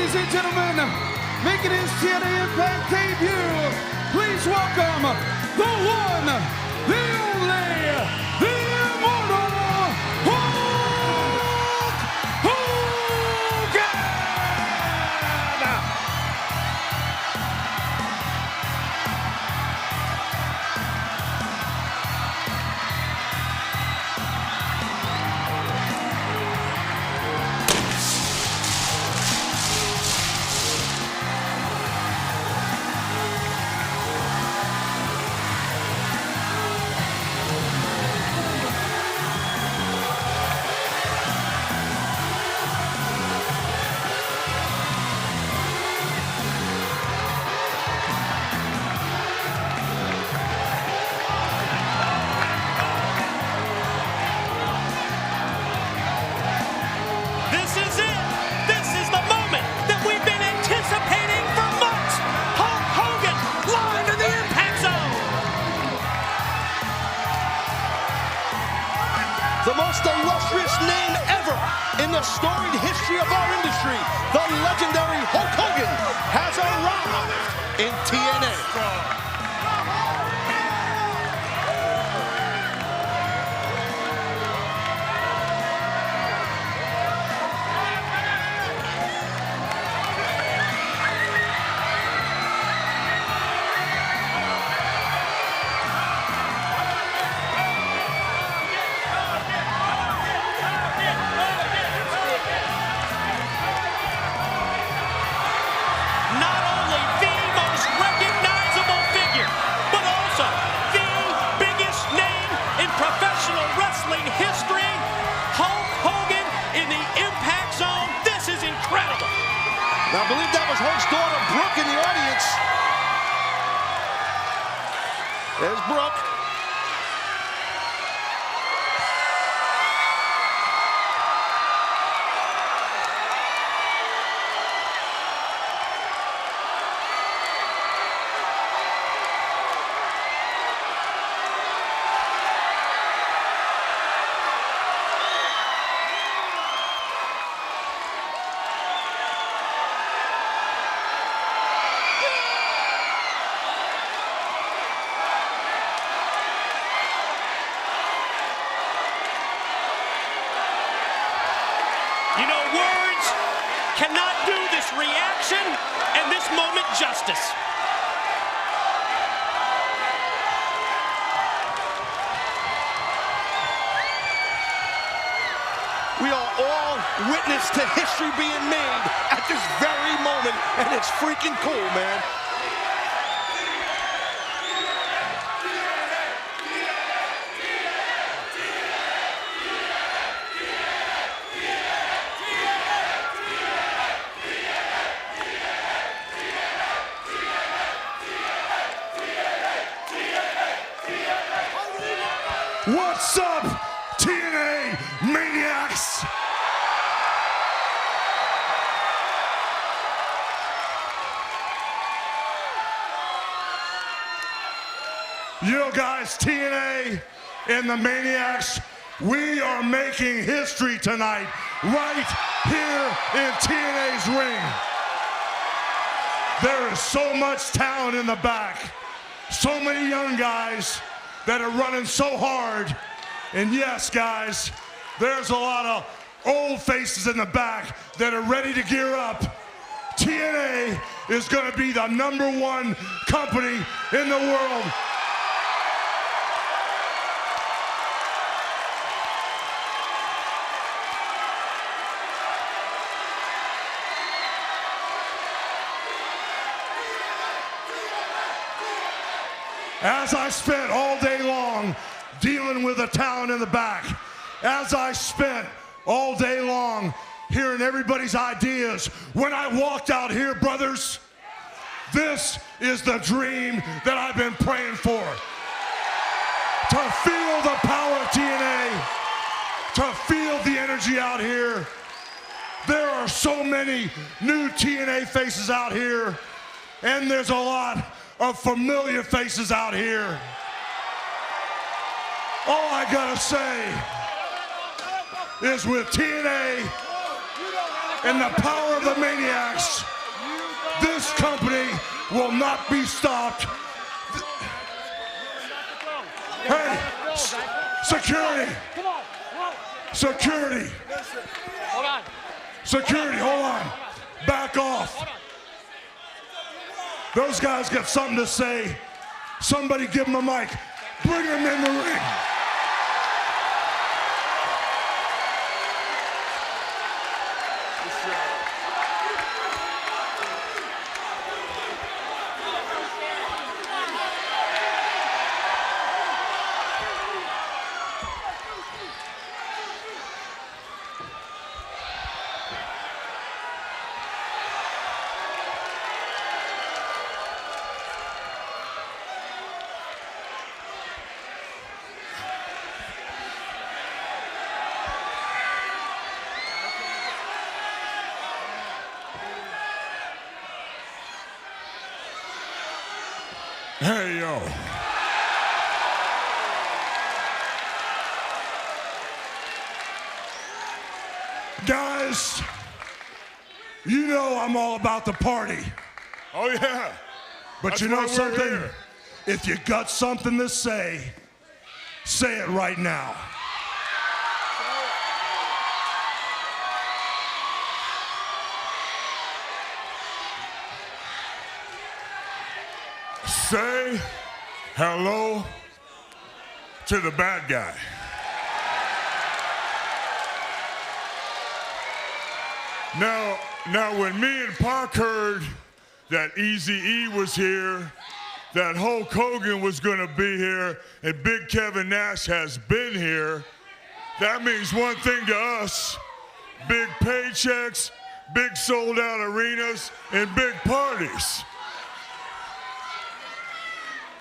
Ladies and gentlemen, making his TNA Impact debut, please welcome the one, the only, the Immortal, Hogan! The most illustrious name ever in the storied history of our industry, the legendary Hulk Hogan, has arrived in TNA. I believe that was Hulk's daughter, Brooke, in the audience. There's Brooke. You know, words cannot do this reaction and this moment justice. We are all witness to history being made at this very moment, and it's freaking cool, man. What's up, TNA Maniacs? You know, guys, TNA and the Maniacs, we are making history tonight, right here in TNA's ring. There is so much talent in the back, so many young guys that are running so hard. And yes, guys, there's a lot of old faces in the back that are ready to gear up. TNA is going to be the #1 company in the world. As I spent all day long dealing with the talent in the back, as I spent all day long hearing everybody's ideas, when I walked out here, brothers, this is the dream that I've been praying for. To feel the power of TNA, to feel the energy out here. There are so many new TNA faces out here, and there's a lot of familiar faces out here. All I gotta say is with TNA, and the power of the Maniacs, this company will not be stopped. Hey, security. Security. Hold on. Security, hold on. Back off. Those guys got something to say. Somebody give them a mic. Bring them in the ring. Hey, yo. Guys, you know I'm all about the party. Oh, yeah. But That's you know why we're something? here. If you got something to say it right now. Say hello to the bad guy. Now, when me and Pac heard that Eazy-E was here, that Hulk Hogan was gonna be here, and Big Kevin Nash has been here, that means one thing to us: big paychecks, big sold-out arenas, and big parties.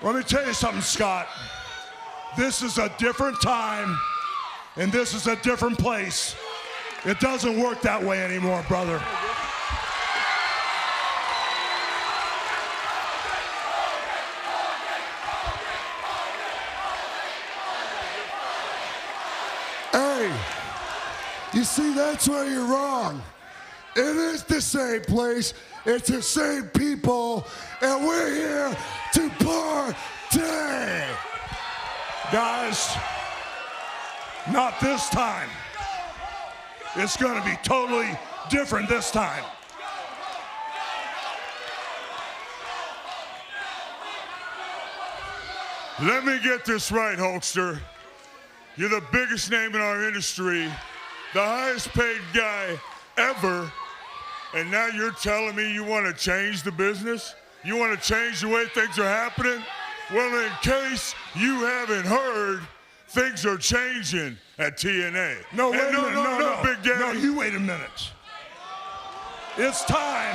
Let me tell you something, Scott. This is a different time, and this is a different place. It doesn't work that way anymore, brother. Hey, you see, that's where you're wrong. It is the same place, it's the same people, and we're here to party. Guys, not this time. It's gonna be totally different this time. Let me get this right, Hulkster. You're the biggest name in our industry, the highest paid guy ever, and now you're telling me you want to change the business? You want to change the way things are happening? Well, in case you haven't heard, things are changing at TNA. No, wait a minute, no, Big Daddy. no, you wait a minute. It's time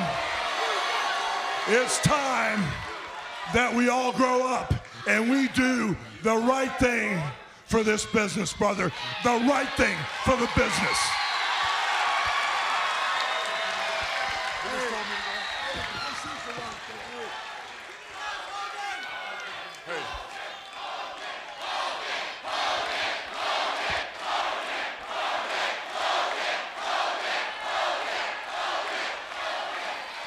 that we all grow up and we do the right thing for this business, brother. The right thing for the business.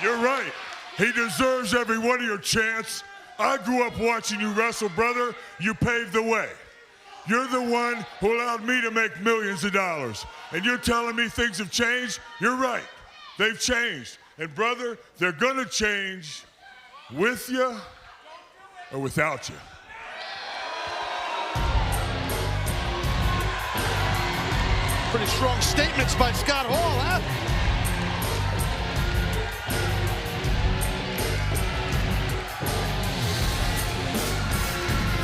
You're right. He deserves every one of your chants. I grew up watching you wrestle, brother. You paved the way. You're the one who allowed me to make millions of dollars. And you're telling me things have changed? You're right. They've changed. And brother, they're gonna change with you or without you. Pretty strong statements by Scott Hall, huh?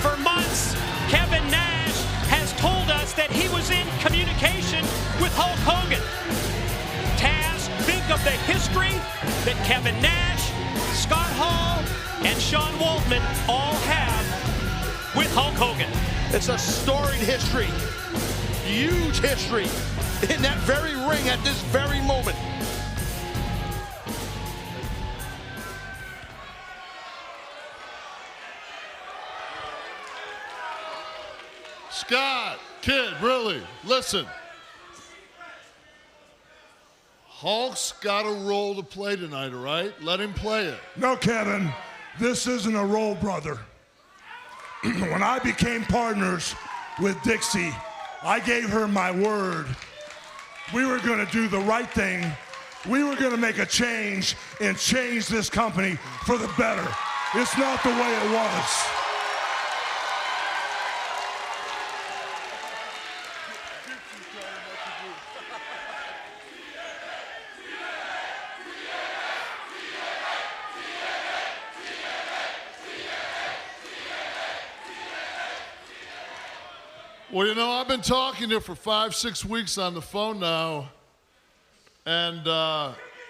For months, Kevin Nash has told us that he was in communication with Hulk Hogan. Taz, think of the history that Kevin Nash, Scott Hall, and Sean Waltman all have with Hulk Hogan. It's a storied history, huge history, in that very ring at this very moment. Scott, kid, really, listen. Hulk's got a role to play tonight, all right? Let him play it. No, Kevin, this isn't a role, brother. When I became partners with Dixie, I gave her my word. We were going to do the right thing. We were going to make a change and change this company for the better. It's not the way it was. Well, you know, I've been talking to her for 5-6 weeks on the phone now, and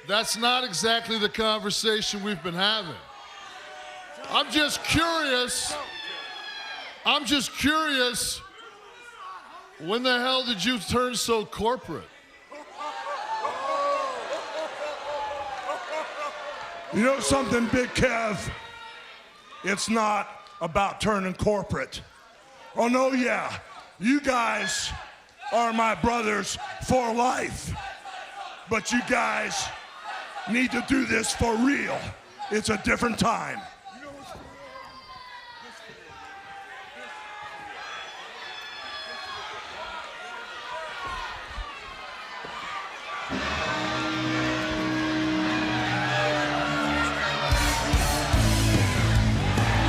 that's not exactly the conversation we've been having. I'm just curious, when the hell did you turn so corporate? You know something, Big Kev? It's not about turning corporate. Oh, no, yeah. You guys are my brothers for life. But you guys need to do this for real. It's a different time.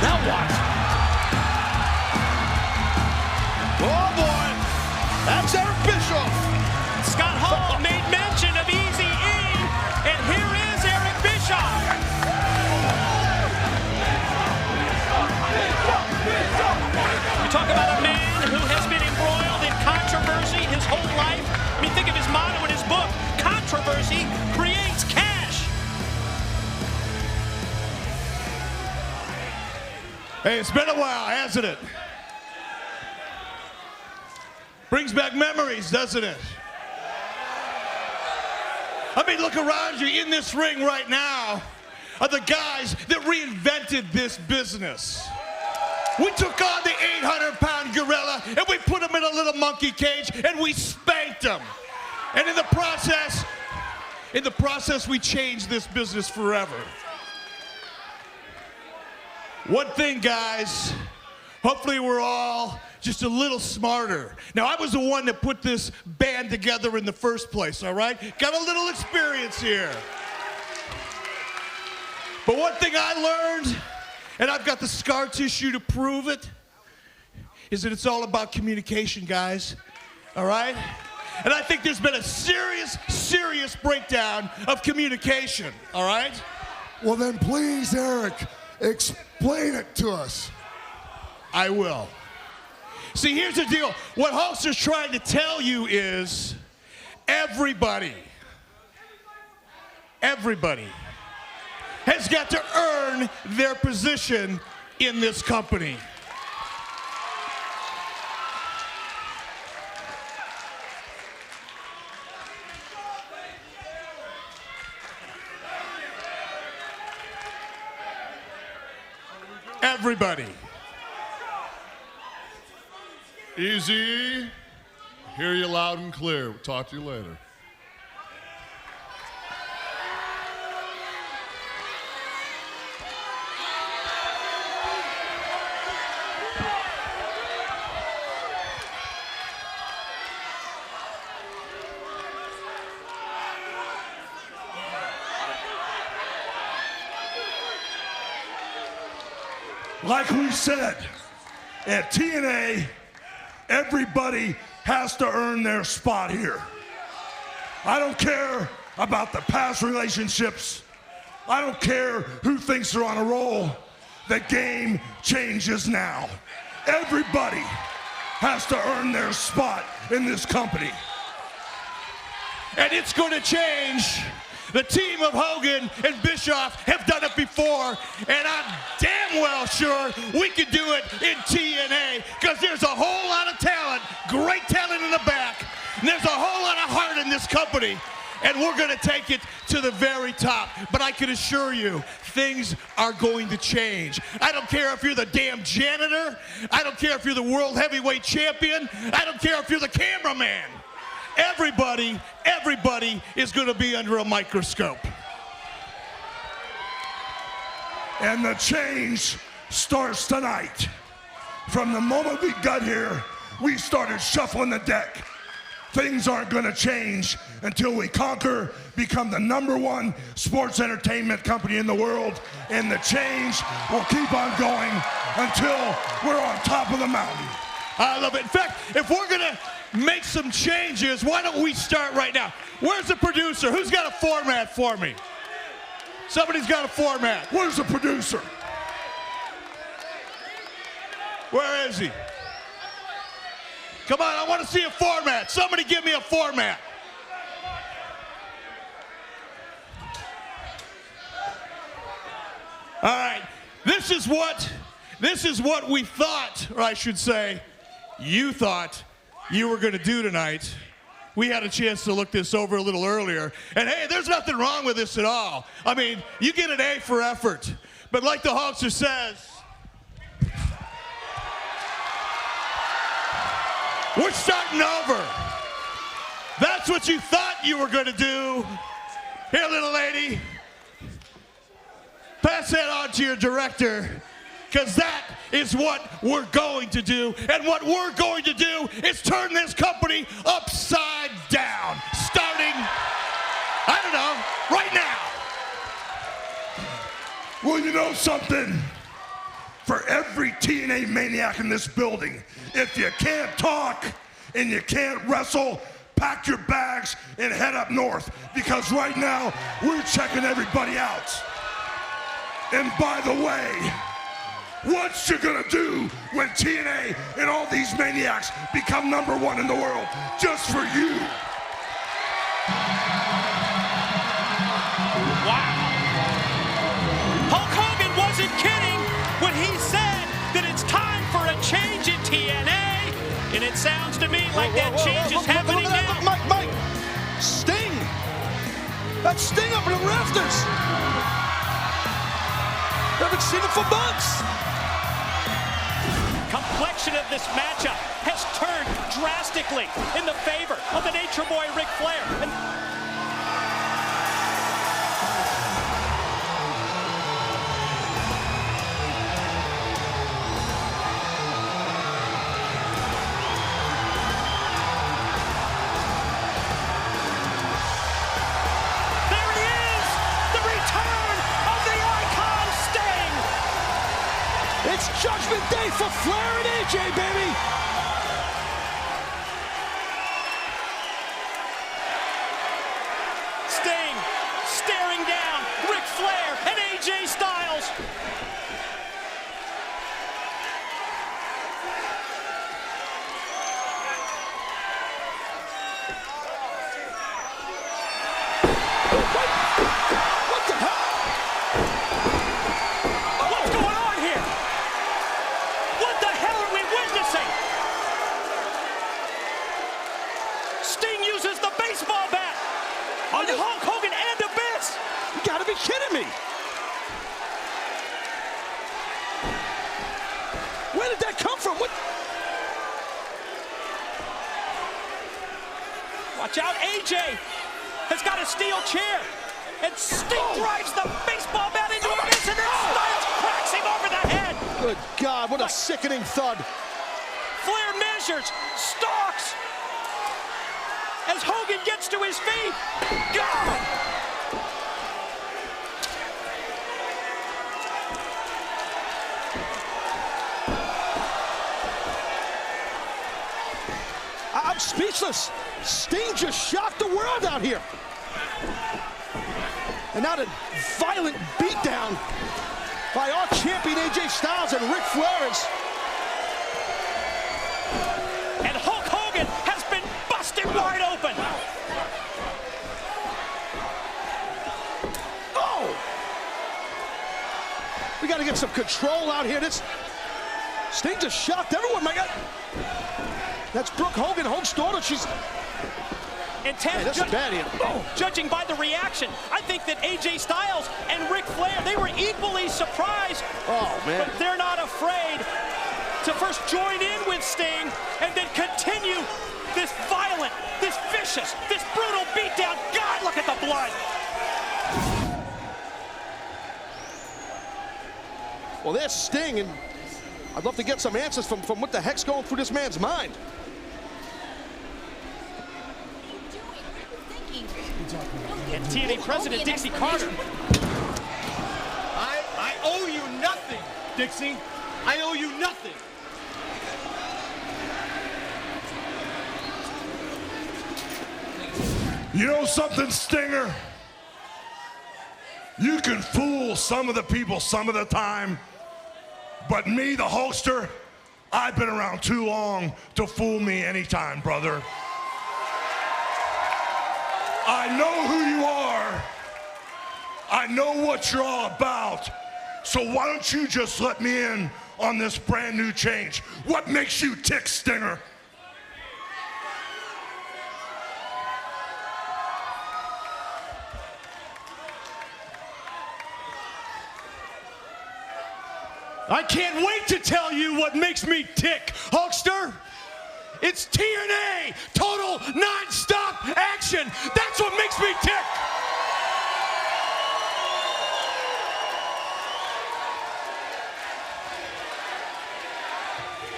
Now what? Oh boy, that's Eric Bischoff. Scott Hall made mention of Easy E, and here is Eric Bischoff. You talk about a man who has been embroiled in controversy his whole life. I mean, think of his motto in his book, controversy creates cash. Hey, it's been a while, hasn't it? Brings back memories, doesn't it? I mean, look around you. In this ring right now are the guys that reinvented this business. We took on the 800-pound gorilla and we put him in a little monkey cage and we spanked him. And in the process, we changed this business forever. One thing, guys, hopefully we're all just a little smarter. Now, I was the one that put this band together in the first place, all right? Got a little experience here. But one thing I learned, and I've got the scar tissue to prove it, is that it's all about communication, guys, all right? And I think there's been a serious breakdown of communication, all right? Well, then please, Eric, explain it to us. I will. See, here's the deal. What Hulkster's trying to tell you is everybody has got to earn their position in this company. Everybody. Easy. Hear you loud and clear. We'll talk to you later. Like we said, at TNA, everybody has to earn their spot here. I don't care about the past relationships. I don't care who thinks they're on a roll. The game changes now. Everybody has to earn their spot in this company. And it's going to change. The team of Hogan and Bischoff have done it before, and I'm damn well sure we can do it in TNA, because there's a whole lot of talent, great talent in the back, and there's a whole lot of heart in this company, and we're going to take it to the very top. But I can assure you, things are going to change. I don't care if you're the damn janitor. I don't care if you're the world heavyweight champion. I don't care if you're the cameraman. everybody is going to be under a microscope. And the change starts tonight. From the moment we got here, we started shuffling the deck. Things aren't going to change until we conquer, become the #1 sports entertainment company in the world, and the change will keep on going until we're on top of the mountain. I love it. In fact, if we're going to make some changes, why don't we start right now? Where's the producer? Who's got a format for me? Somebody's got a format. Where's the producer? Where is he? Come on, I want to see a format. Somebody give me a format. All right, this is what we thought, or I should say, you thought you were going to do tonight. We had a chance to look this over a little earlier, and hey, there's nothing wrong with this at all. I mean, you get an A for effort, but like the Hulkster says, we're starting over. That's what you thought you were going to do. Here, little lady, pass that on to your director, because that is what we're going to do. And what we're going to do is turn this company upside down, starting, I don't know, right now. Well, you know something? For every TNA maniac in this building, if you can't talk and you can't wrestle, pack your bags and head up north, because right now we're checking everybody out. And by the way, what you gonna do when TNA and all these maniacs become #1 in the world just for you? Wow. Hulk Hogan wasn't kidding when he said that it's time for a change in TNA, and it sounds to me like that change is happening now. Mike, Sting! That's Sting up in the rafters! Haven't seen it for months! Complexion of this matchup has turned drastically in the favor of the Nature Boy Ric Flair. And there he is, the return of the icon Sting. It's Judgment Day for Flair and AJ, baby! Sting staring down Ric Flair and AJ Styles. What the hell? What's going on here? What the hell are we witnessing? Sting uses the baseball bat on Hulk Hogan and Abyss. You gotta be kidding me! Where did that come from? What? Watch out, AJ has got a steel chair, and Sting drives the baseball bat into Abyss, and then Styles cracks him over the head. Good God, what a sickening thud. Flair measures, stalks, as Hogan gets to his feet. God! I'm speechless. Sting just shocked the world out here. And now the violent beatdown by our champion AJ Styles and Ric Flair is... And Hulk Hogan has been busted wide open. Oh! We got to get some control out here. Sting just shocked everyone, my God. That's Brooke Hogan, Hulk's daughter. She's... And Ted, Hey, that's bad here. Oh. Judging by the reaction, I think that AJ Styles and Ric Flair, they were equally surprised. Oh, man. But they're not afraid to first join in with Sting and then continue this violent, this vicious vicious, this brutal beatdown. God, look at the blood. Well, there's Sting, and I'd love to get some answers from what the heck's going through this man's mind. And TNA President Dixie Carter. I owe you nothing, Dixie. I owe you nothing. You know something, Stinger? You can fool some of the people some of the time, but me, the Hulkster, I've been around too long to fool me anytime, brother. I know who you are. I know what you're all about. So why don't you just let me in on this brand new change? What makes you tick, Stinger? I can't wait to tell you what makes me tick, Hulkster. It's TNA, total non-stop action. That's what makes me tick.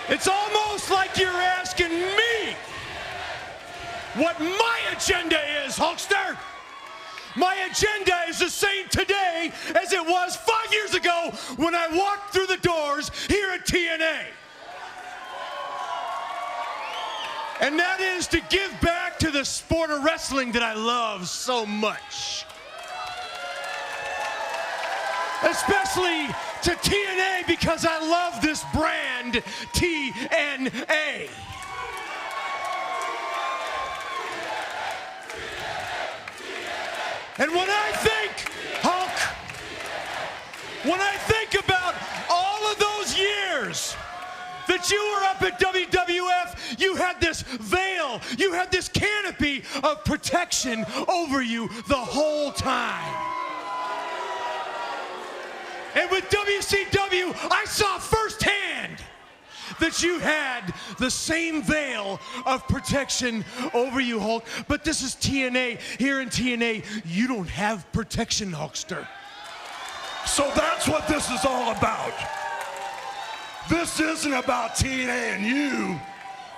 It's almost like you're asking me what my agenda is, Hulkster. My agenda is the same today as it was 5 years ago when I walked through the doors here at TNA. And that is to give back to the sport of wrestling that I love so much. Especially to TNA, because I love this brand, TNA. And when I think, Hulk, when I think about all of those years that you were up at WWF, you had this veil, you had this canopy of protection over you the whole time. And with WCW, I saw firsthand that you had the same veil of protection over you, Hulk. But this is TNA. Here in TNA, you don't have protection, Hulkster. So that's what this is all about. This isn't about TNA and you.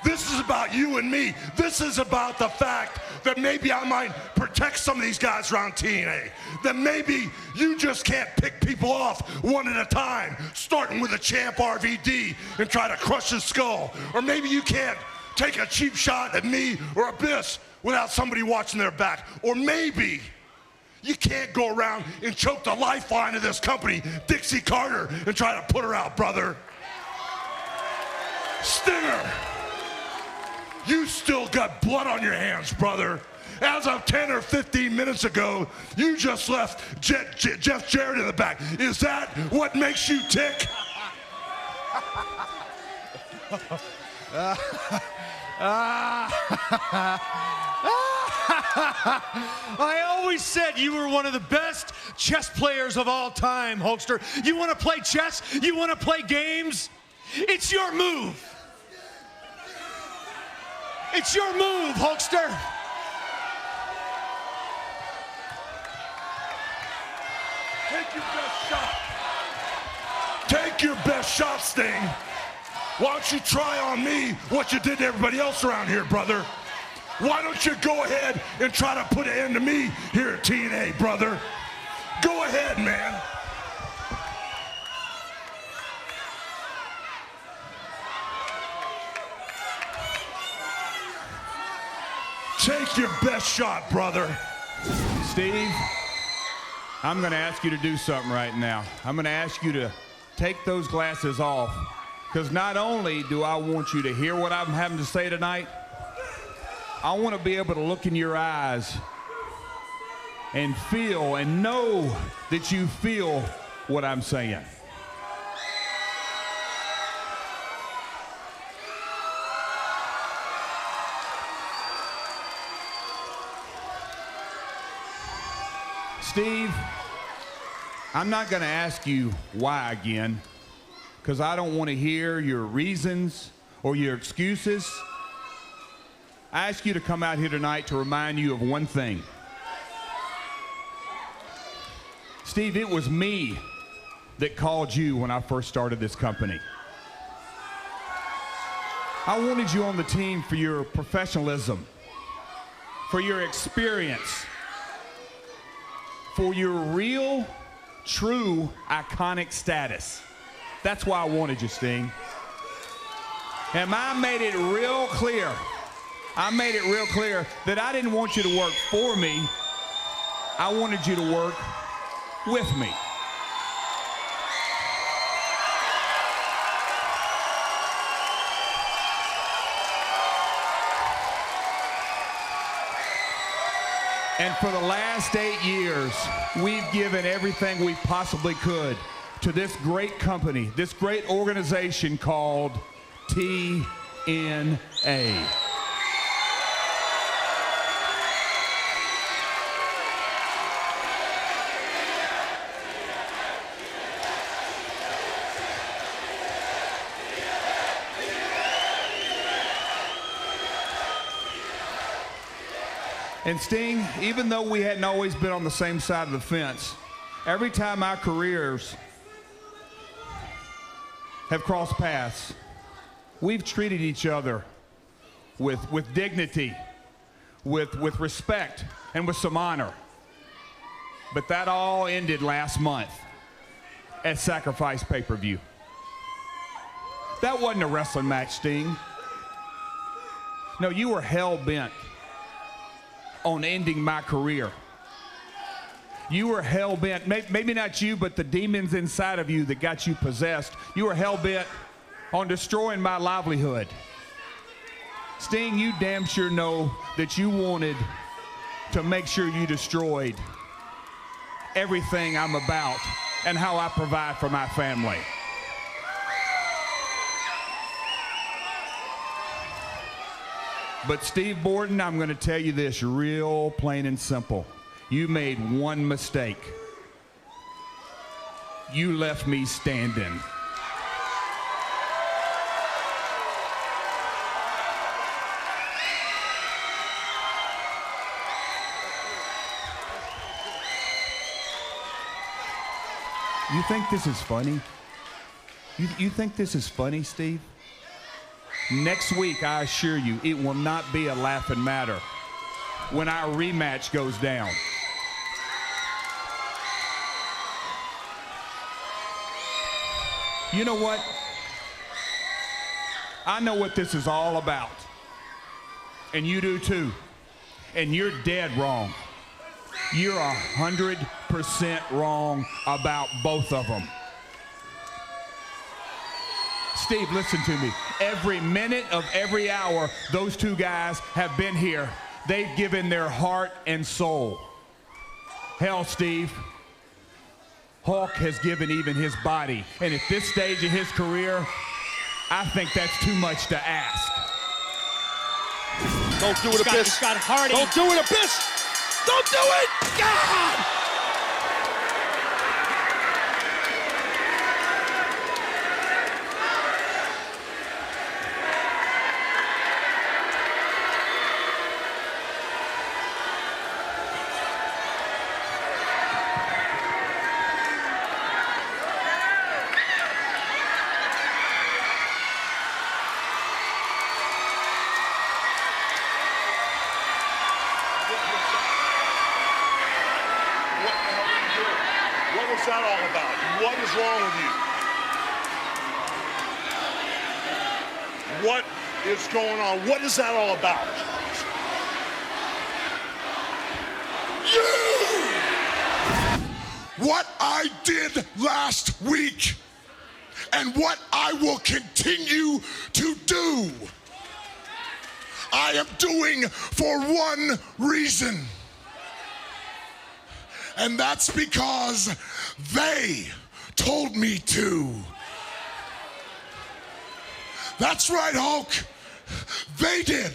This is about you and me. This is about the fact that maybe I might protect some of these guys around TNA. That maybe you just can't pick people off one at a time, starting with a champ RVD and try to crush his skull. Or maybe you can't take a cheap shot at me or Abyss without somebody watching their back. Or maybe you can't go around and choke the lifeline of this company, Dixie Carter, and try to put her out, brother. Stinger, you still got blood on your hands, brother. As of 10 or 15 minutes ago, you just left Jeff Jarrett in the back. Is that what makes you tick? I always said you were one of the best chess players of all time, Hulkster. You want to play chess? You want to play games? It's your move. It's your move, Hulkster. Take your best shot. Take your best shot, Sting. Why don't you try on me what you did to everybody else around here, brother? Why don't you go ahead and try to put an end to me here at TNA, brother? Go ahead, man. Take your best shot, brother. Steve, I'm going to ask you to do something right now. I'm going to ask you to take those glasses off, because not only do I want you to hear what I'm having to say tonight, I want to be able to look in your eyes and feel and know that you feel what I'm saying. Steve, I'm not going to ask you why again, because I don't want to hear your reasons or your excuses. I ask you to come out here tonight to remind you of one thing. Steve, it was me that called you when I first started this company. I wanted you on the team for your professionalism, for your experience, for your real, true, iconic status. That's why I wanted you, Sting. And I made it real clear. I made it real clear that I didn't want you to work for me. I wanted you to work with me. And for the last 8 years, we've given everything we possibly could to this great company, this great organization called TNA. And Sting, even though we hadn't always been on the same side of the fence, every time our careers have crossed paths, we've treated each other with dignity, with respect, and with some honor. But that all ended last month at Sacrifice pay-per-view. That wasn't a wrestling match, Sting. No, you were hell-bent on ending my career. You were hell-bent, maybe not you, but the demons inside of you that got you possessed. You were hell-bent on destroying my livelihood. Sting, you damn sure know that you wanted to make sure you destroyed everything I'm about and how I provide for my family. But Steve Borden, I'm going to tell you this real plain and simple. You made one mistake. You left me standing. You think this is funny? You think this is funny, Steve? Next week, I assure you, it will not be a laughing matter when our rematch goes down. You know what? I know what this is all about. And you do too. And you're dead wrong. You're 100% wrong about both of them. Steve, listen to me. Every minute of every hour, those two guys have been here. They've given their heart and soul. Hell, Steve, Hulk has given even his body. And at this stage of his career, I think that's too much to ask. Don't do it, Abyss. Scott Hardy. Don't do it, Abyss. Don't do it. God! What's that all about? What is wrong with you? What is going on? What is that all about? You! What I did last week and what I will continue to do, I am doing for one reason. And that's because they told me to. That's right, Hulk. They did.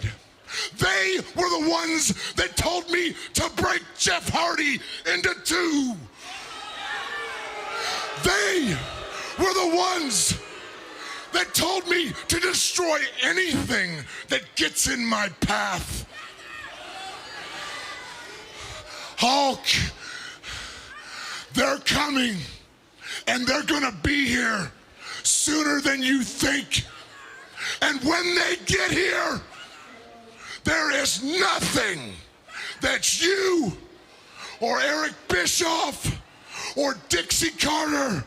They were the ones that told me to break Jeff Hardy into two. They were the ones that told me to destroy anything that gets in my path. Hulk, they're coming, and they're gonna be here sooner than you think. And when they get here, there is nothing that you or Eric Bischoff or Dixie Carter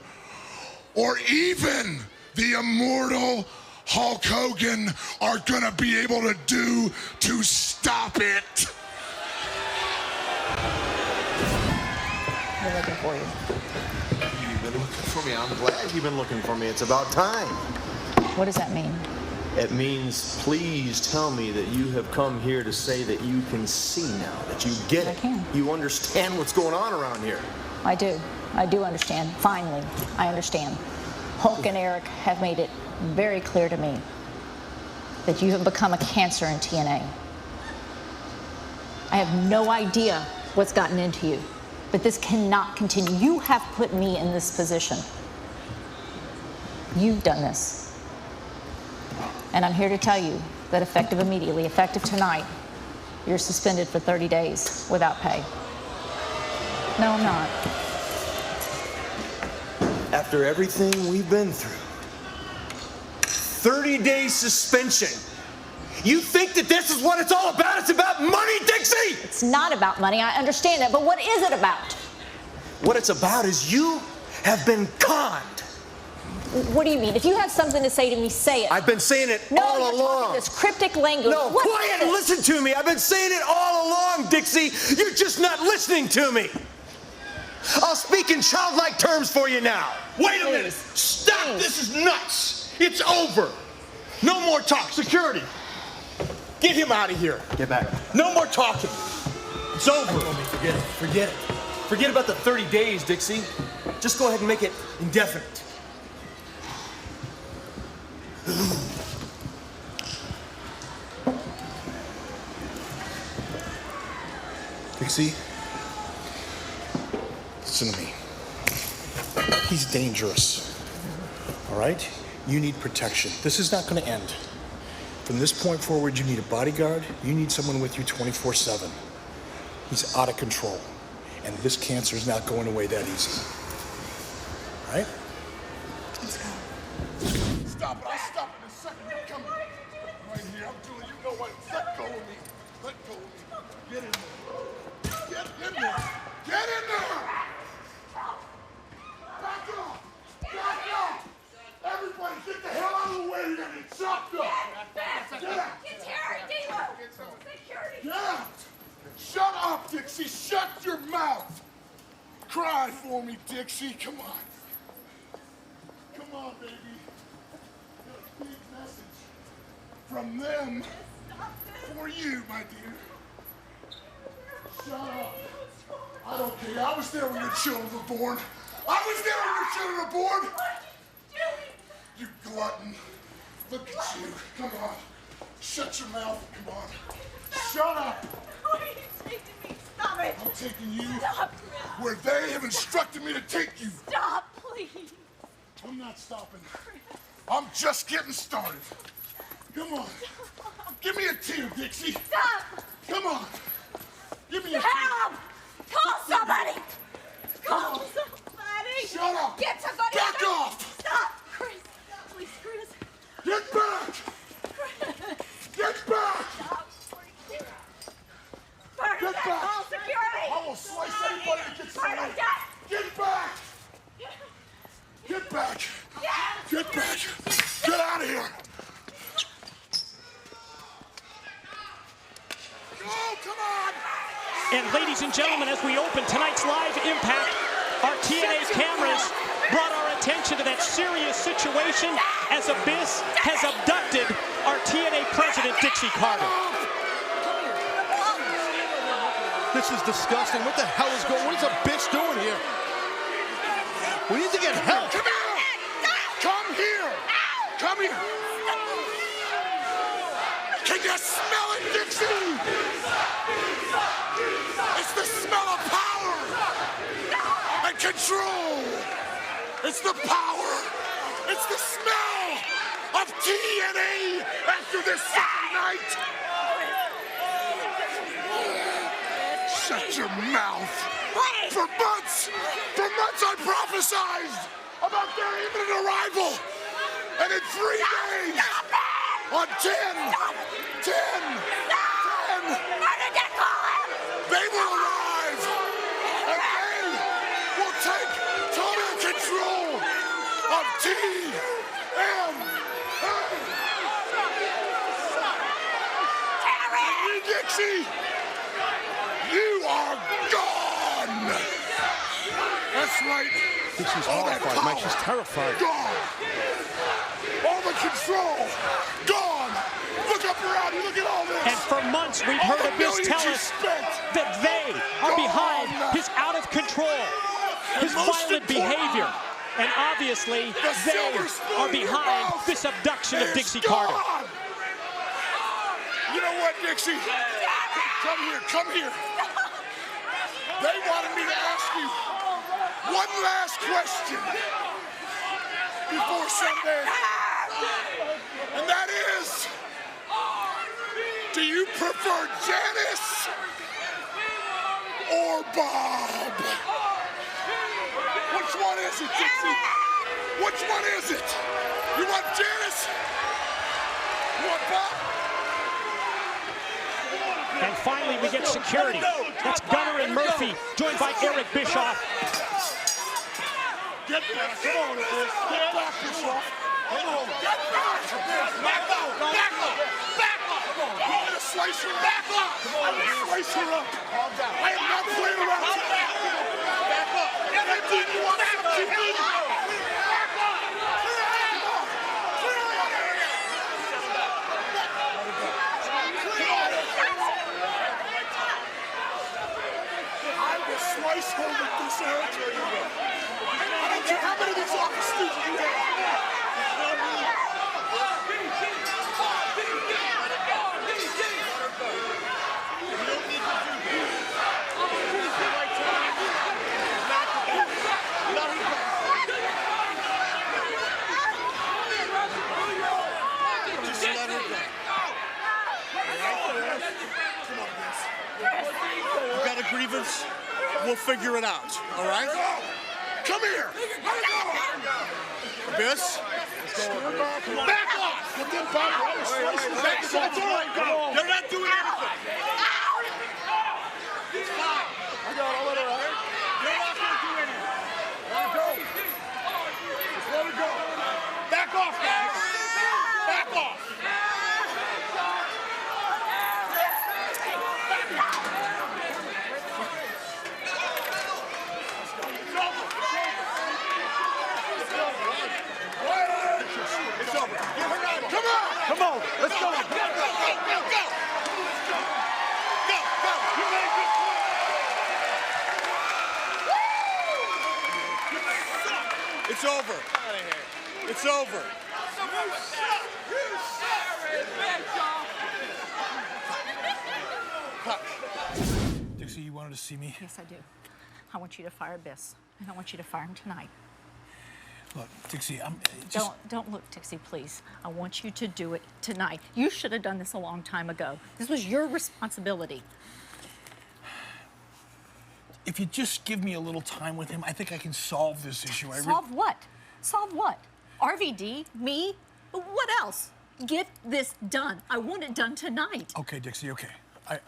or even the Immortal Hulk Hogan are gonna be able to do to stop it. We're looking for you. You've been looking for me. I'm glad you've been looking for me. It's about time. What does that mean? It means please tell me that you have come here to say that you can see now, that you get it. I can. You understand what's going on around here. I do. I do understand. Finally, I understand. Hulk and Eric have made it very clear to me that you have become a cancer in TNA. I have no idea what's gotten into you, but this cannot continue. You have put me in this position. You've done this. And I'm here to tell you that effective immediately, effective tonight, you're suspended for 30 days without pay. No, I'm not. After everything we've been through, 30-day suspension. You think that this is what it's all about? It's about money, Dixie! It's not about money, I understand that, but what is it about? What it's about is you have been conned. What do you mean? If you have something to say to me, say it. I've been saying it No, all you're along. talking this cryptic language. No, What quiet is and it? listen to me. I've been saying it all along, Dixie. You're just not listening to me. I'll speak in childlike terms for you now. Wait a minute. Please. Stop. Please. This is nuts. It's over. No more talk. Security. Get him out of here. Get back. No more talking. It's over. Forget it. Forget it. Forget about the 30 days, Dixie. Just go ahead and make it indefinite. Dixie, listen to me. He's dangerous, all right? You need protection. This is not going to end. From this point forward, you need a bodyguard. You need someone with you 24/7. He's out of control, and this cancer is not going away that easy. All right? Stop it. I'll stop in a second. Come right here. I'm doing, you know what? Let go of me. Let go of me. Get in there. Get in there. Get in there. Back up. Back up. Everybody get the hell out of the way. You're going to get chopped up. Get out. It's Harry Dealer! Security! Get out. Shut up, Dixie. Shut your mouth. Cry for me, Dixie. Come on. Come on, baby. Got a big message from them for you, my dear. Shut up. I don't care. I was there when your children were born. I was there when your children were born. You glutton. Look at you. Come on. Shut your mouth. Come on. Shut up. What are you taking me? Stop it! I'm taking you Stop! where they have instructed me to take you. Stop, please! I'm not stopping. I'm just getting started. Come on. Give me a tear, Dixie. Stop! Come on. Give me a Help! tear. Call somebody! Call somebody! Shut up. Get somebody! Back off. Stop! Chris! Please, Chris! Get back. Get back. Stop! Please. Get Bernadette, back. call security! I will slice anybody that gets away. Bernadette! Get back. Get back. Get back. Get out of here. Oh, come on. And ladies and gentlemen, as we open tonight's live impact, our TNA cameras brought our attention to that serious situation as Abyss has abducted our TNA president, Dixie Carter. This is disgusting. What the hell is going on? What is a bitch doing here? We need to get help. Come here. Come here. Come here. Can you smell it, Dixie? It's the smell of power and control. It's the power. It's the smell of TNA after this second night. Shut your mouth. For months I prophesized about their imminent arrival. And in 3 days, on 10, they will arrive. And they will take total control of TNA. And Dixie, you are gone. That's right. Dixie's All that horrified, Mike. power, She's terrified. gone. All the control, gone. Look up around you. Look at all this. And for months, we've All heard the Abyss millions tell you us spent. that they are behind his out of control, his most violent behavior. importantly, And obviously, the they silver spoon are in your behind mouth this abduction of is Dixie gone. Carter. You know what, Dixie? Come here, come here. They wanted me to ask you one last question before Sunday. And that is, do you prefer Janice or Bob? Which one is it, Dixie? Which one is it? You want Janice? You want Bob? And finally, we get security. That's Gunner and Murphy, joined by Eric Bischoff. Get back, come on, Abyss. Get back, Bischoff. Come on. Get back. Back off. Back off. Back off. Come on. I'm gonna slice her up. Back off. I'm gonna slice her up. Calm down. I am not playing around. Back up. Everything you want to do. Back off. I will slice her with this, Eric. I don't care how many of these office students you have. Just let her go. Come on, Vince. You got a grievance? We'll figure it out, all right? Come here! Abyss? Back off! Get them back off! Back off! They're not doing anything! It's fine. I'll let her out. They're not going to do anything. Let her go. Just let her go. Back off, guys! Back off! It's over. Come on! Come on! Let's go! Go! Go! Go! Go! Go! You made this play! It's over. It's over. Dixie, you wanted to see me? Yes, I do. I want you to fire Abyss, and I want you to fire him tonight. Look, Dixie, I'm just... Don't look, Dixie, please. I want you to do it tonight. You should have done this a long time ago. This was your responsibility. If you just give me a little time with him, I think I can solve this issue. Solve what? Solve what? RVD? Me? What else? Get this done. I want it done tonight. Okay, Dixie, okay. I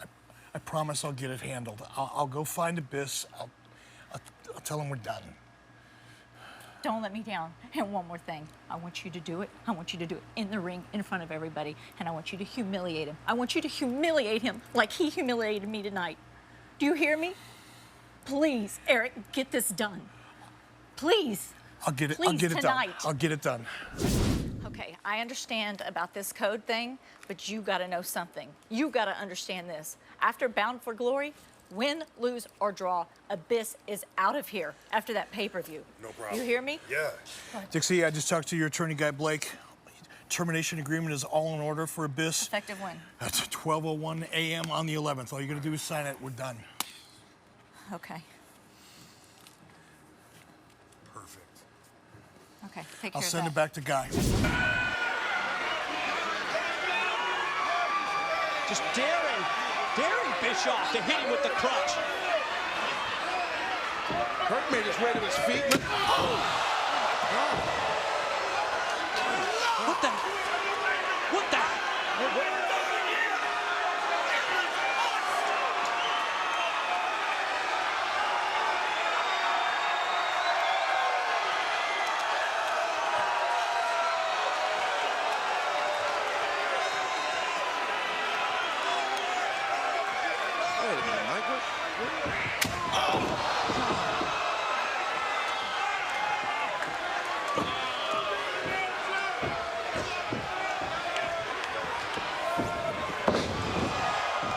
promise I'll get it handled. I'll go find Abyss. I'll tell him we're done. Don't let me down. And one more thing. I want you to do it. I want you to do it in the ring, in front of everybody. And I want you to humiliate him. I want you to humiliate him like he humiliated me tonight. Do you hear me? Please, Eric, get this done. Please. I'll get it. Please, I'll get it tonight. done. I'll get it done. Okay, I understand about this code thing, but you gotta know something. You gotta understand this. After Bound for Glory, win, lose, or draw, Abyss is out of here after that pay-per-view. No problem. You hear me? Yeah. Dixie, I just talked to your attorney guy, Blake. Termination agreement is all in order for Abyss. Effective when? That's 12:01 a.m. on the 11th. All you gotta do is sign it. We're done. Okay. Perfect. Okay, take care I'll of send that. it back to Guy. Just daring Bischoff to hit him with the crutch. Kurt made his way to his feet. Oh! What the? What the? Wait a minute, Mike.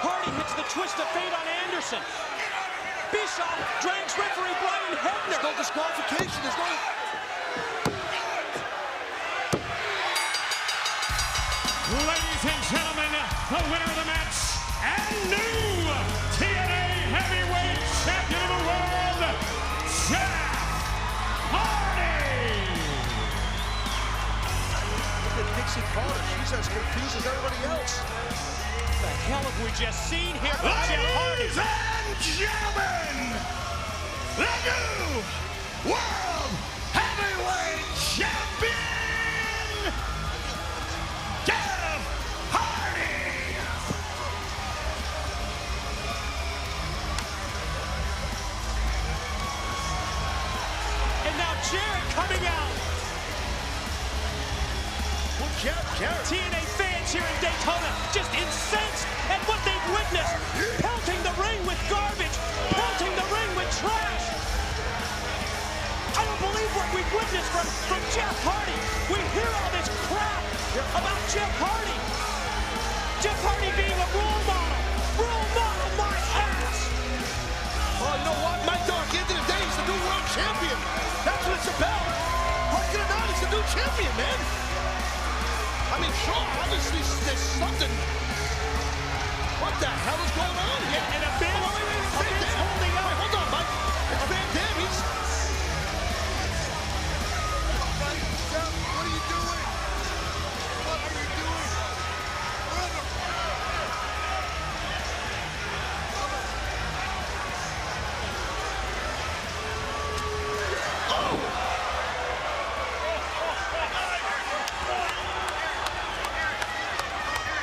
Hardy hits the twist of fate on Anderson. Bischoff drags referee Brian Hebner. There's no disqualification. There's no... Ladies and gentlemen, the winner of the match and new TNA Heavyweight Champion of the World, Jeff Hardy! Look at Dixie Carter. She's as confused as everybody else. What the hell have we just seen here from Jeff Hardy? Ladies and gentlemen, the new World Heavyweight Champion, Jeff Hardy! And now Jarrett coming out. Well, Jarrett. TNA fans here in Daytona just incensed at what they've witnessed. Pelting the ring with garbage. Pelting the ring with trash. I don't believe what we've witnessed from Jeff Hardy. We hear all this crap about Jeff Hardy. Jeff Hardy being a role model. Role model my ass. Oh, you know what? My dog, at the end of the day, he's the new world champion. That's what it's about. Like it or not, he's the new champion, man. I mean, sure, obviously there's something. What the hell is going on here? And a big, Van Dam. holding up. Wait, hold on, Mike. It's Van Dam. He's... What are you doing? What are you doing? Brother.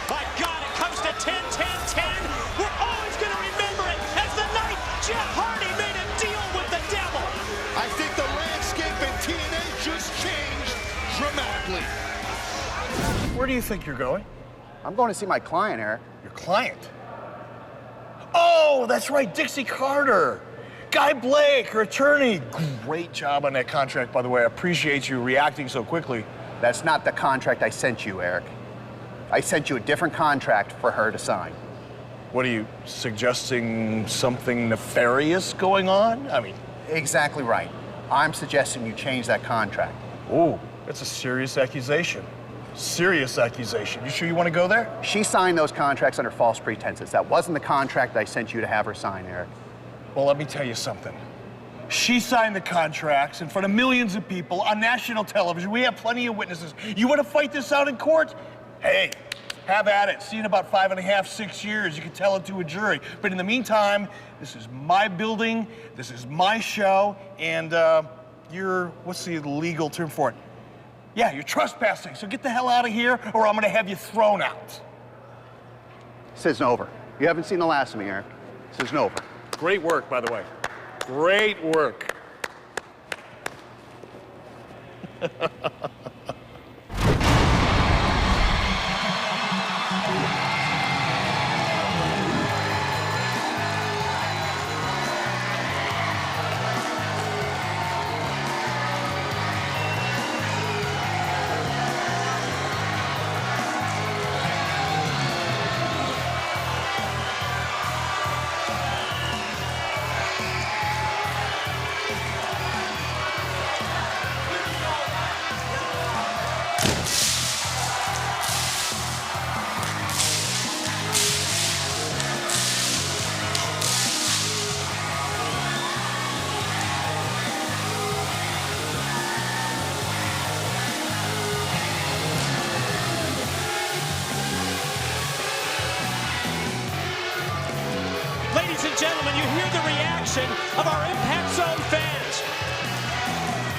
My God, it comes to 10, 10, 10. We're always going to remember it as the night Jeff Hardy made a deal with the devil. I think the landscape in TNA just changed dramatically. Where do you think you're going? I'm going to see my client, Eric. Your client? Oh, that's right, Dixie Carter. Guy Blake, her attorney. Great job on that contract, by the way. I appreciate you reacting so quickly. That's not the contract I sent you, Eric. I sent you a different contract for her to sign. What are you suggesting? Something nefarious going on? I mean, Exactly right. I'm suggesting you change that contract. ooh, that's a serious accusation. Serious accusation. You sure you want to go there? She signed those contracts under false pretenses. That wasn't the contract I sent you to have her sign, Eric. Well, let me tell you something. She signed the contracts in front of millions of people on national television. We have plenty of witnesses. You want to fight this out in court? Hey, have at it. See, in about 5.5, 6 years, you can tell it to a jury. But in the meantime, this is my building, this is my show, and you're, what's the legal term for it? Yeah, you're trespassing. So get the hell out of here, or I'm going to have you thrown out. This isn't over. You haven't seen the last of me, Eric. This isn't over. Great work, by the way. Great work. reaction of our Impact Zone fans.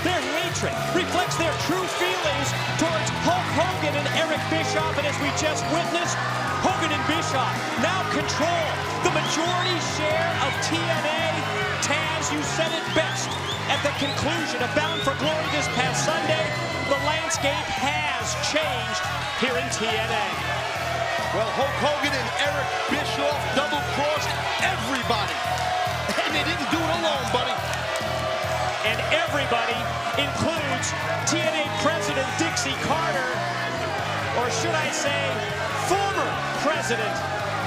Their hatred reflects their true feelings towards Hulk Hogan and Eric Bischoff, and as we just witnessed, Hogan and Bischoff now control the majority share of TNA. Taz, you said it best at the conclusion of Bound for Glory this past Sunday. The landscape has changed here in TNA. Well, Hulk Hogan and Eric Bischoff double-crossed everybody. And they didn't do it alone, buddy. And everybody includes TNA President Dixie Carter, or should I say, former President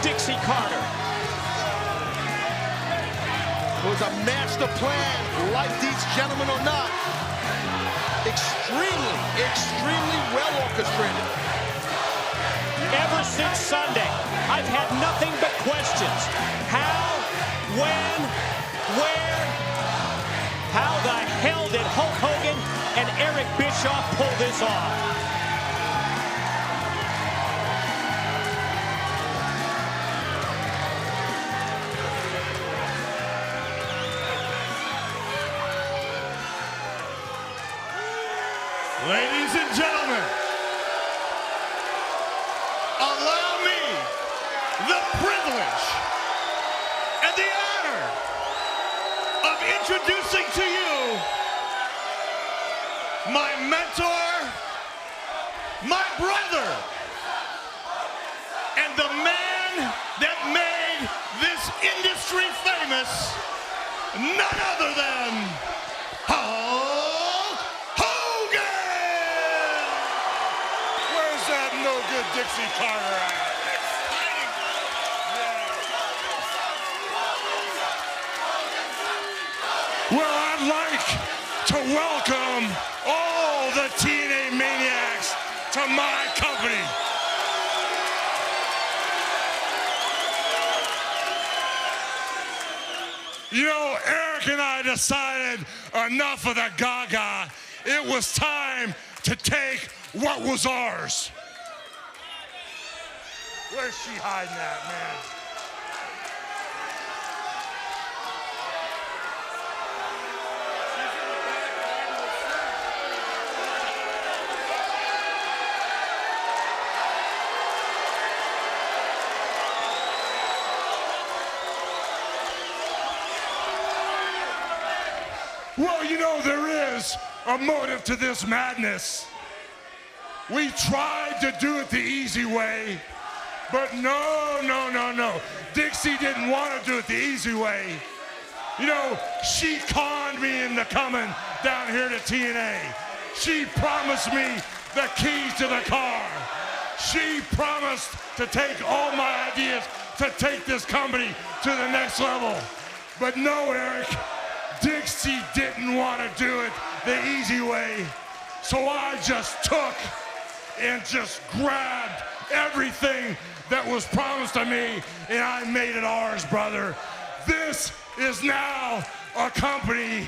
Dixie Carter. It was a master plan, like these gentlemen or not. Extremely, extremely well orchestrated. Ever since Sunday, I've had nothing but questions. How, when, where, how the hell did Hulk Hogan and Eric Bischoff pull this off? Ladies and gentlemen, allow me the privilege and the honor of introducing to you my mentor, my brother, and the man that made this industry famous, none other than Hulk Hogan! Where's that no-good Dixie Carter at? Well, I'd like to welcome all the TNA Maniacs to my company. You know, Eric and I decided enough of the gaga. It was time to take what was ours. Where's she hiding at, man? Well, you know, there is a motive to this madness. We tried to do it the easy way, but no. Dixie didn't want to do it the easy way. You know, she conned me into coming down here to TNA. She promised me the keys to the car. She promised to take all my ideas to take this company to the next level. But no, Eric, Dixie didn't want to do it the easy way. So I just took and just grabbed everything that was promised to me, and I made it ours, brother. This is now a company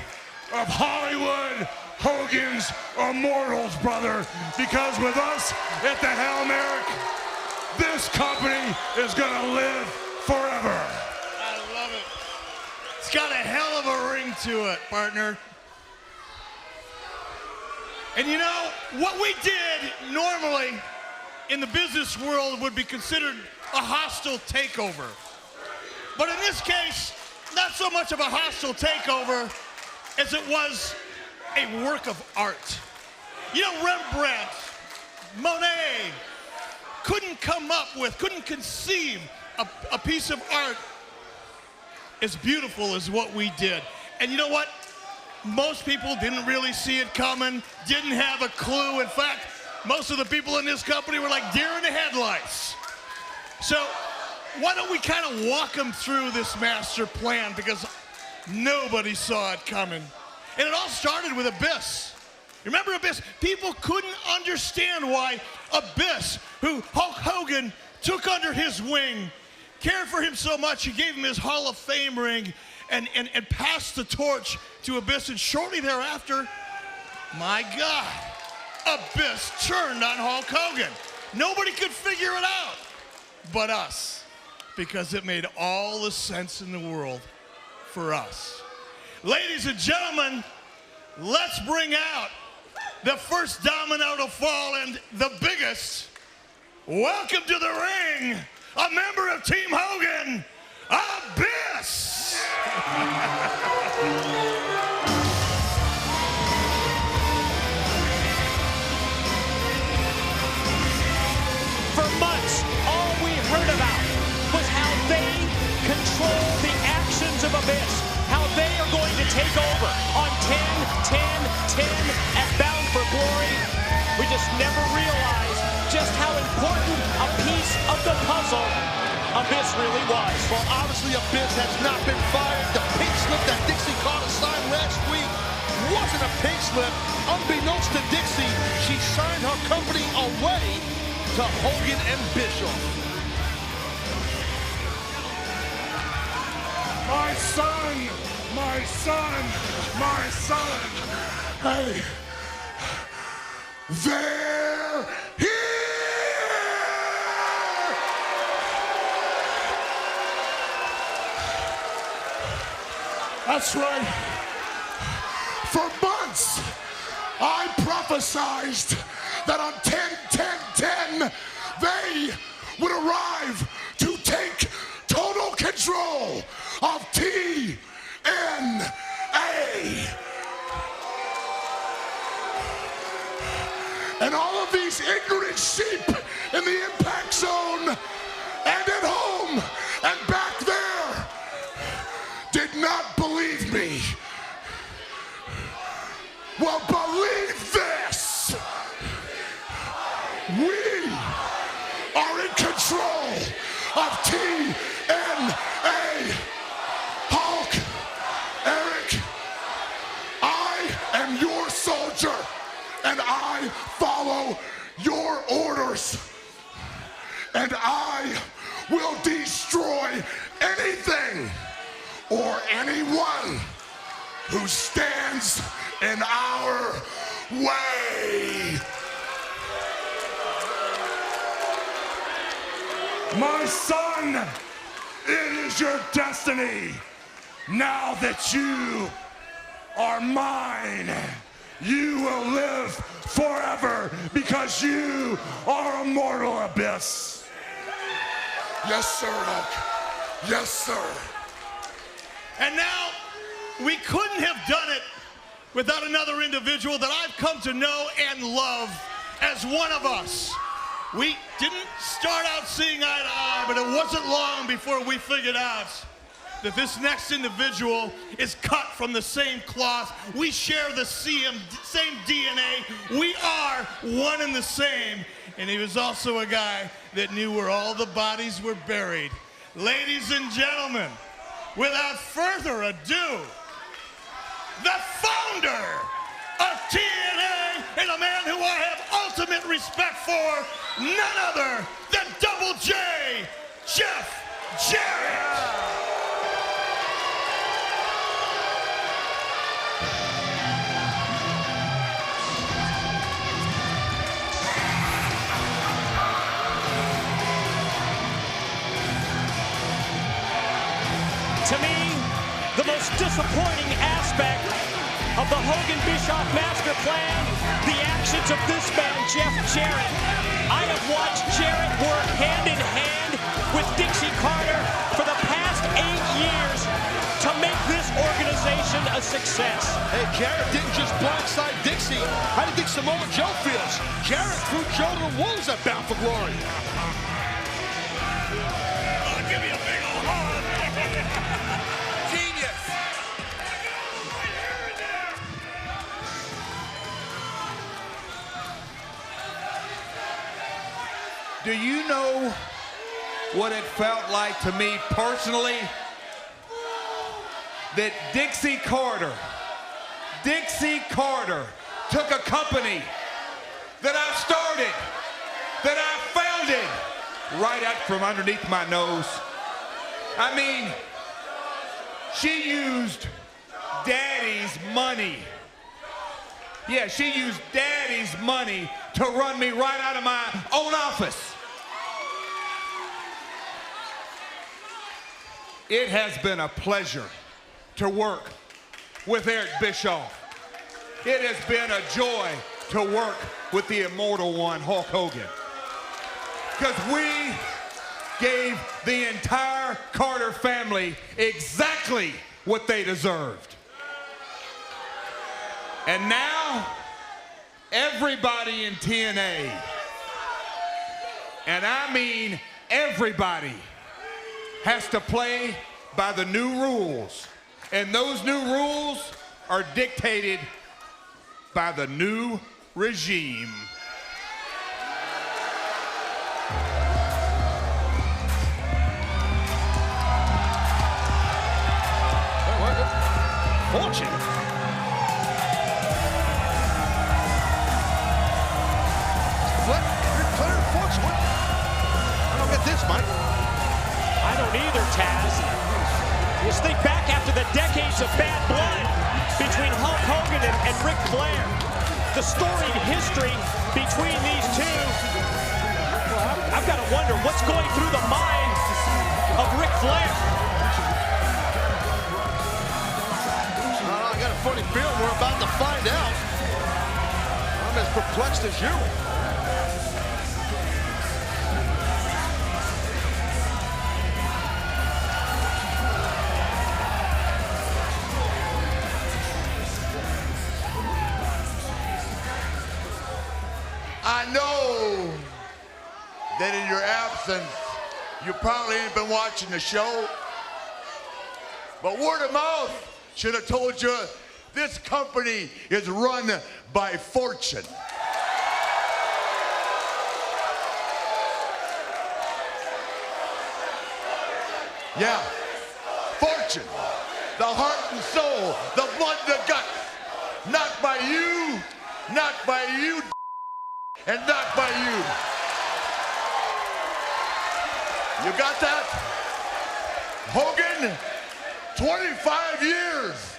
of Hollywood Hogan's Immortals, brother, because with us at the helm, Eric, this company is gonna live forever. I love it. It's got a hell of a ring to it, partner. And you know, what we did normally in the business world would be considered a hostile takeover. But in this case, not so much of a hostile takeover as it was a work of art. You know, Rembrandt, Monet couldn't conceive a piece of art as beautiful as what we did. And you know what? Most people didn't really see it coming, didn't have a clue. In fact, most of the people in this company were like deer in the headlights. So why don't we kind of walk them through this master plan, because nobody saw it coming. And it all started with Abyss. Remember Abyss? People couldn't understand why Abyss, who Hulk Hogan took under his wing, cared for him so much, he gave him his Hall of Fame ring and passed the torch to Abyss. And shortly thereafter, my God, Abyss turned on Hulk Hogan. Nobody could figure it out but us, because it made all the sense in the world for us. Ladies and gentlemen, let's bring out the first domino to fall and the biggest. Welcome to the ring, a member of Team Hogan, Abyss. For months, all we heard about was how they control the actions of Abyss, how they are going to take over on 10, 10, 10 at Bound for Glory. We just never realized just how important a piece of the puzzle Abyss really was. Well, obviously Abyss has not been fired. The pink slip that Dixie Carter signed last week wasn't a pink slip. Unbeknownst to Dixie, she signed her company away to Hogan and Bischoff. My son, my son, my son. Hey, they're here. That's right. For months, I prophesized that on 10-10-10, they would arrive to take total control of TNA. And all of these ignorant sheep in the impact zone and at home and back there did not believe me. Well, believe this. We are in control of TNA. Hulk, Eric, I am your soldier, and I follow your orders. And I will destroy anything or anyone who stands in our way. My son, it is your destiny. Now that you are mine, you will live forever because you are immortal, Abyss. Yes, sir, Hulk. Yes, sir. And now, we couldn't have done it without another individual that I've come to know and love as one of us. We didn't start out seeing eye to eye, but it wasn't long before we figured out that this next individual is cut from the same cloth. We share the same DNA. We are one and the same. And he was also a guy that knew where all the bodies were buried. Ladies and gentlemen, without further ado, the founder of TNA and a man who I have ultimate respect for, none other than Double J, Jeff Jarrett. To me, the most disappointing aspect of the Hogan-Bischoff master plan, the actions of this man, Jeff Jarrett. I have watched Jarrett work hand in hand with Dixie Carter for the past 8 years to make this organization a success. Hey, Jarrett didn't just blindside Dixie. How do you think Samoa Joe feels? Jarrett threw Joe to the wolves at Bound for Glory. Oh, give me a big old hug. Genius. Do you know what it felt like to me personally? That Dixie Carter took a company that I started, that I founded, right out from underneath my nose. I mean, she used Daddy's money. Yeah, she used Daddy's money to run me right out of my own office. It has been a pleasure to work with Eric Bischoff. It has been a joy to work with the Immortal One, Hulk Hogan. Because we gave the entire Carter family exactly what they deserved. And now, everybody in TNA, and I mean everybody, has to play by the new rules. And those new rules are dictated by the new regime. Fortune. What? Declare fortune? What? I don't get this, Mike. I don't either, Taz. Just think back after the decades of bad blood between Hulk Hogan and Ric Flair. The storied history between these two. Well, I've got to wonder what's going through the mind of Ric Flair. I got a funny feeling we're about to find out. I'm as perplexed as you. I know that in your absence, you probably ain't been watching the show, but word of mouth should have told you this company is run by fortune. Yeah, fortune, the heart and soul, the blood and the guts, not by you, not by you, and not by you. You got that? Hogan, 25 years.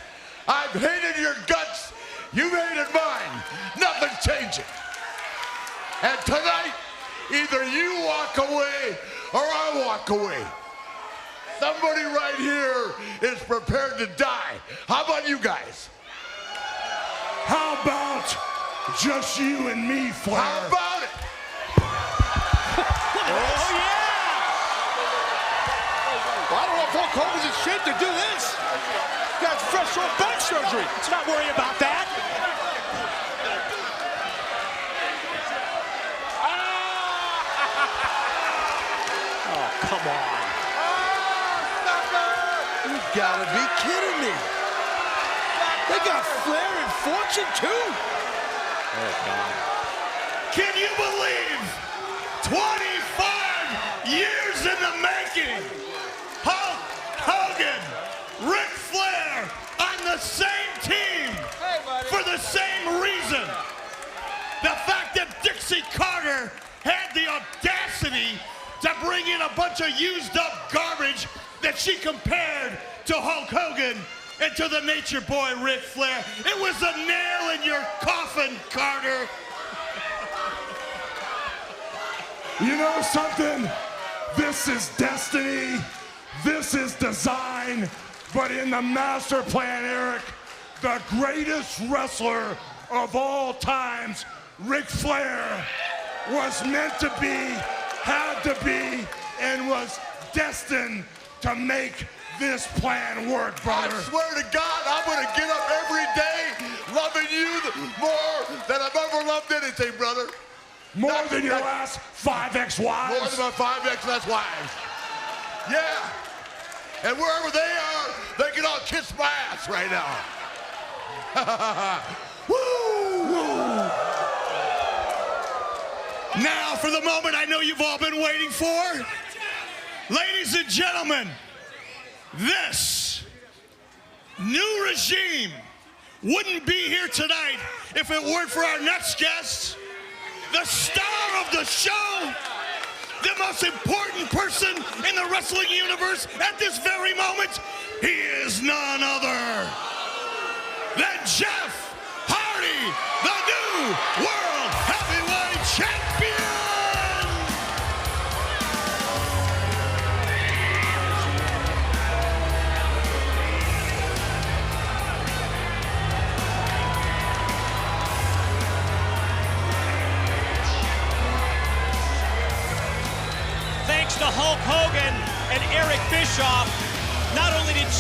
I've hated your guts. You've hated mine. Nothing's changing. And tonight, either you walk away or I walk away. Somebody right here is prepared to die. How about you guys? How about just you and me, Flair? How about it? Oh, yeah! Well, I don't know if Hulk Hogan's in shape to do this. Got fresh off back surgery. Let's not worry about that. Oh, come on. You gotta be kidding me. They got Flair and Fortune, too. Oh, God. Can you believe 25 years in the making? Hulk Hogan, Ric Flair on the same team for the same reason. The fact that Dixie Carter had the audacity to bring in a bunch of used up garbage that she compared to Hulk Hogan and to the Nature Boy Ric Flair. It was a nail in your coffin, Carter. You know something? This is destiny. This is design. But in the master plan, Eric, the greatest wrestler of all times, Ric Flair, was meant to be, had to be, and was destined to make this plan work, brother. I swear to God, I'm gonna get up every day loving you more than I've ever loved anything, brother. More than your last 5 ex-wives? More than my 5 ex-wives. Yeah. And wherever they are, they can all kiss my ass right now. Woo! Now for the moment I know you've all been waiting for. Ladies and gentlemen, this new regime wouldn't be here tonight if it weren't for our next guest, the star of the show, the most important person in the wrestling universe at this very moment. He is none other than Jeff Hardy, the new World Heavyweight Champion.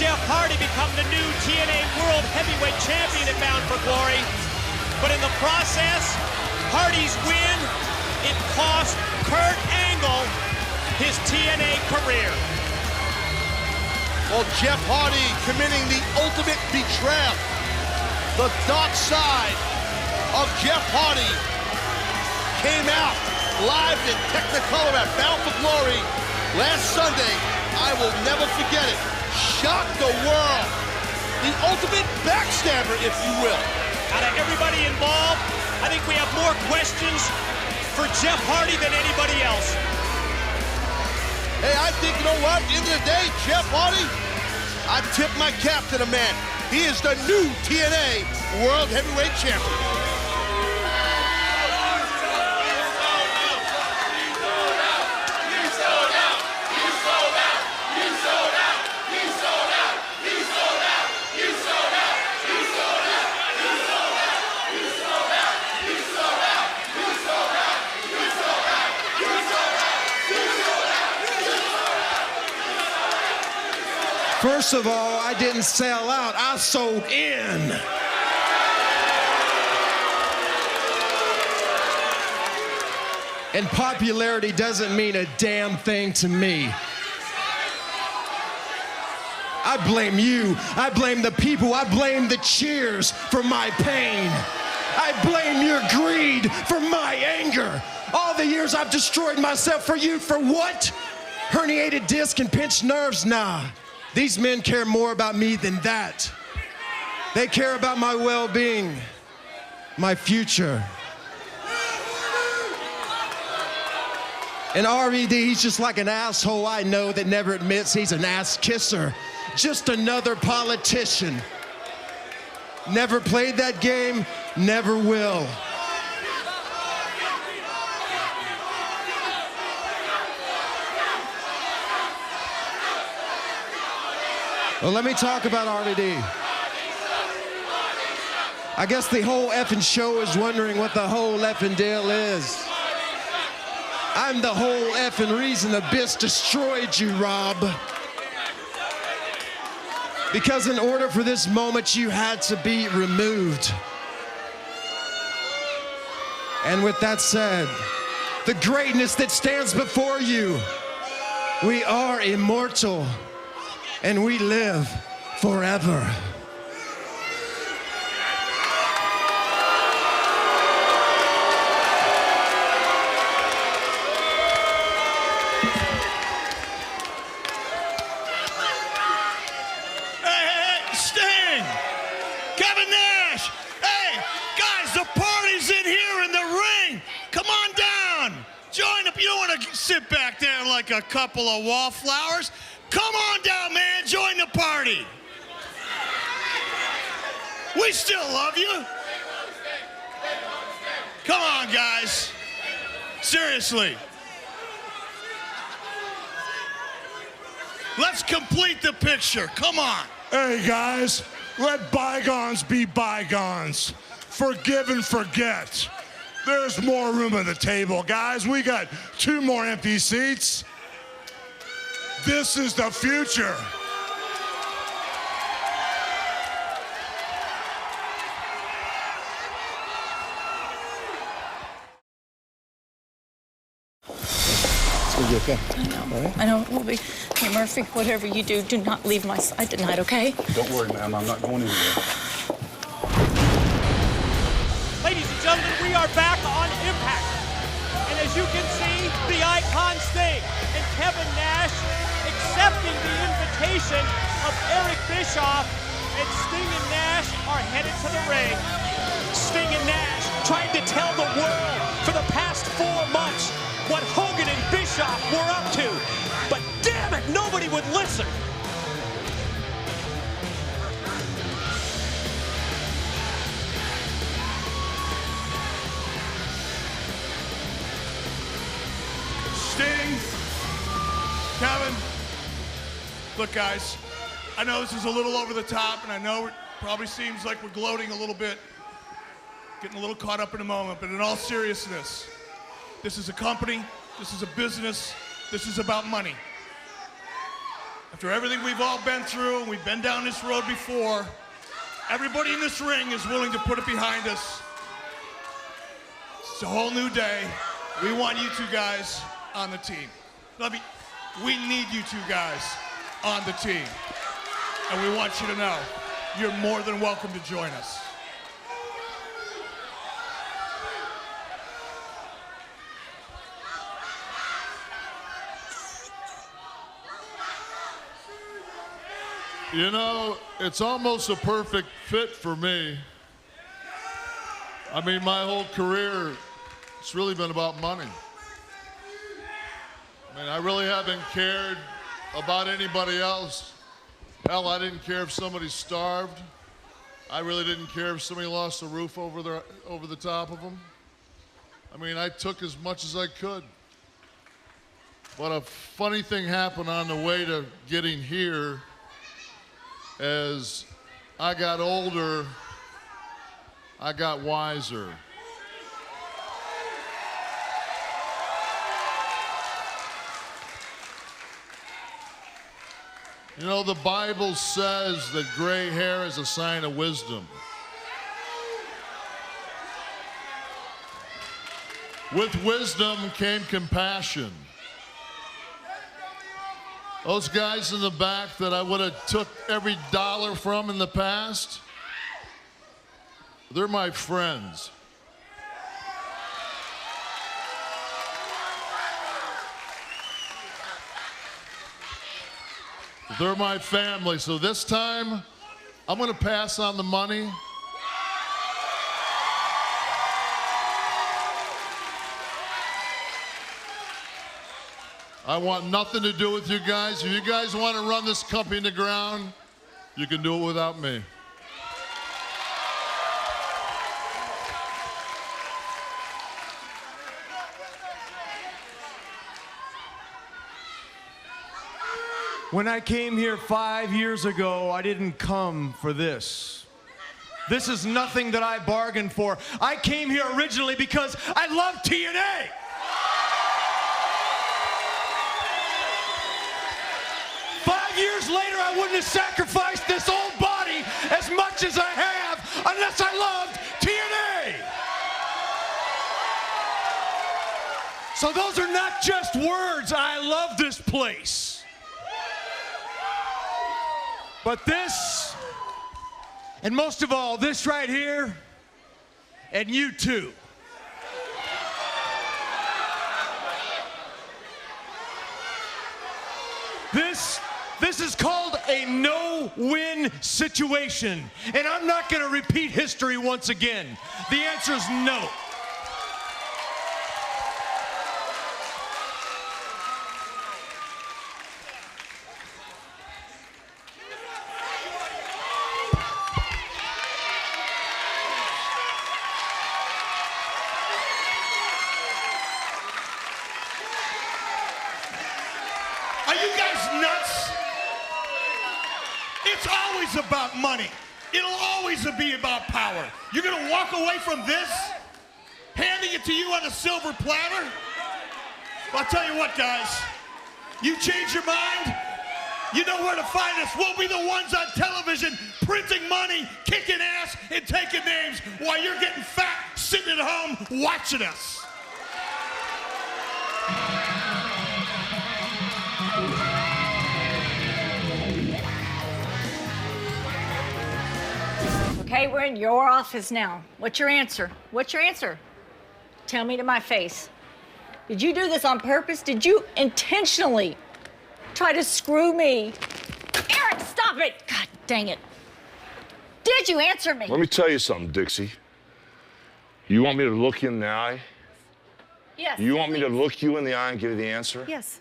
Jeff Hardy become the new TNA World Heavyweight Champion at Bound for Glory. But in the process, Hardy's win, it cost Kurt Angle his TNA career. Well, Jeff Hardy committing the ultimate betrayal. The dark side of Jeff Hardy came out live in Technicolor at Bound for Glory last Sunday. I will never forget it. Shocked the world. The ultimate backstabber, if you will. Out of everybody involved, I think we have more questions for Jeff Hardy than anybody else. Hey, I think, you know what? At the end of the day, Jeff Hardy, I tip my cap to the man. He is the new TNA World Heavyweight Champion. First of all, I didn't sell out, I sold in. And popularity doesn't mean a damn thing to me. I blame you, I blame the people, I blame the cheers for my pain. I blame your greed for my anger. All the years I've destroyed myself for you, for what? Herniated disc and pinched nerves? Nah. These men care more about me than that. They care about my well-being, my future. And RED, he's just like an asshole I know that never admits he's an ass kisser. Just another politician. Never played that game, never will. Well, let me talk about RVD. I guess the whole effing show is wondering what the whole effing deal is. I'm the whole effing reason Abyss destroyed you, Rob. Because in order for this moment, you had to be removed. And with that said, the greatness that stands before you, we are immortal. And we live forever. Hey, Sting! Kevin Nash! Hey, guys, the party's in here in the ring! Come on down! Join up. You don't want to sit back there like a couple of wallflowers. Come on down, man. Join the party. We still love you. Come on, guys. Seriously. Let's complete the picture. Come on. Hey, guys, let bygones be bygones. Forgive and forget. There's more room at the table, guys. We got 2 more empty seats. This is the future. It's gonna be okay. I know. All right? I know it will be. Hey, Murphy, whatever you do, do not leave my side tonight, okay? Don't worry, ma'am. I'm not going anywhere. Ladies and gentlemen, we are back on Impact. And as you can see, the icon Sting and Kevin Nash accepting the invitation of Eric Bischoff, and Sting and Nash are headed to the ring. Sting and Nash trying to tell the world for the past 4 months what Hogan and Bischoff were up to. But damn it, nobody would listen. Sting, Kevin, look, guys, I know this is a little over the top, and I know it probably seems like we're gloating a little bit, getting a little caught up in a moment, but in all seriousness, this is a company, this is a business, this is about money. After everything we've all been through, and we've been down this road before, everybody in this ring is willing to put it behind us. It's a whole new day. We want you two guys on the team. We need you two guys on the team. And we want you to know you're more than welcome to join us. You know, it's almost a perfect fit for me. I mean, my whole career, it's really been about money. I mean, I really haven't cared about anybody else. Hell, I didn't care if somebody starved. I really didn't care if somebody lost a roof over the top of them. I mean, I took as much as I could. But a funny thing happened on the way to getting here. As I got older, I got wiser. You know, the Bible says that gray hair is a sign of wisdom. With wisdom came compassion. Those guys in the back that I would have took every dollar from in the past, they're my friends. They're my family. So this time, I'm going to pass on the money. I want nothing to do with you guys. If you guys want to run this company to ground, you can do it without me. When I came here 5 years ago, I didn't come for this. This is nothing that I bargained for. I came here originally because I love TNA. Years later, I wouldn't have sacrificed this old body as much as I have unless I loved TNA. So those are not just words. I love this place. But this, and most of all, this right here, and you too. This is called a no-win situation, and I'm not going to repeat history once again. The answer is no. Are you guys nuts? It's always about money. It'll always be about power. You're gonna walk away from this, handing it to you on a silver platter? Well, I'll tell you what, guys. You change your mind, you know where to find us. We'll be the ones on television printing money, kicking ass, and taking names while you're getting fat, sitting at home watching us. Okay, we're in your office now. What's your answer? What's your answer? Tell me to my face. Did you do this on purpose? Did you intentionally try to screw me? Eric, stop it! God dang it. Did you answer me? Let me tell you something, Dixie. You want me to look you in the eye? Yes. You want me to look you in the eye and give you the answer? Yes.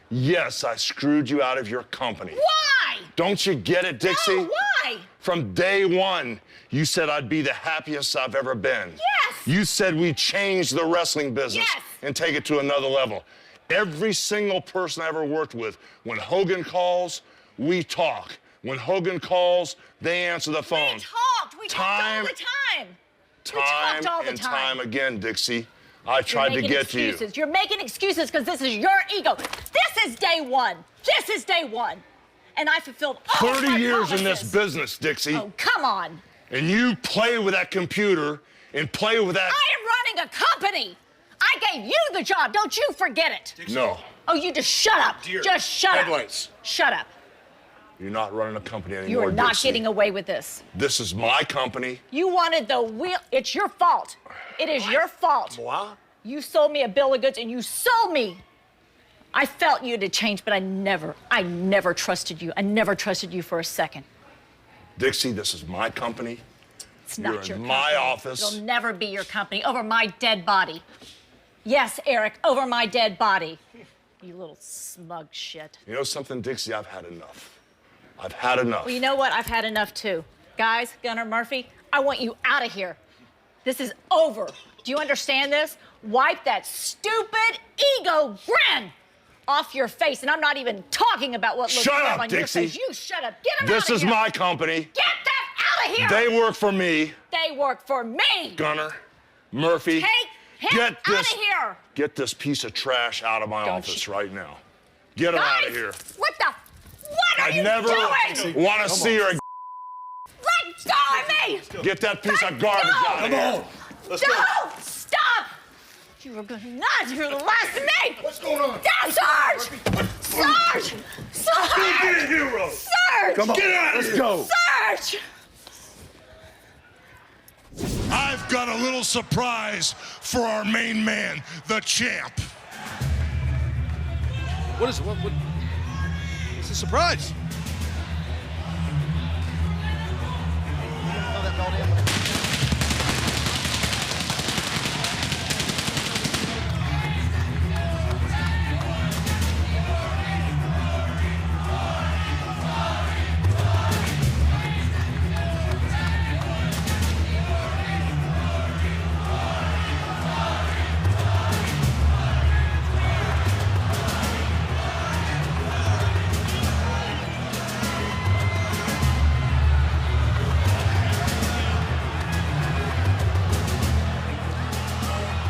Yes, I screwed you out of your company. Why? Don't you get it, Dixie? No, why? From day one, you said I'd be the happiest I've ever been. Yes. You said we'd change the wrestling business and take it to another level. Every single person I ever worked with, when Hogan calls, we talk. When Hogan calls, they answer the phone. We talked all the time. Time and time again, Dixie. I tried to get to you. You're making excuses because this is your ego. This is day one. This is day one. And I fulfilled all of 30 my years in this promises. business, Dixie. Oh, come on. And you play with that computer and play with that. I am running a company. I gave you the job. Don't you forget it. Dixie. No. Oh, you just shut up. Just shut Headlights. up. Shut up. You're not running a company anymore, You are not Dixie. getting away with this. This is my company. You wanted the wheel. It's your fault. It is your fault. What? You sold me a bill of goods and you sold me. I felt you to change, but I never trusted you. I never trusted you for a second. Dixie, this is my company. It's not You're your in company. my office. It'll never be your company over my dead body. Yes, Eric, over my dead body. You little smug shit. You know something, Dixie? I've had enough. I've had enough. Well, you know what? I've had enough too. Guys, Gunnar Murphy, I want you out of here. This is over. Do you understand this? Wipe that stupid ego grin off your face. And I'm not even talking about what looks Shut good up, on Dixie. your face. You shut up. Get him out of here. This is my company. Get that out of here. They work for me. They work for me. Gunnar, Murphy. Take him out of here. Get this piece of trash out of my office right now. Get him out of here. What the? What are I you never doing? want to see her. Let go of me. Get that piece of garbage out of here. Don't stop. You are good. Not. You're the last of me. What's going on? Down, Sarge. Sarge. Sarge. Be a hero. Sarge. Come on. Get out of here. Go. Sarge. I've got a little surprise for our main man, the champ. What is it? What's the surprise?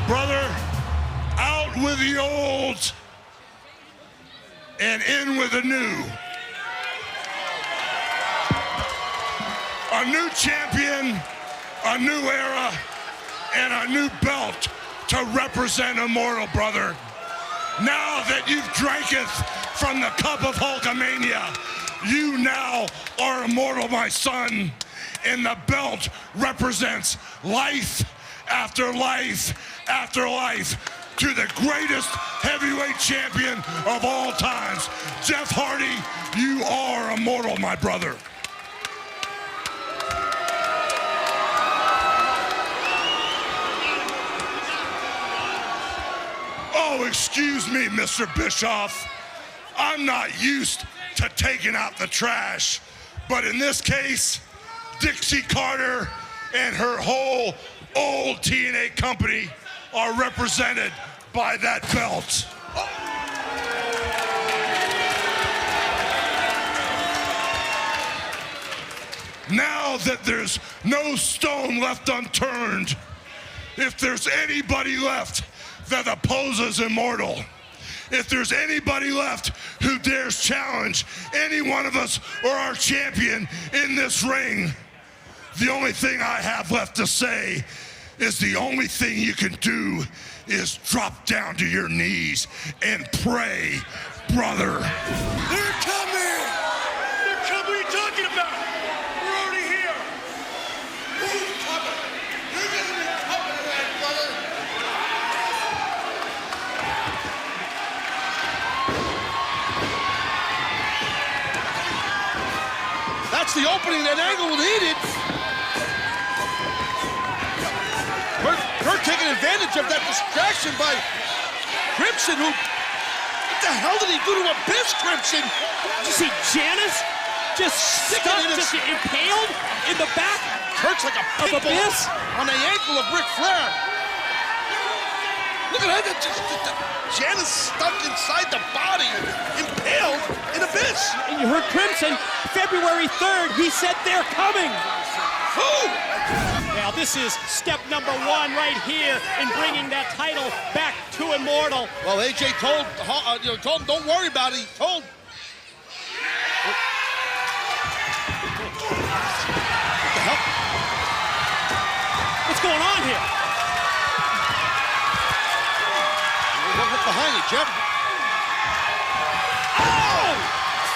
Brother, out with the old and in with the new. A new champion, a new era, and a new belt to represent Immortal, brother. Now that you've dranketh from the cup of Hulkamania, you now are Immortal, my son, and the belt represents life after life after life to the greatest heavyweight champion of all times. Jeff Hardy, you are Immortal, my brother. Oh, excuse me, Mr. Bischoff. I'm not used to taking out the trash, but in this case, Dixie Carter and her whole old TNA company are represented by that belt. Now that there's no stone left unturned, if there's anybody left that opposes Immortal, if there's anybody left who dares challenge any one of us or our champion in this ring, the only thing I have left to say is the only thing you can do is drop down to your knees and pray, brother. They're coming! They're coming! What are you talking about? We're already here! Who's coming? You're gonna be coming tonight, brother. That's the opening. That angle needed. We're taking advantage of that distraction by Crimson, who... What the hell did he do to Abyss, Crimson? Did you see Janice just stuck, just impaled in the back Hurts like a of pit bull Abyss? on the ankle of Ric Flair. Look at that. Janice stuck inside the body, impaled in Abyss. And you heard Crimson, February 3rd, he said they're coming. Who? Now this is step number one right here in bringing that title back to Immortal. Well, AJ told him, don't worry about it. He told What the hell? What's going on here? Look behind you, Jeff. Oh!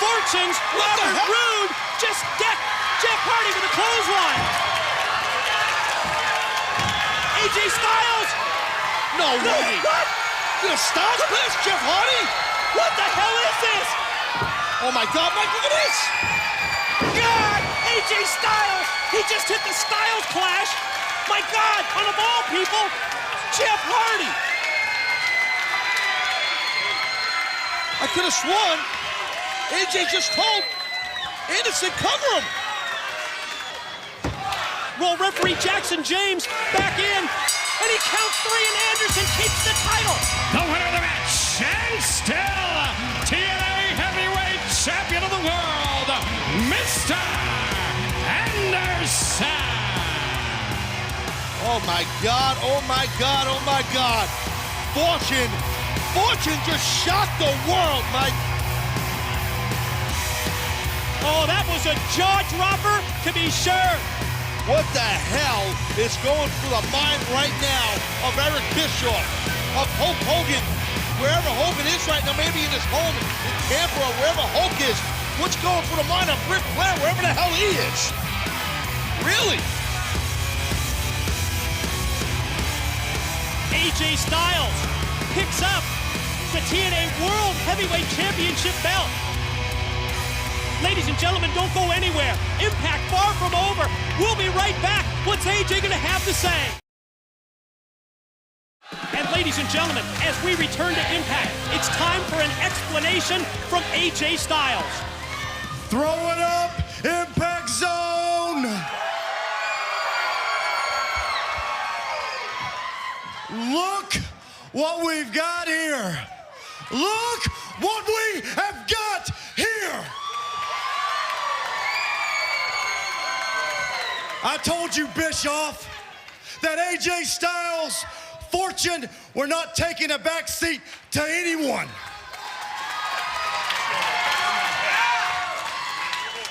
Fortunes, Robert Roode just decked Jeff Hardy with a clothesline. AJ Styles. No way. What? Did a Styles pass Jeff Hardy? What the hell is this? Oh my God, Mike, look at this. God, AJ Styles. He just hit the Styles Clash. My God, and of all people, Jeff Hardy. I could have sworn AJ just told Anderson cover him. Roll referee Jackson James back in, and he counts 3, and Anderson keeps the title. The winner of the match, and still TNA Heavyweight Champion of the World, Mr. Anderson. Oh my God, oh my God, oh my God. Fortune just shocked the world, Mike. Oh, that was a jaw dropper, to be sure. What the hell is going through the mind right now of Eric Bischoff, of Hulk Hogan, wherever Hogan is right now, maybe in his home in Tampa or wherever Hulk is. What's going through the mind of Ric Flair, wherever the hell he is? Really? AJ Styles picks up the TNA World Heavyweight Championship belt. Ladies and gentlemen, don't go anywhere. Impact far from over. We'll be right back. What's AJ gonna have to say? And ladies and gentlemen, as we return to Impact, it's time for an explanation from AJ Styles. Throw it up, Impact Zone! Look what we've got here. Look what we have got here. I told you, Bischoff, that AJ Styles, Fortune, were not taking a back seat to anyone.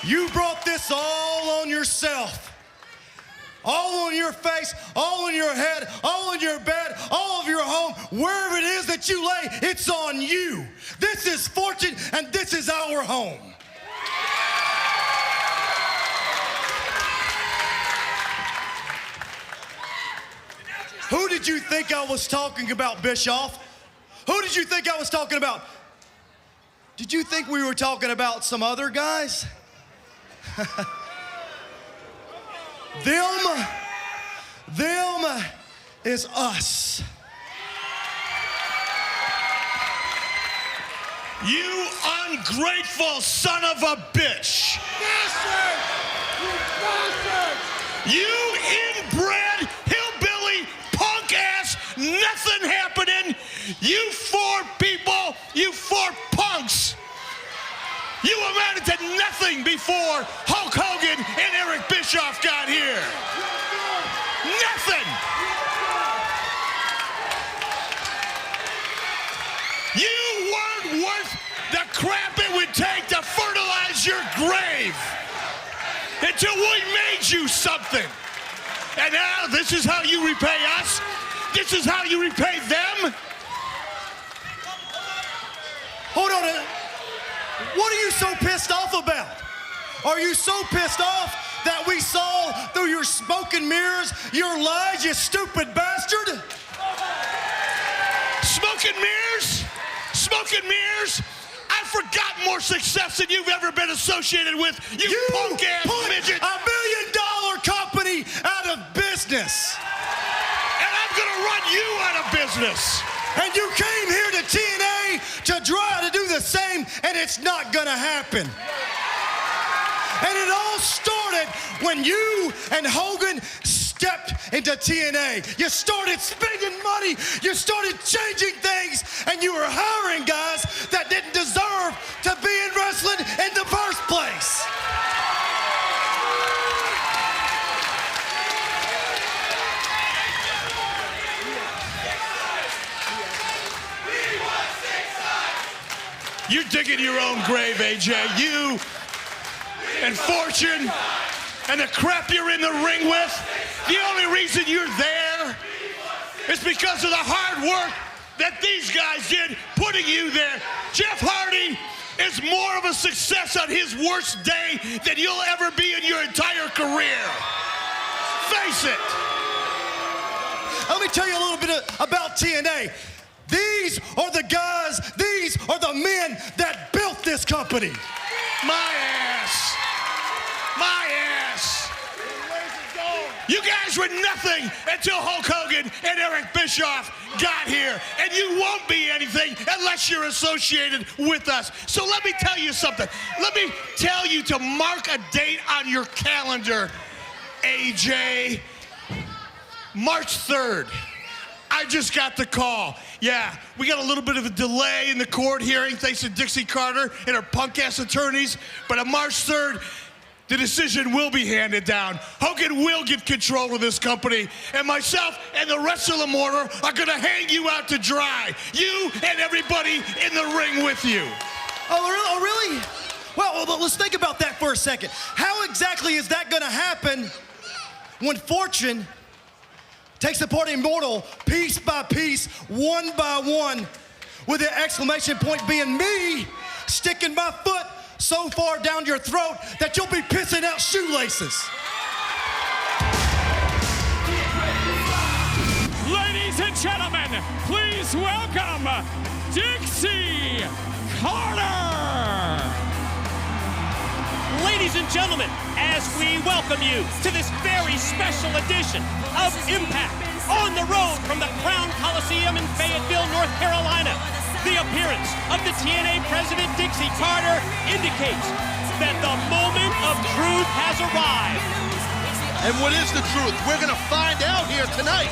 You brought this all on yourself. All on your face, all on your head, all on your bed, all of your home, wherever it is that you lay, it's on you. This is Fortune, and this is our home. Who did you think I was talking about, Bischoff? Who did you think I was talking about? Did you think we were talking about some other guys? Them is us. You ungrateful son of a bitch. Bastard! You bastard! You inbred, hillbilly, punk ass, nothing happening. You 4 people, you 4 punks. You amounted to nothing before Hulk Hogan and Eric Bischoff got here. Nothing. You weren't worth the crap it would take to fertilize your grave until we made you something. And now this is how you repay us? This is how you repay them? Hold on. What are you so pissed off about? Are you so pissed off that we saw through your smoke and mirrors your lies, you stupid bastard? Smoke and mirrors? Smoke and mirrors? I've forgotten more success than you've ever been associated with, you punk-ass midget. $1 billion company out of business. And I'm gonna run you out of business. And you came here to TNA to try to do the same, and it's not gonna happen. And it all started when you and Hogan stepped into TNA. You started spending money, you started changing things, and you were hiring guys that didn't deserve to be in wrestling in the first place. You're digging your own grave, AJ. and Fortune and the crap you're in the ring with, the only reason you're there is because of the hard work that these guys did putting you there. Jeff Hardy is more of a success on his worst day than you'll ever be in your entire career. Face it. Let me tell you a little bit about TNA. These are the guys, these are the men that built this company. My ass. My ass. You guys were nothing until Hulk Hogan and Eric Bischoff got here. And you won't be anything unless you're associated with us. So let me tell you something. Let me tell you to mark a date on your calendar, AJ. March 3rd. I just got the call. Yeah, we got a little bit of a delay in the court hearing thanks to Dixie Carter and her punk-ass attorneys. But on March 3rd, the decision will be handed down. Hogan will get control of this company, and myself and the rest of Immortal are gonna hang you out to dry. You and everybody in the ring with you. Oh, really? Well, let's think about that for a second. How exactly is that gonna happen when Fortune takes apart Immortal piece by piece, one by one, with the exclamation point being me sticking my foot so far down your throat that you'll be pissing out shoelaces. Ladies and gentlemen, please welcome Dixie Carter. Ladies and gentlemen, as we welcome you to this very special edition of Impact on the road from the Crown Coliseum in Fayetteville, North Carolina, the appearance of the TNA president, Dixie Carter, indicates that the moment of truth has arrived. And what is the truth? We're going to find out here tonight.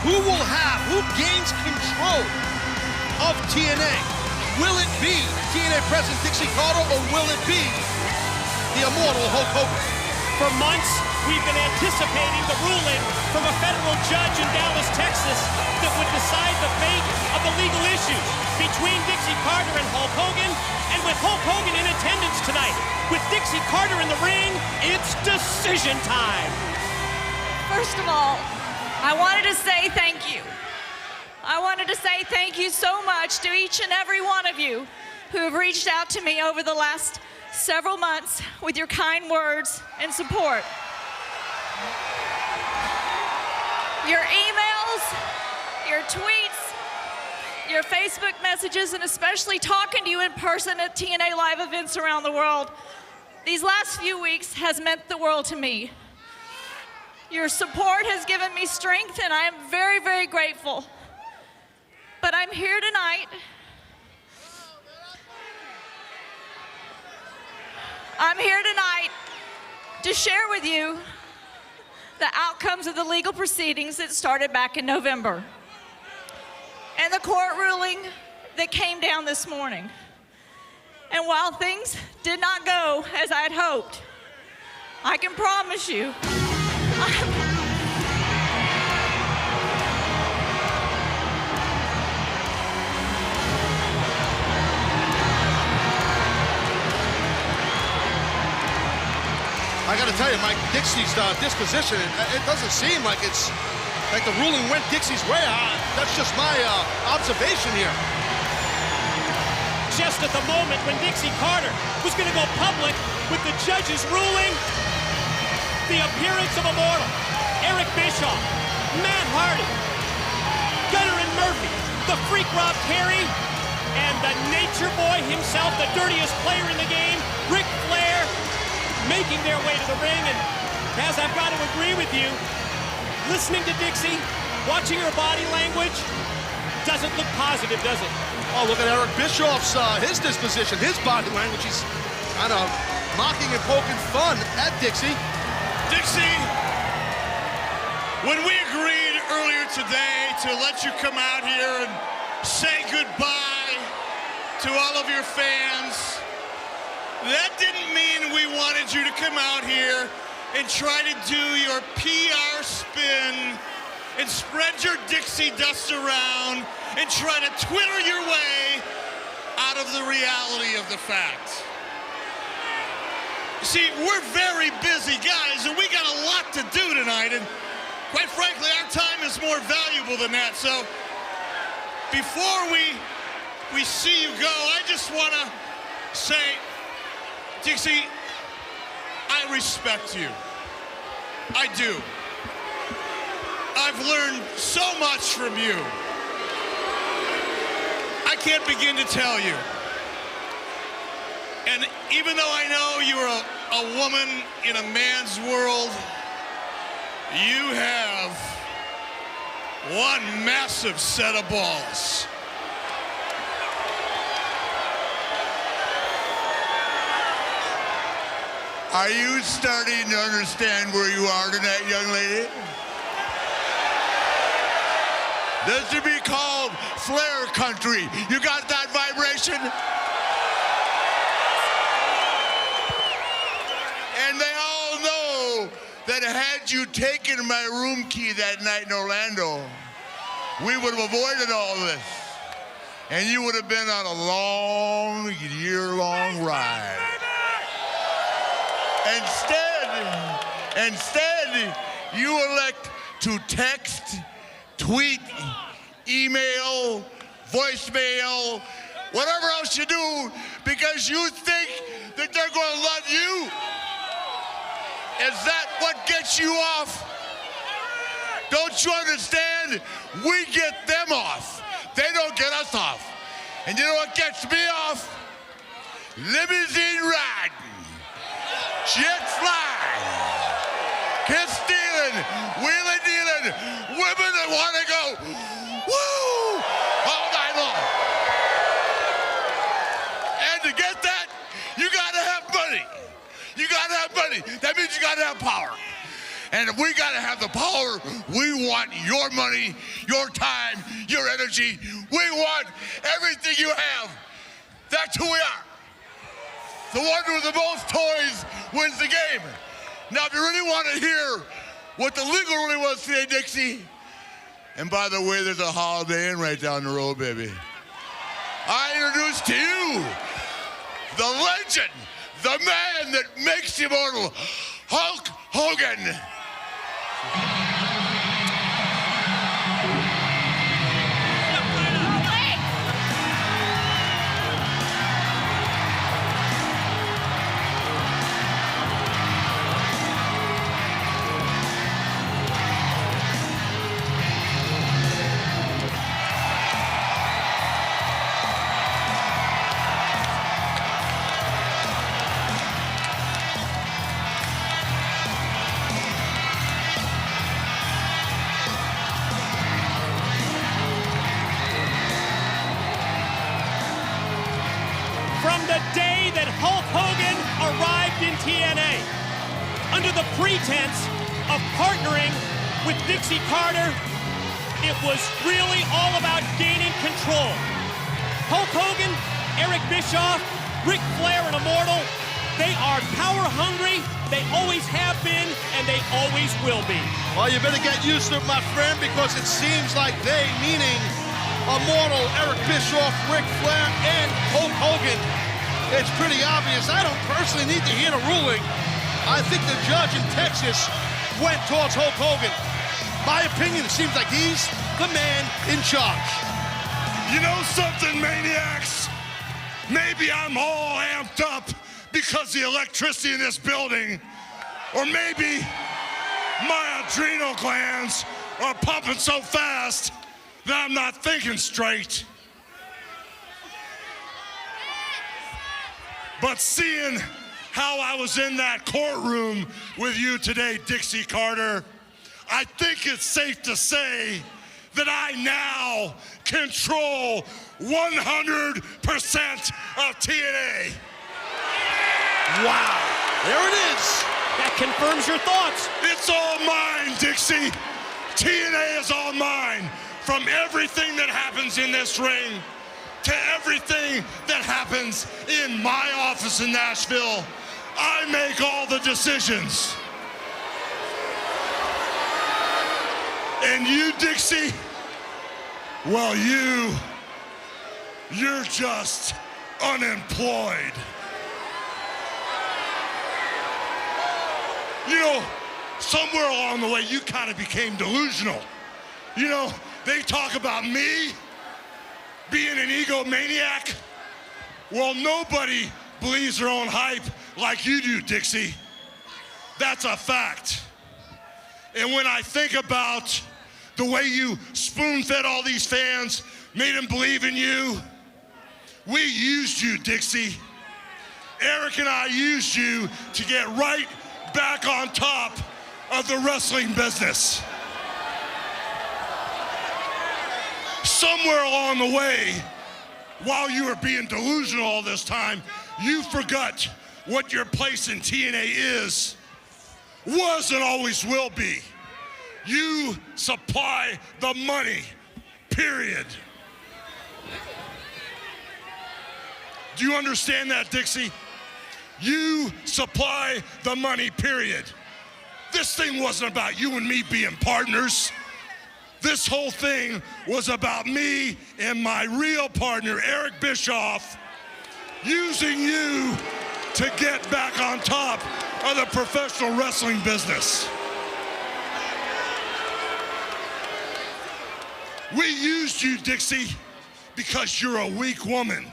Who gains control of TNA? Will it be TNA president Dixie Carter, or will it be the Immortal Hulk Hogan? For months, we've been anticipating the ruling from a federal judge in Dallas, Texas, that would decide the fate of the legal issues between Dixie Carter and Hulk Hogan. And with Hulk Hogan in attendance tonight, with Dixie Carter in the ring, it's decision time. First of all, I wanted to say thank you. I wanted to say thank you so much to each and every one of you who have reached out to me over the last several months with your kind words and support. Your emails, your tweets, your Facebook messages, and especially talking to you in person at TNA live events around the world. These last few weeks has meant the world to me. Your support has given me strength, and I am very, very grateful. But I'm here tonight. I'm here tonight to share with you the outcomes of the legal proceedings that started back in November and the court ruling that came down this morning. And while things did not go as I had hoped, I can promise you, I got to tell you, Mike, Dixie's disposition, it doesn't seem like it's like the ruling went Dixie's way. That's just my observation here. Just at the moment when Dixie Carter was going to go public with the judge's ruling, the appearance of Immortal, Eric Bischoff, Matt Hardy, Gunner and Murphy, the Freak Rob Terry, and the Nature Boy himself, the dirtiest player in the game, Ric Flair, making their way to the ring. And as I've got to agree with you, listening to Dixie, watching her body language, doesn't look positive, does it? Oh, look at Eric Bischoff's, his disposition, his body language. He's kind of mocking and poking fun at Dixie. Dixie, when we agreed earlier today to let you come out here and say goodbye to all of your fans, that didn't mean we wanted you to come out here and try to do your PR spin and spread your Dixie dust around and try to Twitter your way out of the reality of the fact. See, we're very busy guys, and we got a lot to do tonight, and quite frankly, our time is more valuable than that. So before we see you go, I just want to say, Dixie, I respect you. I do. I've learned so much from you. I can't begin to tell you. And even though I know you're a woman in a man's world, you have one massive set of balls. Are you starting to understand where you are tonight, young lady? This should be called Flair Country. You got that vibration? And they all know that had you taken my room key that night in Orlando, we would have avoided all this. And you would have been on a long, year-long ride. Instead, you elect to text, tweet, email, voicemail, whatever else you do, because you think that they're going to love you. Is that what gets you off? Don't you understand? We get them off. They don't get us off. And you know what gets me off? Limousine riding, jet flying, kiss stealing, wheeling dealing, women that want to go woo all night long. And to get that, you got to have money. You got to have money. That means you got to have power. And if we got to have the power, we want your money, your time, your energy. We want everything you have. That's who we are. The one with the most toys wins the game. Now, if you really want to hear what the legal ruling was today, Dixie, and by the way, there's a Holiday Inn right down the road, baby. I introduce to you the legend, the man that makes immortal, Hulk Hogan. From the day that Hulk Hogan arrived in TNA, under the pretense of partnering with Dixie Carter, it was really all about gaining control. Hulk Hogan, Eric Bischoff, Ric Flair, and Immortal, they are power hungry, they always have been, and they always will be. Well, you better get used to it, my friend, because it seems like they, meaning Immortal, Eric Bischoff, Ric Flair, and Hulk Hogan. It's pretty obvious. I don't personally need to hear the ruling. I think the judge in Texas went towards Hulk Hogan. My opinion, it seems like he's the man in charge. You know something, maniacs? Maybe I'm all amped up because the electricity in this building, or maybe my adrenal glands are pumping so fast that I'm not thinking straight. But seeing how I was in that courtroom with you today, Dixie Carter, I think it's safe to say that I now control 100% of TNA. Wow, there it is. That confirms your thoughts. It's all mine, Dixie. TNA is all mine. From everything that happens in this ring to everything that happens in my office in Nashville, I make all the decisions. And you, Dixie, well, you're just unemployed. You know, somewhere along the way, you kind of became delusional. You know, they talk about me being an egomaniac. Well, nobody believes their own hype like you do, Dixie. That's a fact. And when I think about the way you spoon-fed all these fans, made them believe in you, we used you, Dixie. Eric and I used you to get right back on top of the wrestling business. Somewhere along the way, while you were being delusional all this time, you forgot what your place in TNA is, was, and always will be. You supply the money, period. Do you understand that, Dixie? You supply the money, period. This thing wasn't about you and me being partners. This whole thing was about me and my real partner, Eric Bischoff, using you to get back on top of the professional wrestling business. We used you, Dixie, because you're a weak woman.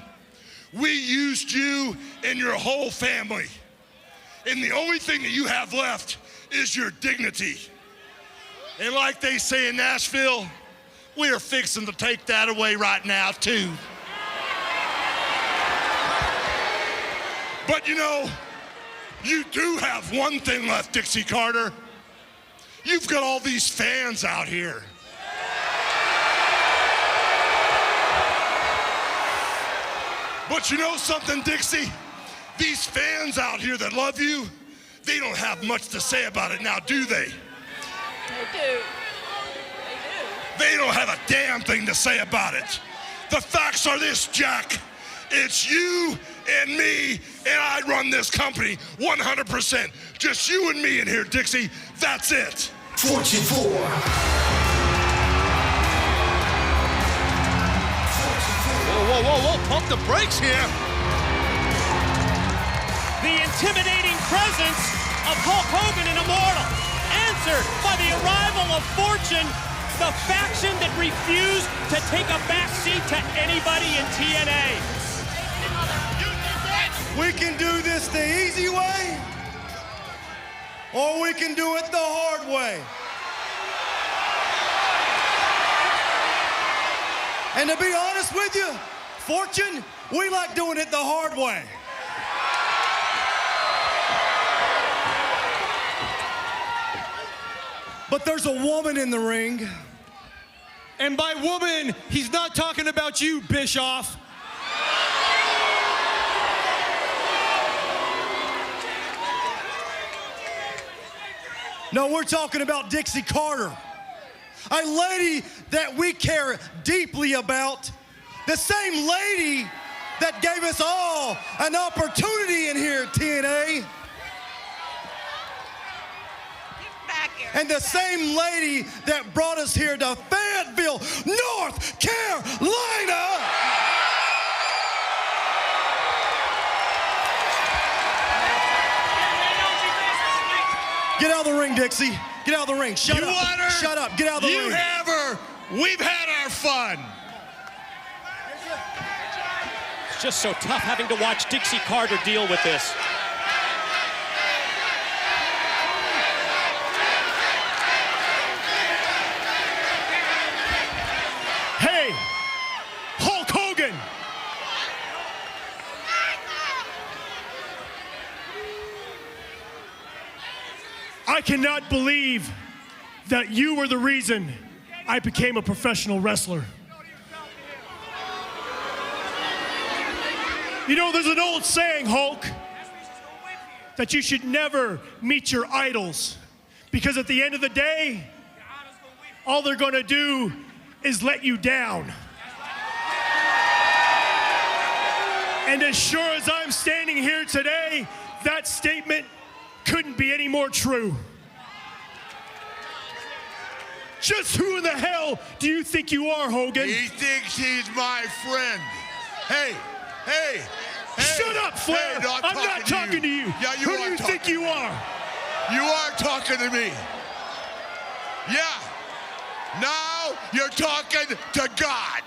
We used you and your whole family. And the only thing that you have left is your dignity. And like they say in Nashville, we are fixing to take that away right now, too. But you know, you do have one thing left, Dixie Carter. You've got all these fans out here. But you know something, Dixie? These fans out here that love you, they don't have much to say about it now, do they? They do. They don't have a damn thing to say about it. The facts are this, Jack. It's you and me, and I run this company 100%. Just you and me in here, Dixie. That's it. Fortune 4. Whoa, pump the brakes here. The intimidating presence of Hulk Hogan and Immortal, answered by the arrival of Fortune, the faction that refused to take a back seat to anybody in TNA. We can do this the easy way, or we can do it the hard way. And to be honest with you, Fortune, we like doing it the hard way. But there's a woman in the ring. And by woman, he's not talking about you, Bischoff. No, we're talking about Dixie Carter, a lady that we care deeply about, the same lady that gave us all an opportunity in here at TNA. And the same lady that brought us here to Fayetteville, North Carolina. Get out of the ring, Dixie. Get out of the ring. Shut up. Shut up. Get out of the ring. You have her. We've had our fun. It's just so tough having to watch Dixie Carter deal with this. Hey, Hulk Hogan. I cannot believe that you were the reason I became a professional wrestler. You know, there's an old saying, Hulk, that you should never meet your idols, because at the end of the day, all they're gonna do is let you down. And as sure as I'm standing here today, that statement couldn't be any more true. Just who in the hell do you think you are, Hogan? He thinks he's my friend. Hey. Shut up, Flair. Hey, I'm not talking to you. Yeah, who do you think you are? You are talking to me. Yeah. Now you're talking to God.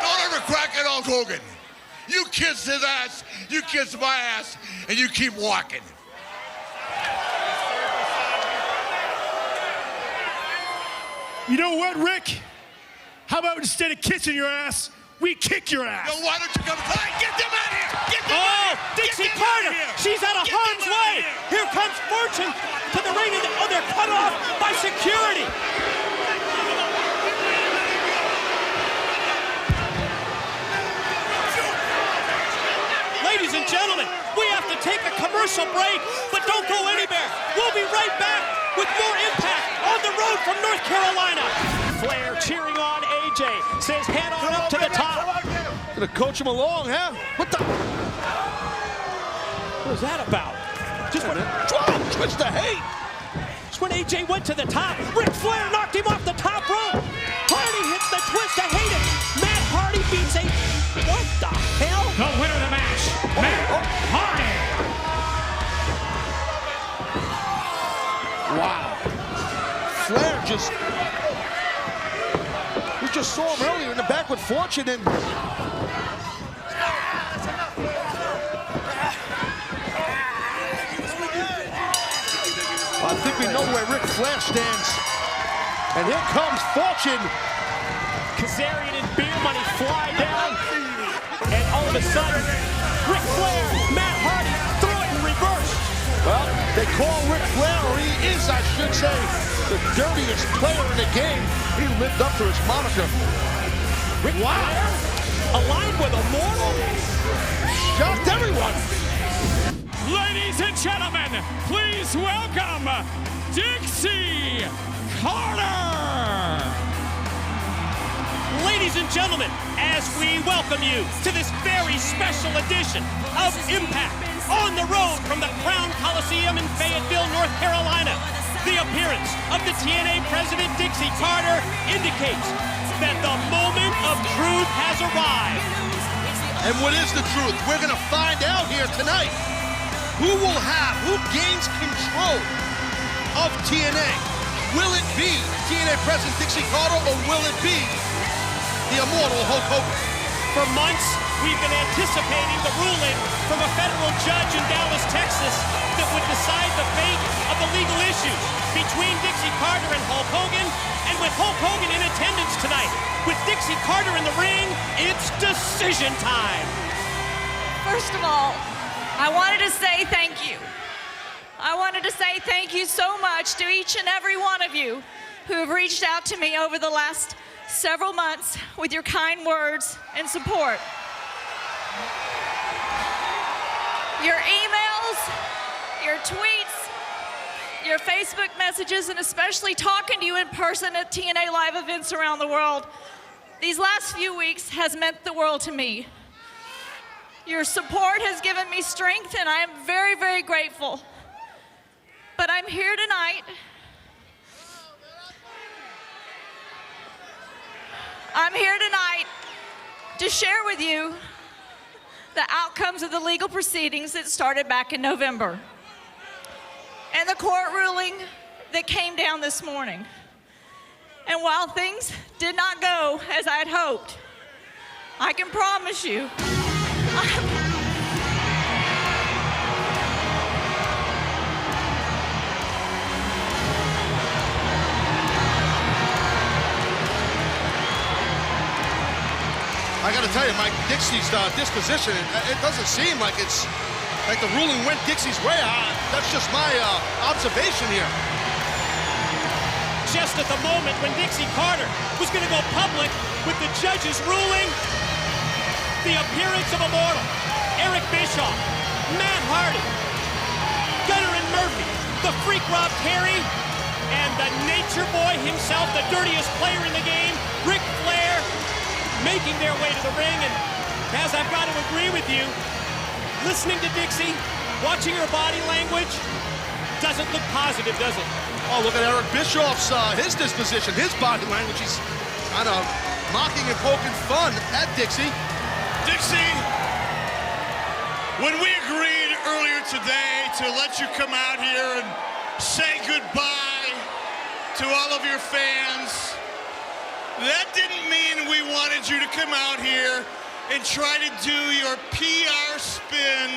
Don't ever crack at Hulk Hogan. You kiss his ass, you kiss my ass, and you keep walking. You know what, Rick? How about instead of kissing your ass, we kick your ass? Yo, why don't you come? Hey, get them out of here! Get them Oh, out of here! Dixie Get them out Carter! of here! She's out of harm's way! Here comes Fortune to the ring, and they're cut off by security. Ladies and gentlemen, we have to take a commercial break, but don't go anywhere. We'll be right back with more Impact on the road from North Carolina. Flair cheering on AJ, says head on up to the top. Gonna coach him along, huh? What the? What was that about? Just when twist the hate. Just when AJ went to the top, Ric Flair knocked him off the top rope. Hardy hits the twist to hate it. Matt Hardy beats a... What the hell? The winner of the match, Matt Hardy. Wow. Flair just... We just saw him earlier in the back with Fortune and... I think we know where Ric Flair stands. And here comes Fortune. Kazarian and Beer Money fly down. And all of a sudden, Ric Flair, Matt Hardy, throw it in reverse. Well, they call Ric Flair, or he is, I should say, the dirtiest player in the game. He lived up to his moniker. Ric Flair, aligned with Immortal. Shocked everyone. Ladies and gentlemen, please welcome Dixie Carter. Ladies and gentlemen, as we welcome you to this very special edition of Impact on the road from the Crown Coliseum in Fayetteville, North Carolina, the appearance of the TNA president, Dixie Carter, indicates that the moment of truth has arrived. And what is the truth? We're going to find out here tonight. Who gains control of TNA? Will it be TNA President Dixie Carter, or will it be the Immortal Hulk Hogan? For months, we've been anticipating the ruling from a federal judge in Dallas, Texas, that would decide the fate of the legal issues between Dixie Carter and Hulk Hogan. And with Hulk Hogan in attendance tonight, with Dixie Carter in the ring, it's decision time. First of all, I wanted to say thank you. I wanted to say thank you so much to each and every one of you who have reached out to me over the last several months with your kind words and support. Your emails, your tweets, your Facebook messages, and especially talking to you in person at TNA live events around the world. These last few weeks has meant the world to me. Your support has given me strength, and I am very, very grateful. But I'm here tonight. I'm here tonight to share with you the outcomes of the legal proceedings that started back in November and the court ruling that came down this morning. And while things did not go as I had hoped, I can promise you, I got to tell you, Mike, Dixie's disposition, it doesn't seem like it's like the ruling went Dixie's way. That's just my observation here. Just at the moment when Dixie Carter was going to go public with the judge's ruling, the appearance of Immortal, Eric Bischoff, Matt Hardy, Gunner and Murphy, the Freak Rob Terry, and the Nature Boy himself, the dirtiest player in the game, Ric Flair, making their way to the ring. And as I've got to agree with you, listening to Dixie, watching her body language, doesn't look positive, does it? Oh, look at Eric Bischoff's, his disposition, his body language. He's kind of mocking and poking fun at Dixie. Dixie, when we agreed earlier today to let you come out here and say goodbye to all of your fans. That didn't mean we wanted you to come out here and try to do your PR spin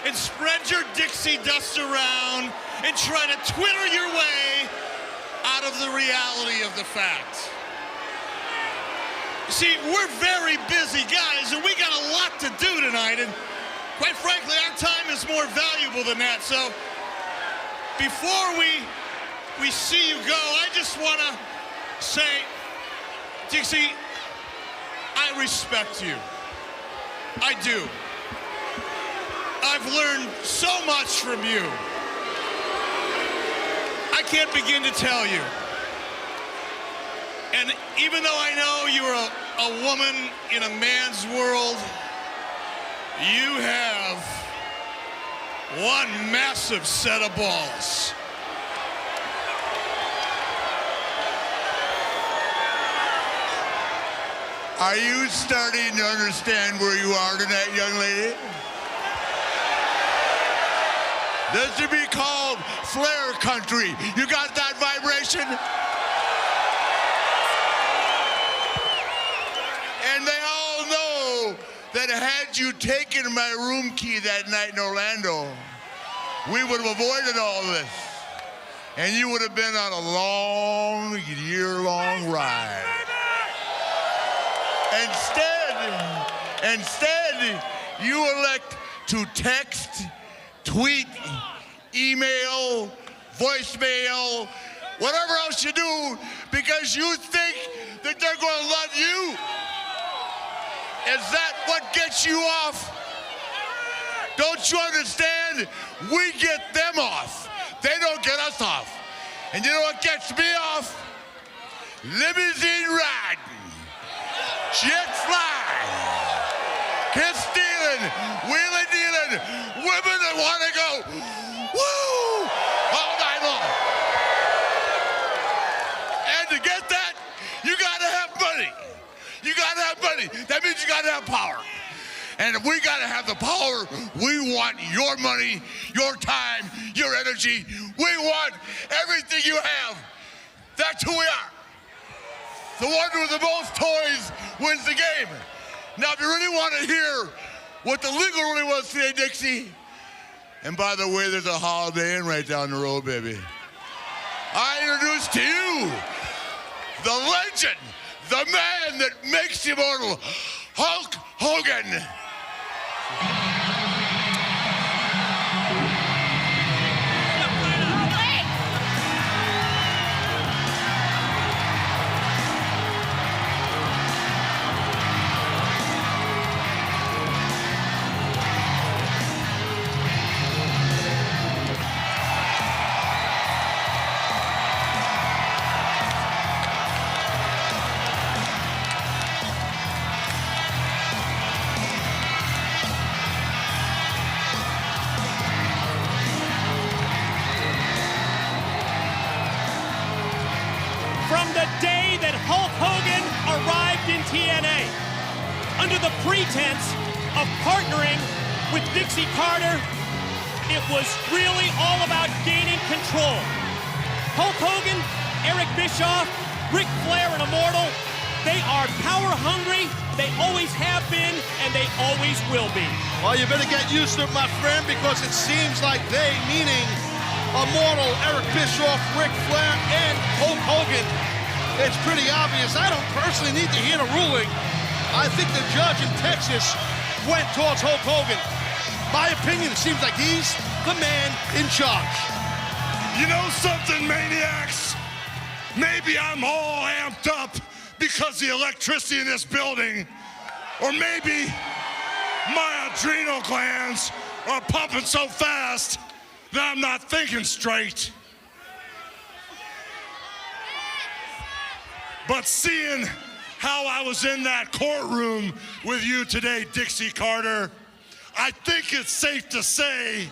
and spread your Dixie dust around and try to Twitter your way out of the reality of the fact. See, we're very busy guys, and we got a lot to do tonight, and quite frankly, our time is more valuable than that. So before we see you go, I just want to say, Dixie, I respect you. I do. I've learned so much from you. I can't begin to tell you. And even though I know you're a woman in a man's world, you have one massive set of balls. Are you starting to understand where you are tonight, young lady? This should be called Flair Country. You got that vibration? And they all know that had you taken my room key that night in Orlando, we would have avoided all this. And you would have been on a long, year-long ride. Instead, you elect to text, tweet, email, voicemail, whatever else you do, because you think that they're going to love you. Is that what gets you off? Don't you understand? We get them off. They don't get us off. And you know what gets me off? Limousine riding, jet flying, kiss stealing, wheeling dealing, women that want to go, woo, all night long. And to get that, you got to have money. You got to have money. That means you got to have power. And if we got to have the power, we want your money, your time, your energy. We want everything you have. That's who we are. The one with the most toys wins the game. Now, if you really want to hear what the legal ruling was today, Dixie, and by the way, there's a Holiday Inn right down the road, baby. I introduce to you the legend, the man that makes immortal, Hulk Hogan. From the day that Hulk Hogan arrived in TNA, under the pretense of partnering with Dixie Carter, it was really all about gaining control. Hulk Hogan, Eric Bischoff, Ric Flair, and Immortal, they are power hungry, they always have been, and they always will be. Well, you better get used to it, my friend, because it seems like they, meaning Immortal, Eric Bischoff, Ric Flair, and Hulk Hogan. It's pretty obvious. I don't personally need to hear the ruling. I think the judge in Texas went towards Hulk Hogan. My opinion, it seems like he's the man in charge. You know something, maniacs? Maybe I'm all amped up because the electricity in this building, or maybe my adrenal glands are pumping so fast that I'm not thinking straight. But seeing how I was in that courtroom with you today, Dixie Carter, I think it's safe to say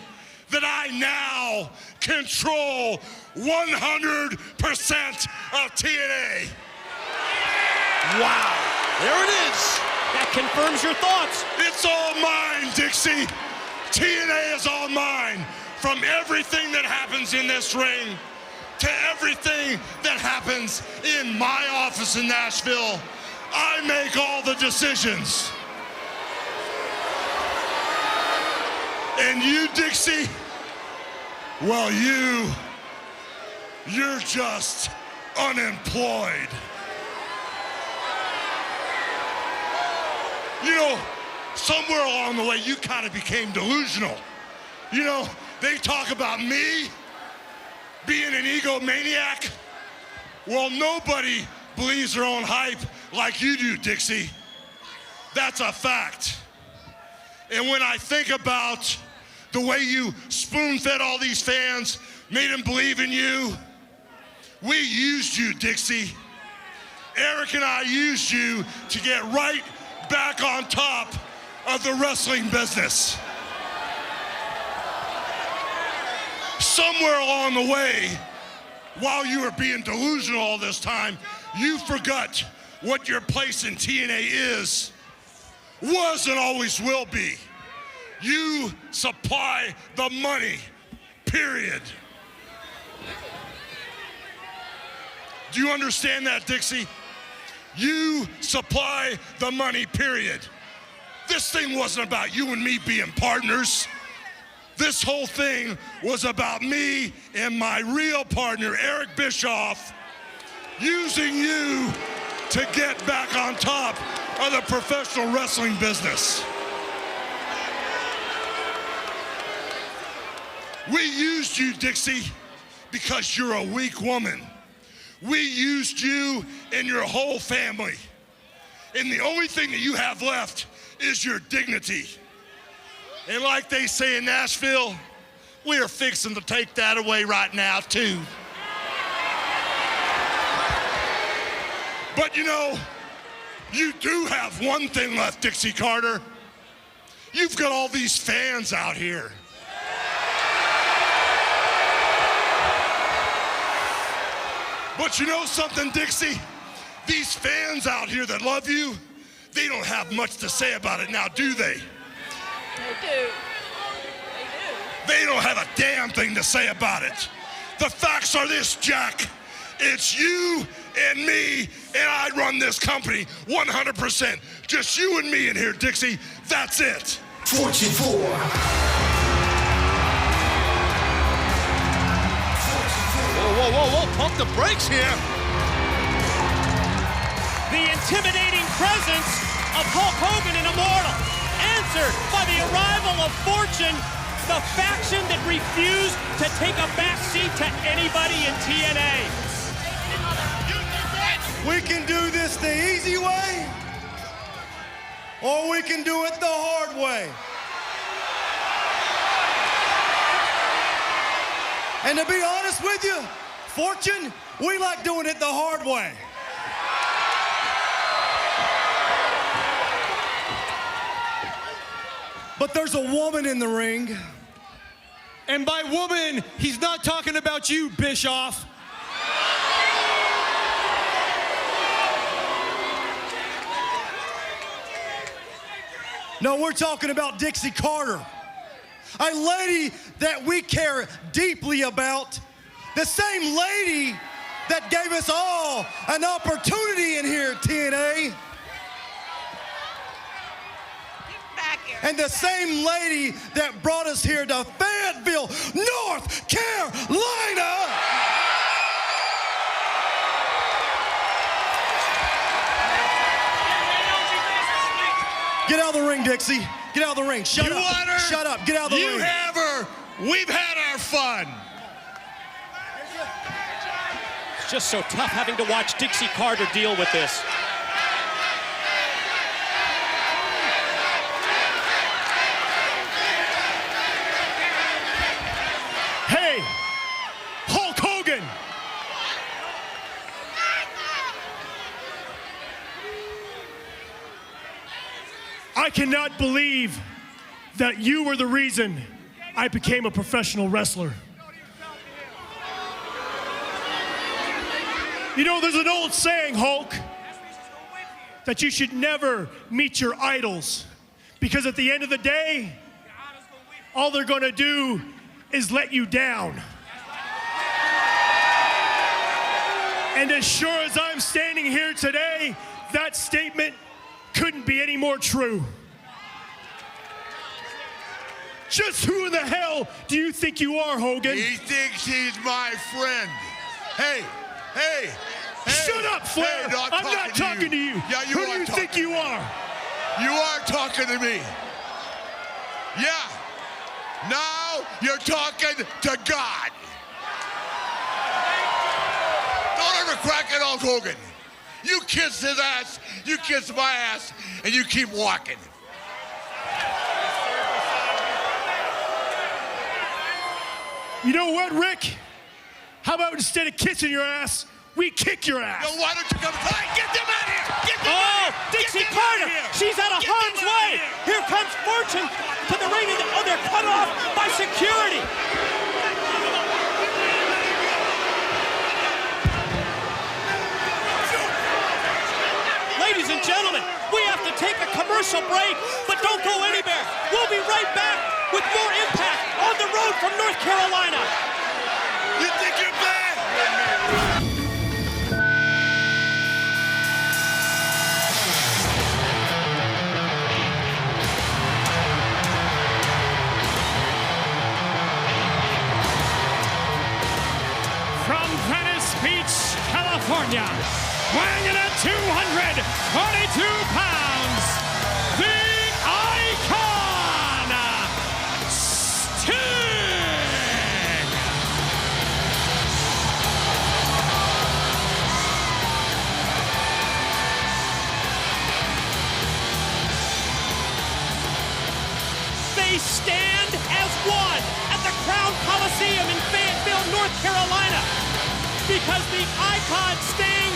that I now control 100% of TNA. Wow, there it is. That confirms your thoughts. It's all mine, Dixie. TNA is all mine, from everything that happens in this ring to everything that happens in my office in Nashville. I make all the decisions. And you, Dixie, well, you're just unemployed. You know, somewhere along the way, you kind of became delusional. You know, they talk about me being an egomaniac. Well, nobody believes their own hype like you do, Dixie. That's a fact. And when I think about the way you spoon-fed all these fans, made them believe in you, we used you, Dixie. Eric and I used you to get right back on top of the wrestling business. Somewhere along the way, while you were being delusional all this time, you forgot what your place in TNA is, was, and always will be. You supply the money, period. Do you understand that, Dixie? You supply the money, period. This thing wasn't about you and me being partners. This whole thing was about me and my real partner, Eric Bischoff, using you to get back on top of the professional wrestling business. We used you, Dixie, because you're a weak woman. We used you and your whole family. And the only thing that you have left is your dignity. And like they say in Nashville, we are fixing to take that away right now, too. But you know, you do have one thing left, Dixie Carter. You've got all these fans out here. But you know something, Dixie? These fans out here that love you, they don't have much to say about it now, do they? They do. They don't have a damn thing to say about it. The facts are this, Jack. It's you and me, and I run this company 100%. Just you and me in here, Dixie. That's it. Fortune 4. Whoa, pump the brakes here. The intimidating presence of Hulk Hogan and Immortal, answered by the arrival of Fortune, the faction that refused to take a back seat to anybody in TNA. We can do this the easy way, or we can do it the hard way. And to be honest with you, Fortune, we like doing it the hard way. But there's a woman in the ring. And by woman, he's not talking about you, Bischoff. No, we're talking about Dixie Carter, a lady that we care deeply about, the same lady that gave us all an opportunity in here at TNA. And the same lady that brought us here to Fayetteville, North Carolina. Get out of the ring, Dixie. Get out of the ring. Shut up. Shut up. Get out of the ring. We've had our fun. It's just so tough having to watch Dixie Carter deal with this. Hey, Hulk Hogan. I cannot believe that you were the reason I became a professional wrestler. You know, there's an old saying, Hulk, that you should never meet your idols, because at the end of the day, all they're gonna do is let you down. And as sure as I'm standing here today, that statement couldn't be any more true. Just who in the hell do you think you are, Hogan? He thinks he's my friend. Hey, hey, hey. Shut up, Flair. Hey, I'm not talking to you. Yeah, you who are do you talking think you are? You are talking to me. Yeah. Now you're talking to God. Don't ever crack at Hulk Hogan. You kiss his ass, you kiss my ass, and you keep walking. You know what, Rick? How about instead of kissing your ass, we kick your ass? No, why don't you come? Hey, get them out of here! Get them Oh, out of here! Dixie Carter! She's out of harm's way! Here comes Fortune to the ring, and oh, they're cut off by security! Ladies and gentlemen, we have to take a commercial break, but don't go anywhere. We'll be right back with more Impact on the road from North Carolina. You think you're bad? From Venice Beach, California, weighing in at 242 pounds, the Icon, Sting! They stand as one at the Crown Coliseum in Fayetteville, North Carolina, because the Icon Sting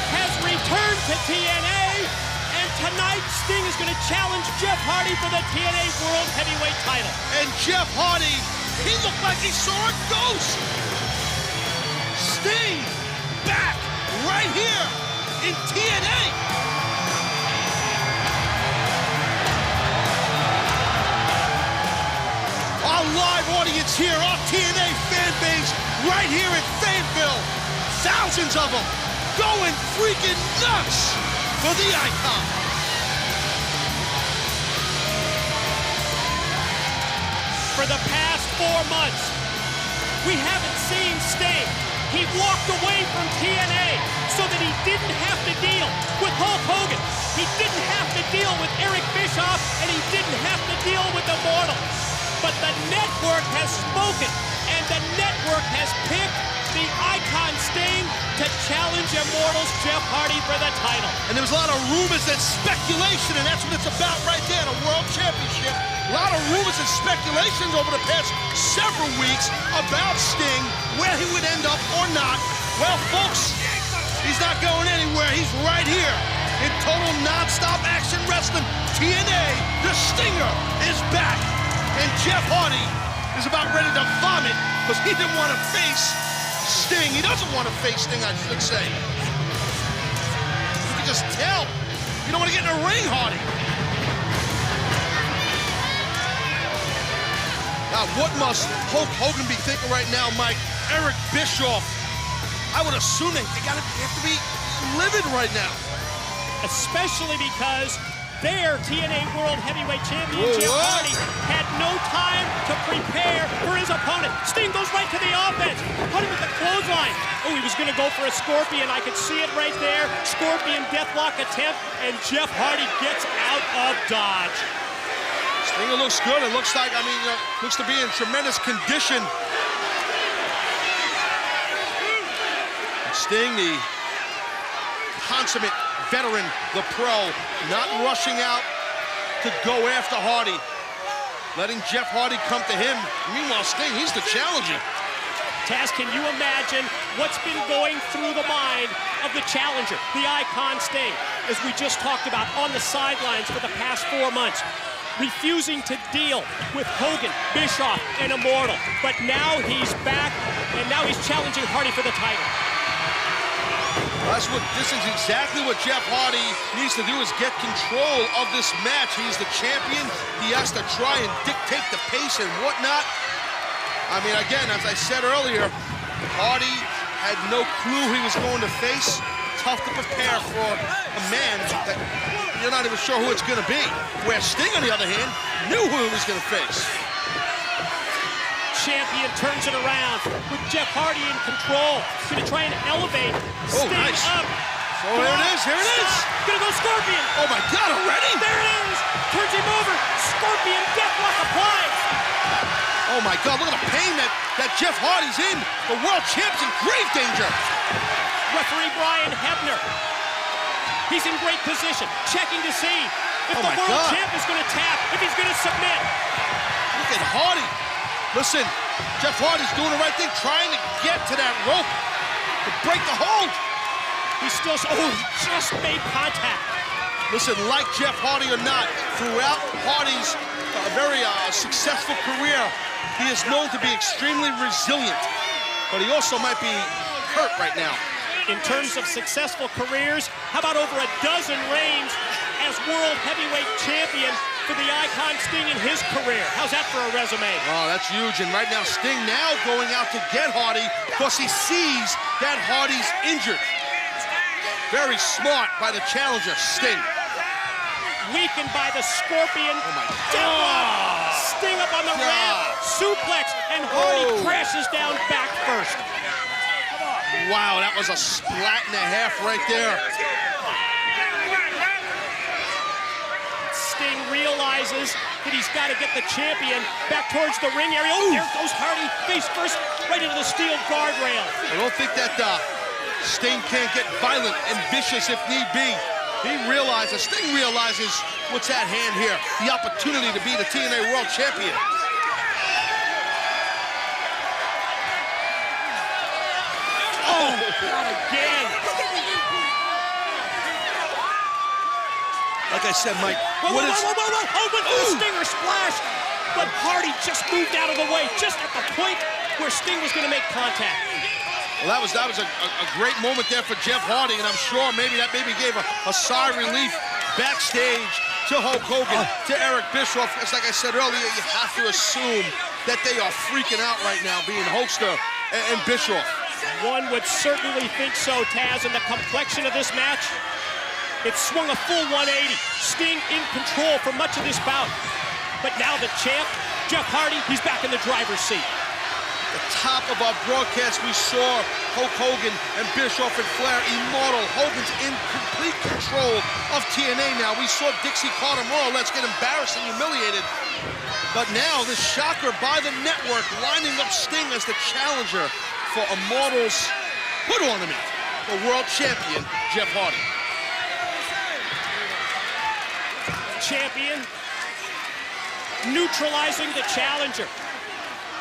has returned to TNA, and tonight Sting is going to challenge Jeff Hardy for the TNA World Heavyweight title. And Jeff Hardy, he looked like he saw a ghost. Sting back right here in TNA. Our live audience here, our TNA fan base right here in Fayetteville. Thousands of them going freaking nuts for the Icon. For the past 4 months, we haven't seen Sting. He walked away from TNA so that he didn't have to deal with Hulk Hogan. He didn't have to deal with Eric Bischoff, and he didn't have to deal with Immortal. But the network has spoken, and the network has picked the Icon Sting to challenge Immortal's Jeff Hardy for the title. And there was a lot of rumors and speculation, and that's what it's about right there, the World Championship. A lot of rumors and speculations over the past several weeks about Sting, where he would end up or not. Well, folks, he's not going anywhere. He's right here in total non-stop action wrestling. TNA, the Stinger, is back. And Jeff Hardy is about ready to vomit because he didn't want to face Sting. He doesn't want to face Sting, I should say. You can just tell. You don't want to get in a ring, Hardy. Now, what must Hulk Hogan be thinking right now, Mike? Eric Bischoff. I would assume they have to be livid right now. Especially because their TNA World Heavyweight Champion, Jeff Hardy, had no time to prepare for his opponent. Sting goes right to the offense. Put him with the clothesline. Oh, he was going to go for a Scorpion. I could see it right there. Scorpion deathlock attempt, and Jeff Hardy gets out of dodge. Stinger looks good. It looks like, looks to be in tremendous condition. Sting, the consummate veteran, the pro, not rushing out to go after Hardy, letting Jeff Hardy come to him. Meanwhile, Sting, he's the challenger. Taz, can you imagine what's been going through the mind of the challenger, the Icon Sting, as we just talked about on the sidelines for the past 4 months, refusing to deal with Hogan, Bischoff, and Immortal. But now he's back, and now he's challenging Hardy for the title. This is exactly what Jeff Hardy needs to do, is get control of this match. He's the champion. He has to try and dictate the pace and whatnot. I mean, again, as I said earlier, Hardy had no clue he was going to face. Tough to prepare for a man that you're not even sure who it's going to be. Where Sting, on the other hand, knew who he was going to face. Champion turns it around with Jeff Hardy in control. He's going to try and elevate Sting up. So here it is, here it is. Going to go Scorpion. Oh my God, already? There it is. Turns him over. Scorpion deathlock applied. Oh my God, look at the pain that Jeff Hardy's in. The world champ's in grave danger. Referee Brian Hebner. He's in great position, checking to see if the world champ is going to tap, if he's going to submit. Look at Hardy. Listen, Jeff Hardy's doing the right thing, trying to get to that rope to break the hold. He's still, he just made contact. Listen, like Jeff Hardy or not, throughout Hardy's very successful career, he is known to be extremely resilient, but he also might be hurt right now. In terms of successful careers, how about over a dozen reigns as world heavyweight champion for the icon Sting in his career? How's that for a resume? Oh, that's huge. And right now, Sting now going out to get Hardy because he sees that Hardy's injured. Very smart by the challenger, Sting. Weakened by the Scorpion. Oh my God. Sting up on the ramp, suplex, and Hardy crashes down back first. Wow, that was a splat and a half right there. Sting realizes that he's got to get the champion back towards the ring area. Oh, there goes Hardy, face first, right into the steel guardrail. I don't think that Sting can't get violent and vicious if need be. Sting realizes what's at hand here, the opportunity to be the TNA World Champion. Oh, not again. Like I said, Mike, whoa, went for the Stinger splash, but Hardy just moved out of the way, just at the point where Sting was going to make contact. Well, that was a great moment there for Jeff Hardy, and I'm sure that gave a sigh of relief backstage to Hulk Hogan, to Eric Bischoff. Because like I said earlier, you have to assume that they are freaking out right now, being Hulkster and Bischoff. One would certainly think so, Taz, and the complexion of this match, it swung a full 180. Sting in control for much of this bout. But now the champ, Jeff Hardy, he's back in the driver's seat. At the top of our broadcast, we saw Hulk Hogan and Bischoff and Flair, Immortal. Hogan's in complete control of TNA now. We saw Dixie Carter more or less get embarrassed and humiliated. But now the shocker by the network lining up Sting as the challenger for Immortal's put ornament, the world champion, Jeff Hardy. Champion neutralizing the challenger,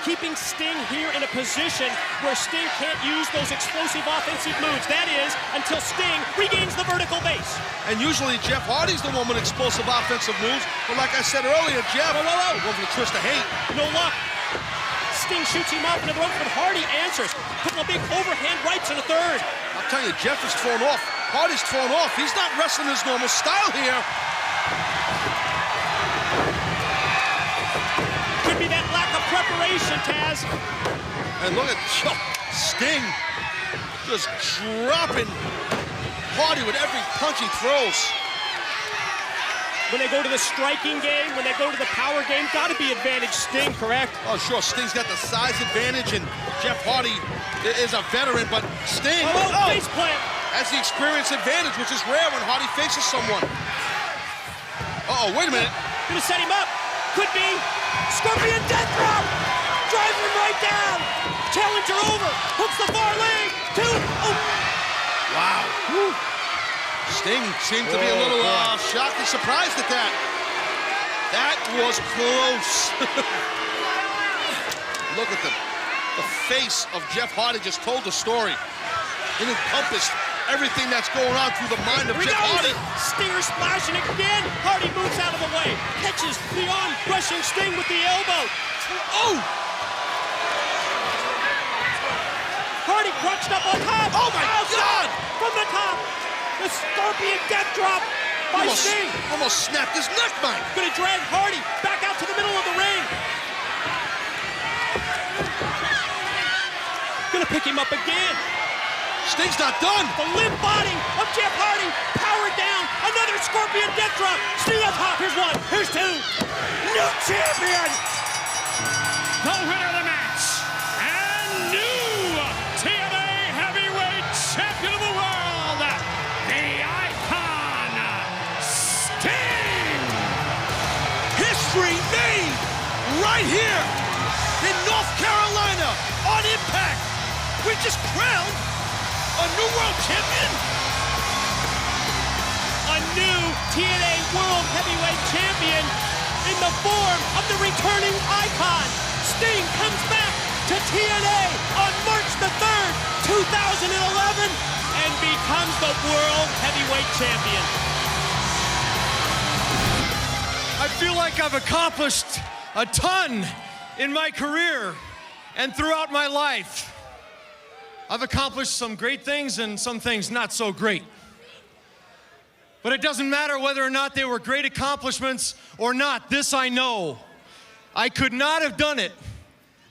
keeping Sting here in a position where Sting can't use those explosive offensive moves. That is, until Sting regains the vertical base. And usually Jeff Hardy's the one with explosive offensive moves, but like I said earlier, Jeff, going for the twist of hate. No luck. Sting shoots him off into the ropes, but Hardy answers. Couple of big overhand rights in the third. I'll tell you, Jeff is thrown off. Hardy's thrown off. He's not wrestling his normal style here. Could be that lack of preparation, Taz. And look at Sting just dropping Hardy with every punch he throws. When they go to the striking game, when they go to the power game, got to be advantage Sting, correct? Oh, sure. Sting's got the size advantage, and Jeff Hardy is a veteran, but Sting face plant. Has the experience advantage, which is rare when Hardy faces someone. Uh-oh, wait a minute. Gonna set him up. Could be. Scorpion death drop. Drives him right down. Challenger over. Hooks the far leg. Two. Oh. Wow. Woo. Sting seemed to be a little shocked and surprised at that. That was close. Look at the face of Jeff Hardy just told the story. It encompassed everything that's going on through the mind of Jeff Hardy. Stinger splashing again. Hardy moves out of the way. Catches the arm, brushing Sting with the elbow. Oh! Hardy crunched up on top. Oh my God! from the top. The Scorpion Death Drop by Sting. Almost snapped his neck, Mike. Gonna drag Hardy back out to the middle of the ring. Gonna pick him up again. Sting's not done. The limp body of Jeff Hardy powered down. Another Scorpion Death Drop. Sting up top. Here's one. Here's two. New champion. The winner of the match and new TNA Heavyweight Champion of the World, the Icon, Sting. History made right here in North Carolina on Impact. We just crowned a new world champion. A new TNA World Heavyweight Champion in the form of the returning Icon. Sting comes back to TNA on March the 3rd, 2011, and becomes the World Heavyweight Champion. I feel like I've accomplished a ton in my career and throughout my life. I've accomplished some great things and some things not so great. But it doesn't matter whether or not they were great accomplishments or not. This I know. I could not have done it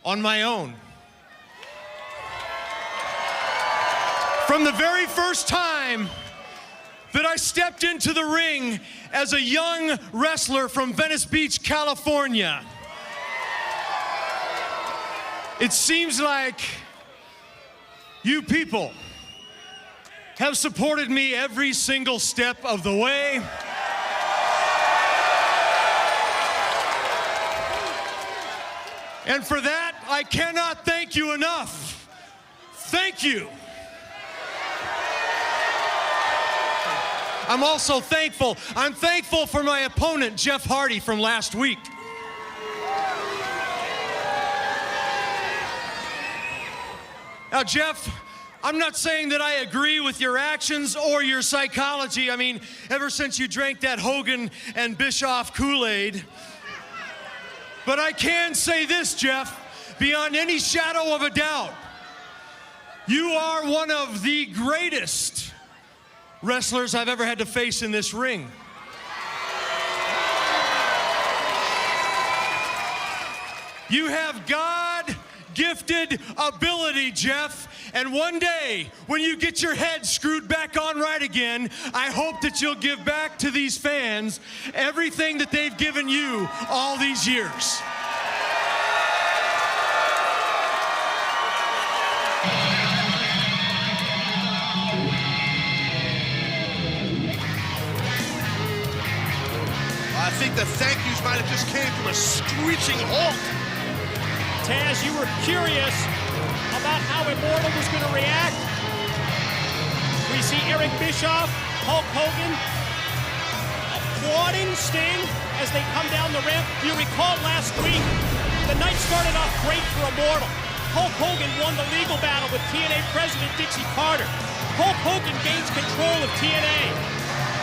on my own. From the very first time that I stepped into the ring as a young wrestler from Venice Beach, California, it seems like you people have supported me every single step of the way. And for that, I cannot thank you enough. Thank you. I'm also thankful. I'm thankful for my opponent, Jeff Hardy, from last week. Now, Jeff, I'm not saying that I agree with your actions or your psychology. I mean, ever since you drank that Hogan and Bischoff Kool-Aid. But I can say this, Jeff, beyond any shadow of a doubt, you are one of the greatest wrestlers I've ever had to face in this ring. You have God-gifted ability, Jeff, and one day, when you get your head screwed back on right again, I hope that you'll give back to these fans everything that they've given you all these years. I think the thank yous might have just came from a screeching halt. Taz, you were curious about how Immortal was going to react. We see Eric Bischoff, Hulk Hogan, applauding Sting as they come down the ramp. You recall last week, the night started off great for Immortal. Hulk Hogan won the legal battle with TNA President Dixie Carter. Hulk Hogan gains control of TNA.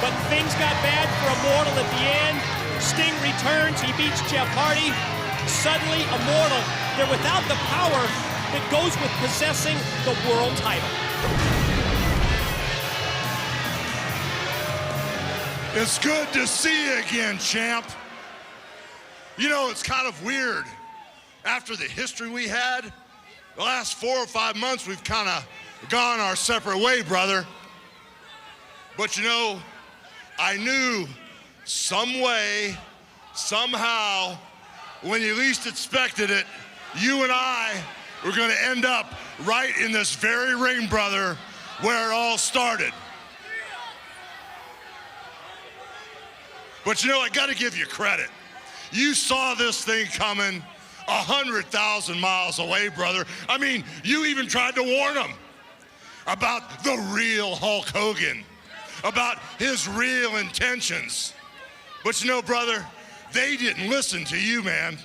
But things got bad for Immortal at the end. Sting returns, he beats Jeff Hardy. Suddenly, Immortal, they're without the power that goes with possessing the world title. It's good to see you again, champ. You know, it's kind of weird. After the history we had, the last 4 or 5 months, we've kind of gone our separate way, brother. But you know, I knew some way, somehow, when you least expected it, you and I were going to end up right in this very ring, brother, where it all started. But you know, I got to give you credit. You saw this thing coming 100,000 miles away, brother. I mean, you even tried to warn them about the real Hulk Hogan, about his real intentions. But you know, brother, they didn't listen to you, man.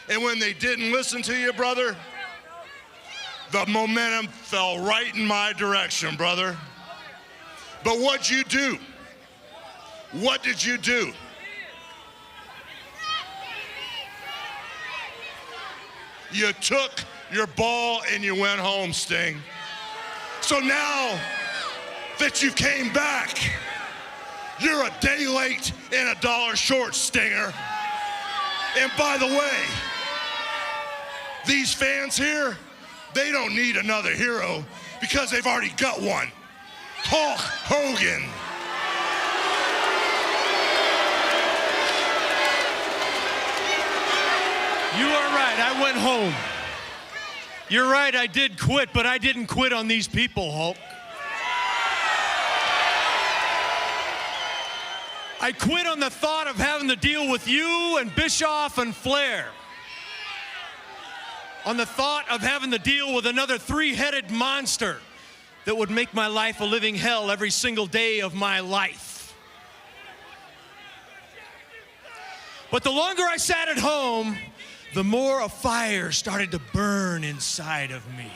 And when they didn't listen to you, brother, the momentum fell right in my direction, brother. But what'd you do? What did you do? You took your ball and you went home, Sting. So now that you came back. You're a day late and a dollar short, Stinger. And by the way, these fans here, they don't need another hero because they've already got one. Hulk Hogan. You are right, I went home. You're right, I did quit, but I didn't quit on these people, Hulk. I quit on the thought of having to deal with you and Bischoff and Flair. On the thought of having to deal with another three-headed monster that would make my life a living hell every single day of my life. But the longer I sat at home, the more a fire started to burn inside of me.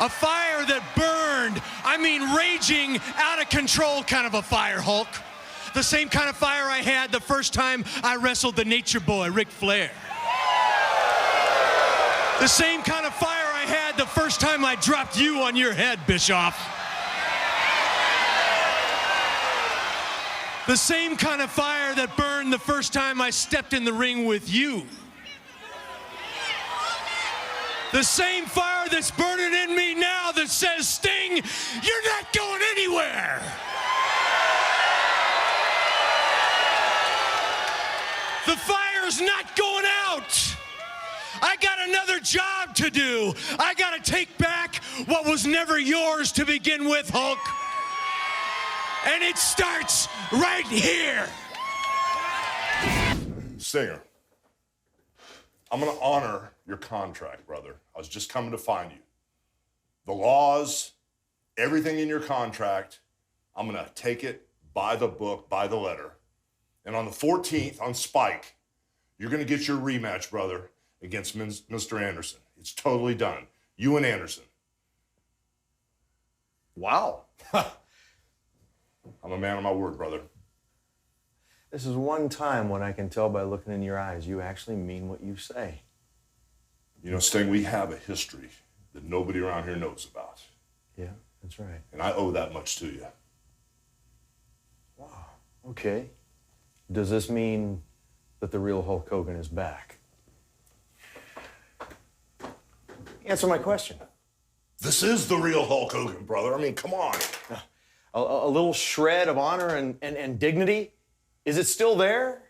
A fire that burned, I mean raging, out of control kind of a fire, Hulk. The same kind of fire I had the first time I wrestled the Nature Boy, Ric Flair. The same kind of fire I had the first time I dropped you on your head, Bischoff. The same kind of fire that burned the first time I stepped in the ring with you. The same fire that's burning in me now that says, Sting, you're not going anywhere. The fire's not going out. I got another job to do. I got to take back what was never yours to begin with, Hulk. And it starts right here. Stinger, I'm going to honor your contract, brother. I was just coming to find you. The laws, everything in your contract, I'm going to take it by the book, by the letter. And on the 14th, on Spike, you're going to get your rematch, brother, against Mr. Anderson. It's totally done. You and Anderson. Wow. I'm a man of my word, brother. This is one time when I can tell by looking in your eyes you actually mean what you say. You know, Sting, we have a history that nobody around here knows about. Yeah, that's right. And I owe that much to you. Wow. Okay. Does this mean that the real Hulk Hogan is back? Answer my question. This is the real Hulk Hogan, brother. I mean, come on. A little shred of honor and dignity? Is it still there?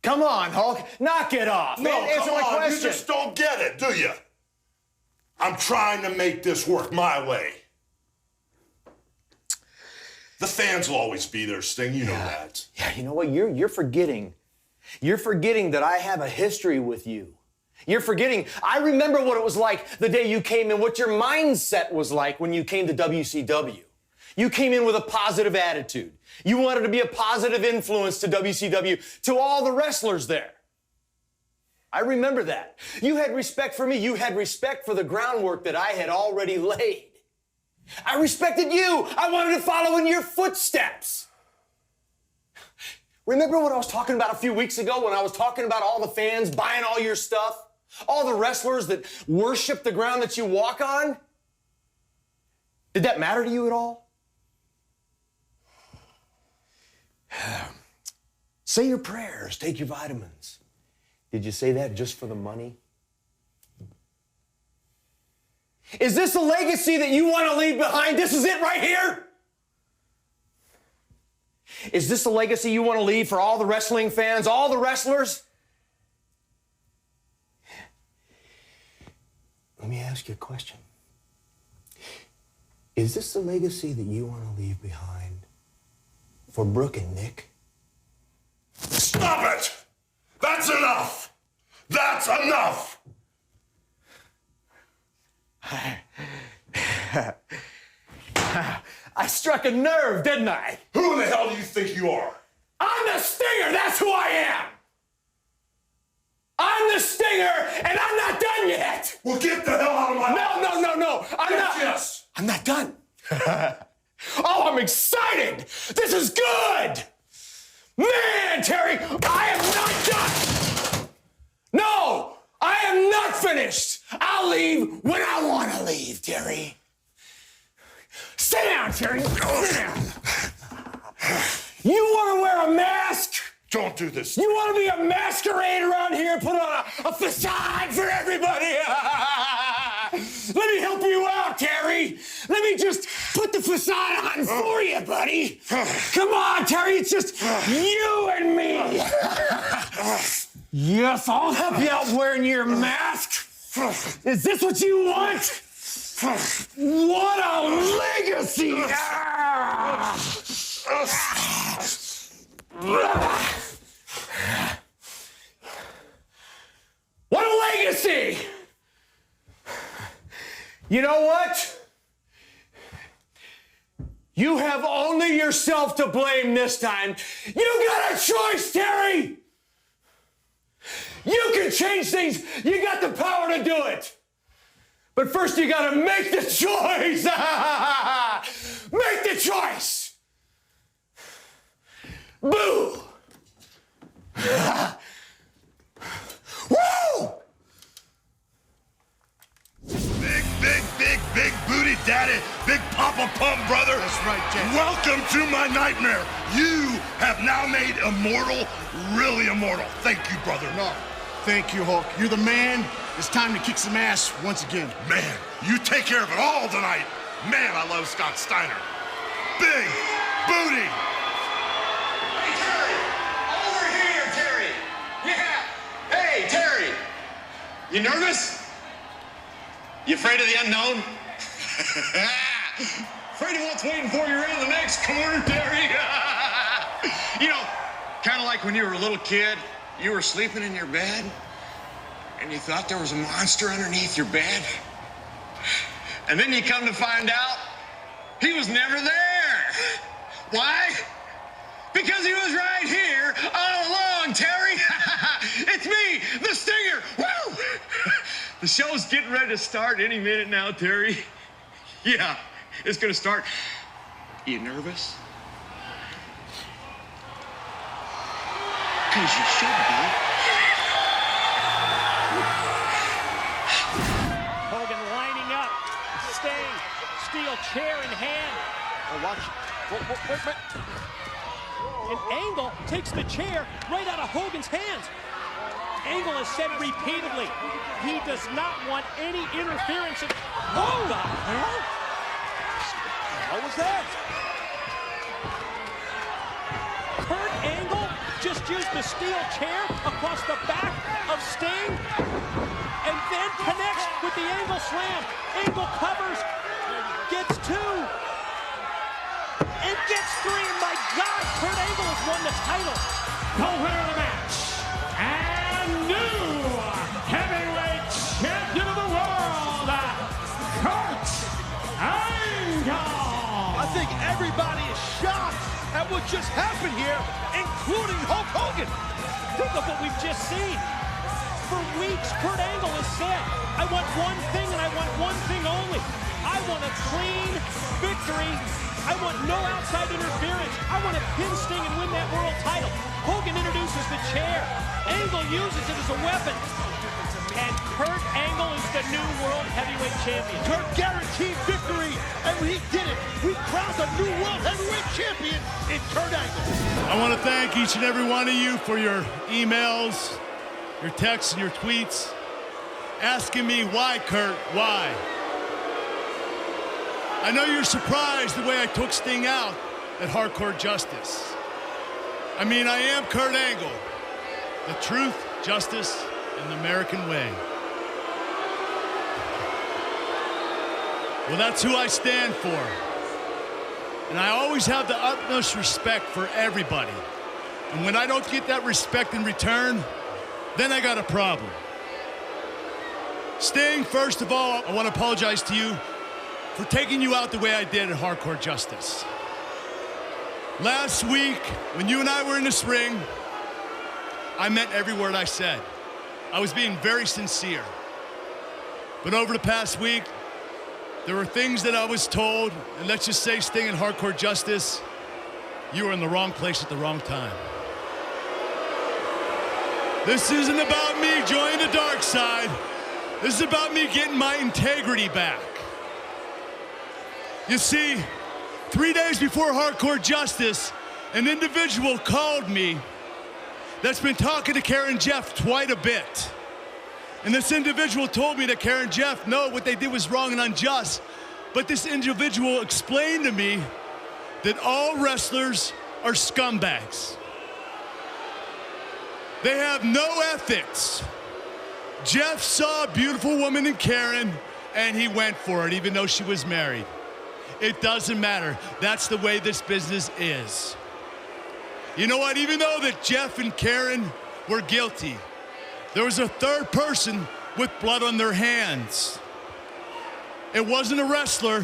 Come on, Hulk. Knock it off. No, Answer my question. You just don't get it, do you? I'm trying to make this work my way. The fans will always be there, Sting. You know that. Yeah, you know what? You're forgetting. You're forgetting that I have a history with you. You're forgetting. I remember what it was like the day you came in, what your mindset was like when you came to WCW. You came in with a positive attitude. You wanted to be a positive influence to WCW, to all the wrestlers there. I remember that. You had respect for me. You had respect for the groundwork that I had already laid. I respected you. I wanted to follow in your footsteps. Remember what I was talking about a few weeks ago when I was talking about all the fans buying all your stuff? All the wrestlers that worship the ground that you walk on? Did that matter to you at all? Say your prayers, take your vitamins. Did you say that just for the money? Is this a legacy that you want to leave behind? This is it right here? Is this a legacy you want to leave for all the wrestling fans, all the wrestlers? Let me ask you a question. Is this the legacy that you want to leave behind for Brooke and Nick? Stop it! That's enough! That's enough! I struck a nerve, didn't I? Who the hell do you think you are? I'm the Stinger, that's who I am! I'm the Stinger, and I'm not done yet! Well, get the hell out of my house! No, I'm not. Yes! I'm not done. Oh, I'm excited! This is good! Man, Terry, I am not done! No, I am not finished! I'll I'll leave when I want to leave, Terry. Sit down, Terry. Sit down. You want to wear a mask? Don't do this. You want to be a masquerade around here and put on a facade for everybody? Let me help you out, Terry. Let me just put the facade on for you, buddy. Come on, Terry. It's just you and me. Yes, I'll help you out wearing your mask. Is this what you want? What a legacy! What a legacy! You know what? You have only yourself to blame this time. You got a choice, Terry! You can change things. You got the power to do it. But first you gotta make the choice. Make the choice. Boo. Woo! Big booty daddy, big papa pump brother. That's right, James. Welcome to my nightmare. You have now made Immortal really immortal. Thank you, brother. No, thank you, Hulk. You're the man. It's time to kick some ass once again. Man, you take care of it all tonight. Man, I love Scott Steiner. Big booty. Hey, Terry! Over here, Terry! Yeah! Hey, Terry! You nervous? You afraid of the unknown? Afraid of what's waiting for you around the next corner, Terry? You know, kind of like when you were a little kid, you were sleeping in your bed, and you thought there was a monster underneath your bed. And then you come to find out he was never there. Why? Because he was right here all along, Terry. It's me, the Stinger. Woo! The show's getting ready to start any minute now, Terry. Yeah, it's gonna start. You nervous? 'Cause you should be. Hogan lining up, staying, steel chair in hand. Oh, watch. Wait. And Angle takes the chair right out of Hogan's hands. Angle has said repeatedly, he does not want any interference. Oh, the hell? What was that? Kurt Angle just used the steel chair across the back of Sting and then connects with the Angle slam. Angle covers, gets two, and gets three. And my God, Kurt Angle has won the title. The winner of the match, and new heavyweight champion of the world, Kurt Angle. I think everybody is shocked at what just happened here, including Hulk Hogan. Think of what we've just seen. For weeks, Kurt Angle has said, I want one thing and I want one thing only. I want a clean victory. I want no outside interference. I want to pin Sting and win that world title. Hogan introduces the chair. Angle uses it as a weapon. And Kurt Angle is the new world heavyweight champion. Kurt guaranteed victory, and when he did it, we crowned a new world heavyweight champion in Kurt Angle. I want to thank each and every one of you for your emails, your texts, and your tweets asking me, why, Kurt, why? I know you're surprised the way I took Sting out at Hardcore Justice. I mean, I am Kurt Angle, the truth, justice, and the American way. Well, that's who I stand for. And I always have the utmost respect for everybody. And when I don't get that respect in return, then I got a problem. Sting, first of all, I want to apologize to you for taking you out the way I did at Hardcore Justice. Last week, when you and I were in this ring, I meant every word I said. I was being very sincere. But over the past week, there were things that I was told, and let's just say, Sting and Hardcore Justice, you were in the wrong place at the wrong time. This isn't about me joining the dark side. This is about me getting my integrity back. You see, 3 days before Hardcore Justice, an individual called me that's been talking to Karen Jeff quite a bit. And this individual told me that Karen Jeff, no, what they did was wrong and unjust. But this individual explained to me that all wrestlers are scumbags. They have no ethics. Jeff saw a beautiful woman in Karen, and he went for it, even though she was married. It doesn't matter. That's the way this business is. You know what? Even though that Jeff and Karen were guilty, there was a third person with blood on their hands. It wasn't a wrestler.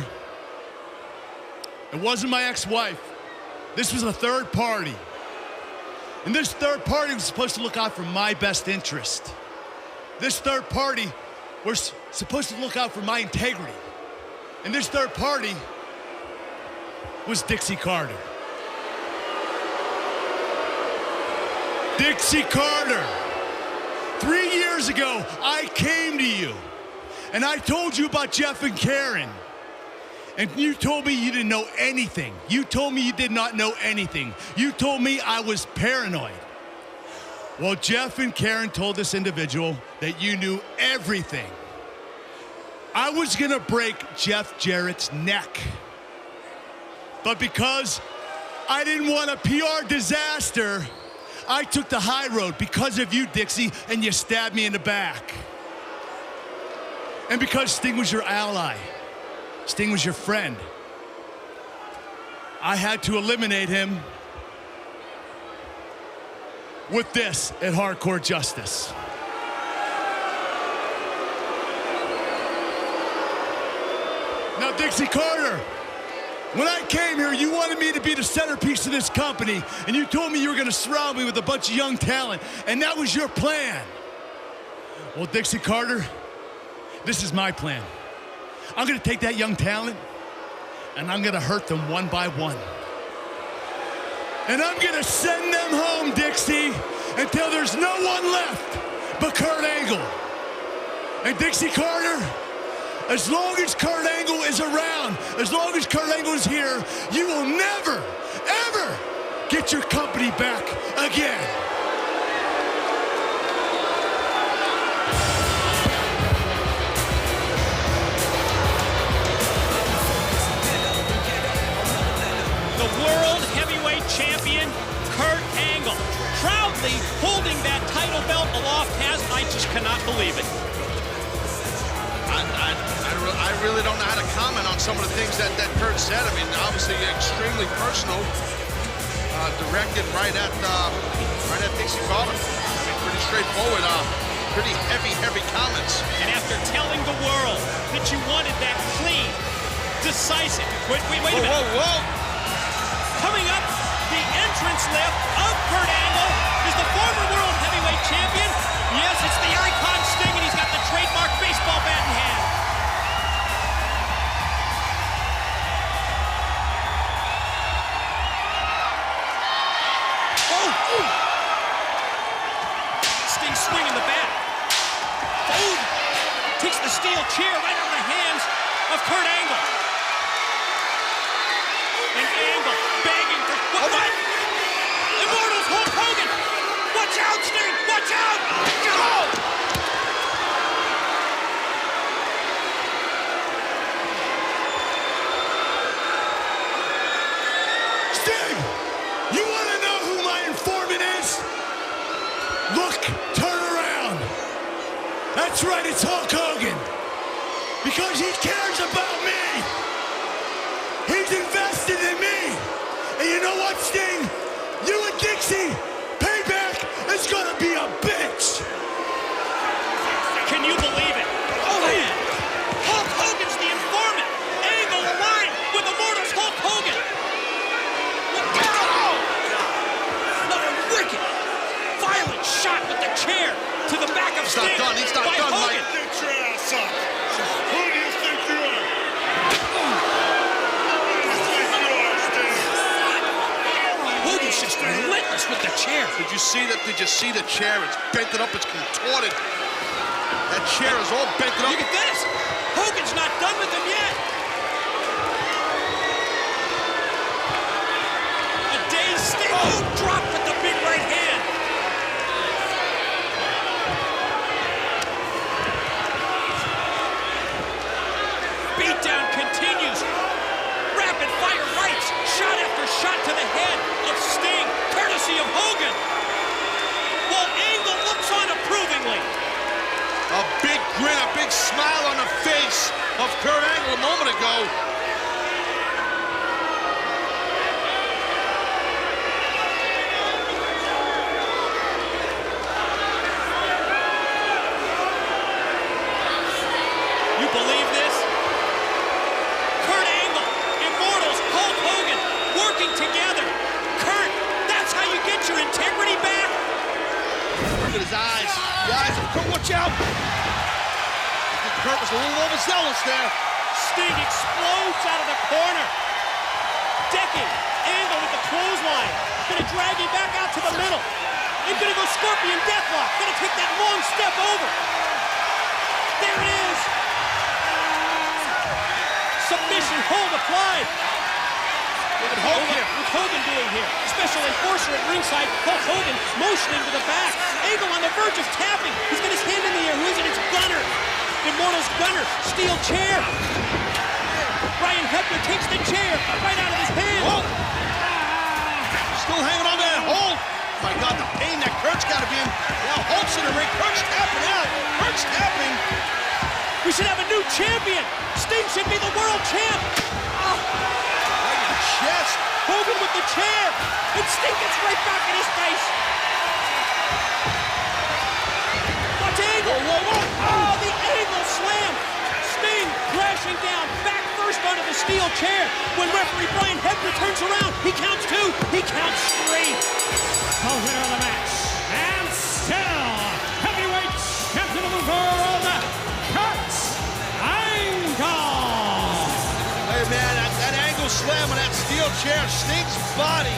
It wasn't my ex-wife. This was a third party. And this third party was supposed to look out for my best interest. This third party was supposed to look out for my integrity. And this third party was Dixie Carter. Dixie Carter. 3 years ago, I came to you, and I told you about Jeff and Karen. And you told me you didn't know anything. You told me you did not know anything. You told me I was paranoid. Well, Jeff and Karen told this individual that you knew everything. I was gonna break Jeff Jarrett's neck. But because I didn't want a PR disaster, I took the high road because of you, Dixie, and you stabbed me in the back. And because Sting was your ally, Sting was your friend, I had to eliminate him with this at Hardcore Justice. Now, Dixie Carter, when I came here, you wanted me to be the centerpiece of this company, and you told me you were going to surround me with a bunch of young talent, and that was your plan. Well, Dixie Carter, this is my plan. I'm going to take that young talent, and I'm going to hurt them one by one. And I'm going to send them home, Dixie, until there's no one left but Kurt Angle. And Dixie Carter, as long as Kurt Angle is around, as long as Kurt Angle is here, you will never, ever get your company back again. The World Heavyweight Champion, Kurt Angle, proudly holding that title belt aloft as I just cannot believe it. I really don't know how to comment on some of the things that Kurt said. I mean, obviously extremely personal, directed right at Dixie Carter. I mean, pretty straightforward, pretty heavy comments. And after telling the world that you wanted that clean, decisive, wait a minute. Whoa. Coming up, the entrance lift of Kurt Angle is the former World Heavyweight Champion. Yes, it's the Icon Sting, and he's got the trademark baseball bat in hand. Sting swinging the bat. Boom! Takes the steel chair right out of the hands of Kurt Angle. And Angle begging for what? Immortal's Hulk Hogan! Watch out, Sting! Watch out! Go! Sting, you want to know who my informant is? Look, turn around. That's right, it's Hulk Hogan. Because he cares about me. He's invested in me. And you know what, Sting? You and Dixie, payback is gonna be a bitch. Can you believe it? Oh, man. Hulk Hogan's the informant. Angle aligned with Immortal's Hulk Hogan. Oh! Another wicked, violent shot with the chair to the back of Sting. He's not done, Hogan. Mike. Get your ass up. Who do you think you are? Hogan's just relentless with the chair. Did you see that? Did you see the chair? It's bent it up. It's contorted. That chair is all bent up. Look at this. Hogan's not done with him yet. A dazed Sting. Oh, dropped with the big right hand. Beatdown continues. Rapid fire rights. Shot after shot to the head of Sting, courtesy of Hogan. While Angle looks on approvingly. A big grin, a big smile on the face of Kurt Angle a moment ago. You believe this? Kurt Angle, Immortals, Hulk Hogan, working together. Kurt, that's how you get your integrity back? Look at his eyes. The eyes of Kurt, watch out! I think Kurt was a little overzealous there. Sting explodes out of the corner. Decking, Angle with the clothesline. Gonna drag him back out to the middle. And gonna go Scorpion Deathlock. Gonna take that long step over. There it is. Submission hold applied. Look at Hogan. What's Hogan doing here? Special enforcer at ringside. Hulk Hogan motioning to the back. Angle on the verge of tapping. He's got his hand in the air. Who is it? It's Gunner. Immortal's Gunner. Steel chair. Brian Hebner takes the chair right out of his hand. Oh. Still hanging on that hold. My God, the pain that Kurt's got to be in. Now Hulk's in the ring. Kurt's tapping out. Kurt's tapping. We should have a new champion. Sting should be the world champ. Right in the chest. Hogan with the chair. And Sting gets right back in his face. Watch Angle. Whoa, whoa, whoa. Oh, the Angle slam. Sting crashing down, back first onto the steel chair. When referee Brian Hebner turns around, he counts two. He counts three. The winner of the match, and still heavyweight champion of the world, Kurt Angle. Hey man, that Angle slam on that steel chair, Sting's body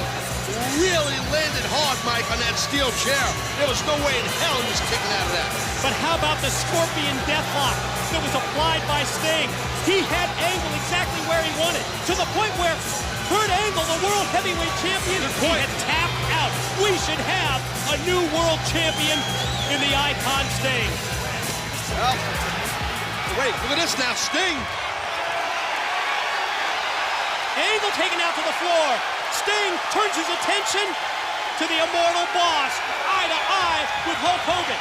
really landed hard, Mike, on that steel chair. There was no way in hell he was kicking out of that. But how about the Scorpion Deathlock that was applied by Sting? He had Angle exactly where he wanted, to the point where Kurt Angle, the world heavyweight champion, he had tapped out. We should have a new world champion in the Icon Sting. Well, wait, look at this now, Sting. Angle taken out to the floor. Sting turns his attention to the Immortal Boss, eye to eye with Hulk Hogan.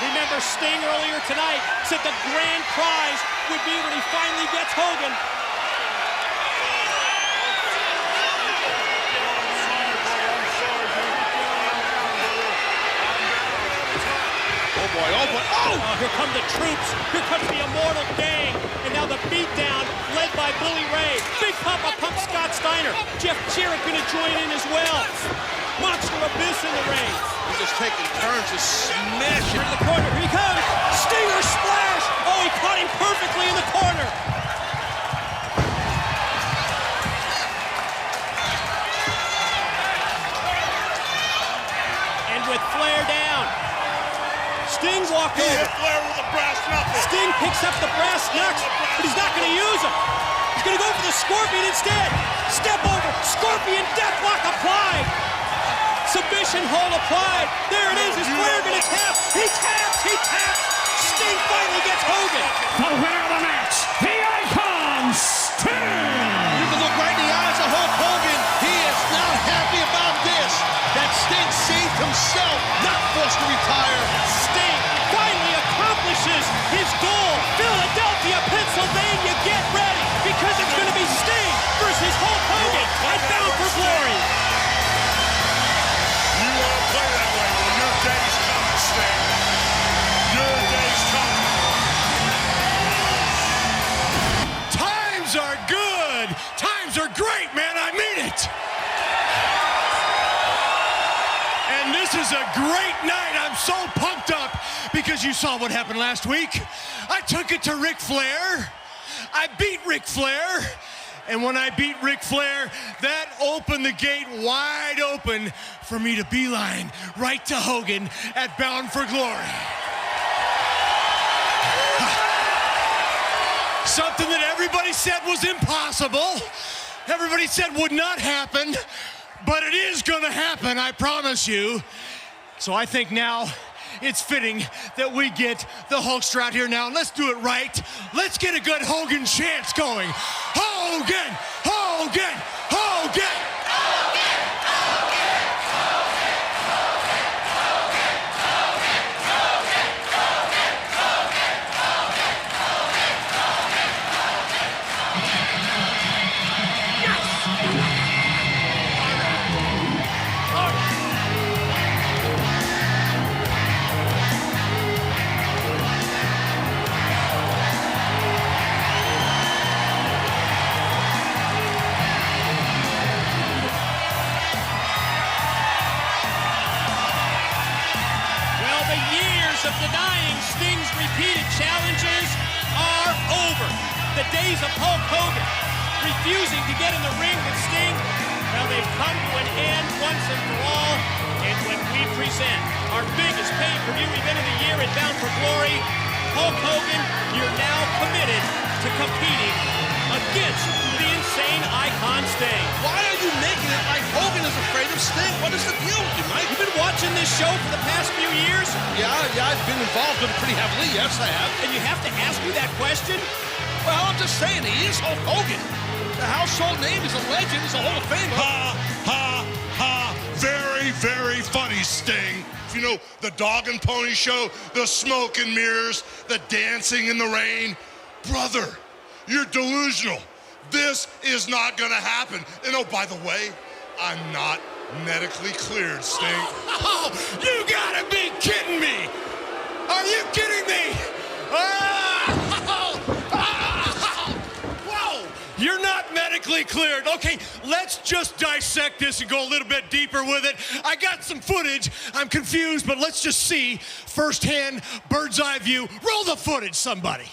Remember, Sting earlier tonight said the grand prize would be when he finally gets Hogan. Oh boy, oh boy, oh! Here come the troops, here comes the Immortal gang, and now the beatdown led by Bully Ray. Big Papa Pump Scott Steiner. Jeff Jarrett gonna join in as well. Monster Abyss in the ring. He's just taking turns, just smashing. In the corner, here he comes. Stinger splash. Oh, he caught him perfectly in the corner. And with Flair down, Sting walked over. Hit Flair with a brass knuckle. Sting picks up the brass knucks, but he's not going to use them. He's going to go for the Scorpion instead. Step over, Scorpion Deathlock applied. Submission hold applied. There it is. Is Flair going to tap? He taps. He taps. Sting finally gets Hogan. The winner of the match, the Icon Sting. You can look right in the eyes of Hulk Hogan. He is not happy about this. That Sting saved himself, not forced to retire. Sting finally accomplishes his goal. Philadelphia, Pennsylvania, get ready, because it's going to be Sting versus Hulk Hogan at Bound for Glory. You want to play that way? Well, your day's coming, Sting. Your day's coming. Times are good. Times are great, man. I mean it. And this is a great night. I'm so pumped up because you saw what happened last week. I took it to Ric Flair. I beat Ric Flair. And when I beat Ric Flair, that opened the gate wide open for me to beeline right to Hogan at Bound for Glory. Something that everybody said was impossible. Everybody said would not happen, but it is gonna happen, I promise you. So I think now it's fitting that we get the Hulkster out here now. Let's do it right. Let's get a good Hogan chant going. Hogan! Hogan! Hogan! Of denying Sting's repeated challenges are over. The days of Hulk Hogan refusing to get in the ring with Sting, well, they've come to an end once and for all. And when we present our biggest pay-per-view event of the year at Bound for Glory, Hulk Hogan, you're now committed to competing against the insane icon Sting. Why are you making it like Hogan is afraid of Sting? What is the deal with you, Mike? You've been watching this show for the past few years? Yeah, I've been involved with it pretty heavily. Yes, I have. And you have to ask me that question? Well, I'm just saying, he is Hulk Hogan. The household name is a legend. He's a Hall of Famer. Ha, ha, ha. Very, very funny, Sting. You know, the dog and pony show, the smoke and mirrors, the dancing in the rain. Brother, you're delusional. This is not gonna happen. And oh, by the way, I'm not medically cleared, Sting. Oh, you gotta be kidding me! Are you kidding me? Whoa! You're not medically cleared. Okay, let's just dissect this and go a little bit deeper with it. I got some footage. I'm confused, but let's just see firsthand, bird's eye view. Roll the footage, somebody.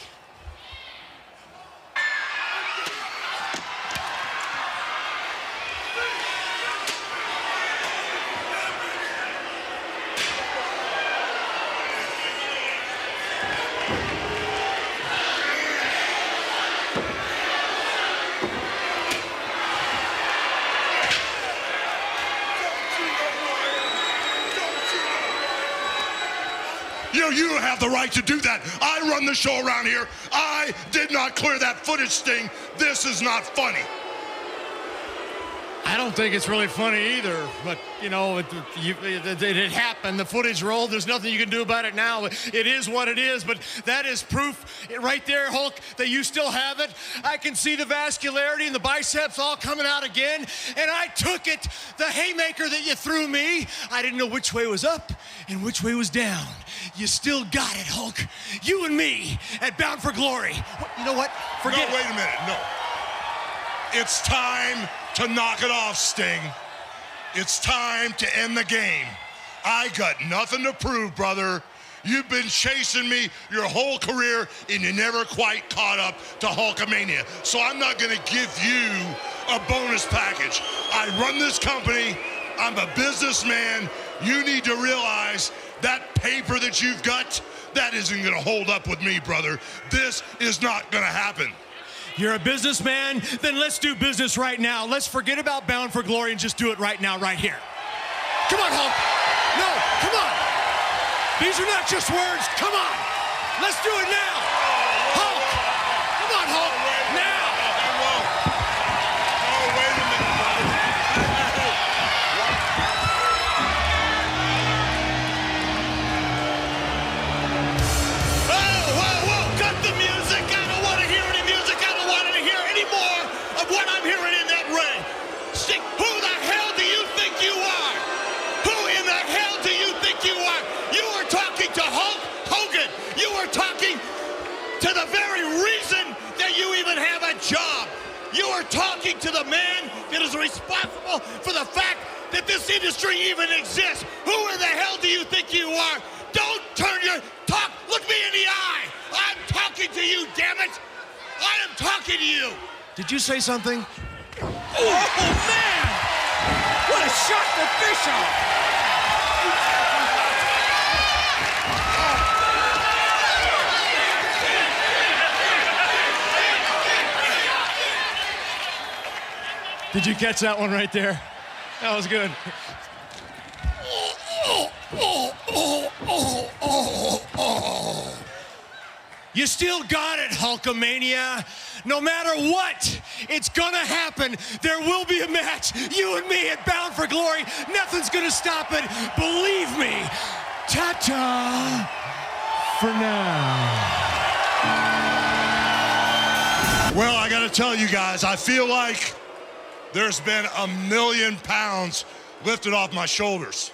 You don't have the right to do that. I run the show around here. I did not clear that footage, Sting. This is not funny. I don't think it's really funny either, but, you know, it happened. The footage rolled. There's nothing you can do about it now. It is what it is, but that is proof right there, Hulk, that you still have it. I can see the vascularity and the biceps all coming out again, and I took it, the haymaker that you threw me. I didn't know which way was up and which way was down. You still got it, Hulk. You and me at Bound for Glory. You know what? Forget it. No, wait a minute. No. It's time to knock it off, Sting. It's time to end the game. I got nothing to prove, brother. You've been chasing me your whole career, and you never quite caught up to Hulkamania. So I'm not gonna give you a bonus package. I run this company. I'm a businessman. You need to realize that paper that you've got, that isn't gonna hold up with me, brother. This is not gonna happen. You're a businessman? Then let's do business right now. Let's forget about Bound for Glory and just do it right now, right here. Come on, Hulk. No, come on. These are not just words. Come on. Let's do it now. Hulk. Come on, Hulk. Now. Oh, wait a minute, brother. Whoa, cut the music. I don't want to hear any music. I don't want to hear any more of what I'm hearing in that ring. Sting, who the hell do you think you are? Who in the hell do you think you are? You are talking to Hulk Hogan. You are talking to the very reason that you even have a job. You are talking to the man that is responsible for the fact that this industry even exists. Who in the hell do you think you are? Don't turn your talk. Look me in the eye. I'm talking to you, damn it. I am talking to you. Did you say something? Oh, man! What a shot for Bischoff! Did you catch that one right there? That was good. You still got it, Hulkamania. No matter what, it's gonna happen. There will be a match. You and me at Bound for Glory. Nothing's gonna stop it. Believe me. Ta-ta for now. Well, I got to tell you guys, I feel like there's been 1,000,000 pounds lifted off my shoulders.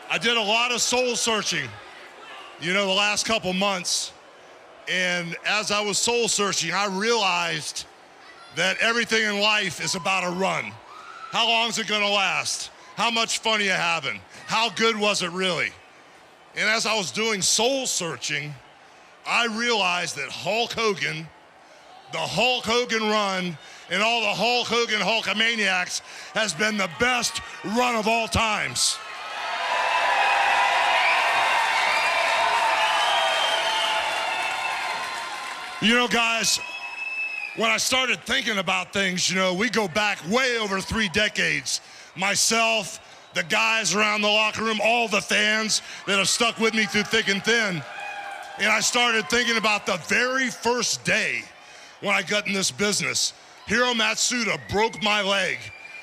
I did a lot of soul searching, the last couple months. And as I was soul searching, I realized that everything in life is about a run. How long is it going to last? How much fun are you having? How good was it really? And as I was doing soul searching, I realized that Hulk Hogan, the Hulk Hogan run, and all the Hulk Hogan Hulkamaniacs has been the best run of all times. Guys, when I started thinking about things, we go back way over 3 decades. Myself, the guys around the locker room, all the fans that have stuck with me through thick and thin. And I started thinking about the very first day when I got in this business. Hiro Matsuda broke my leg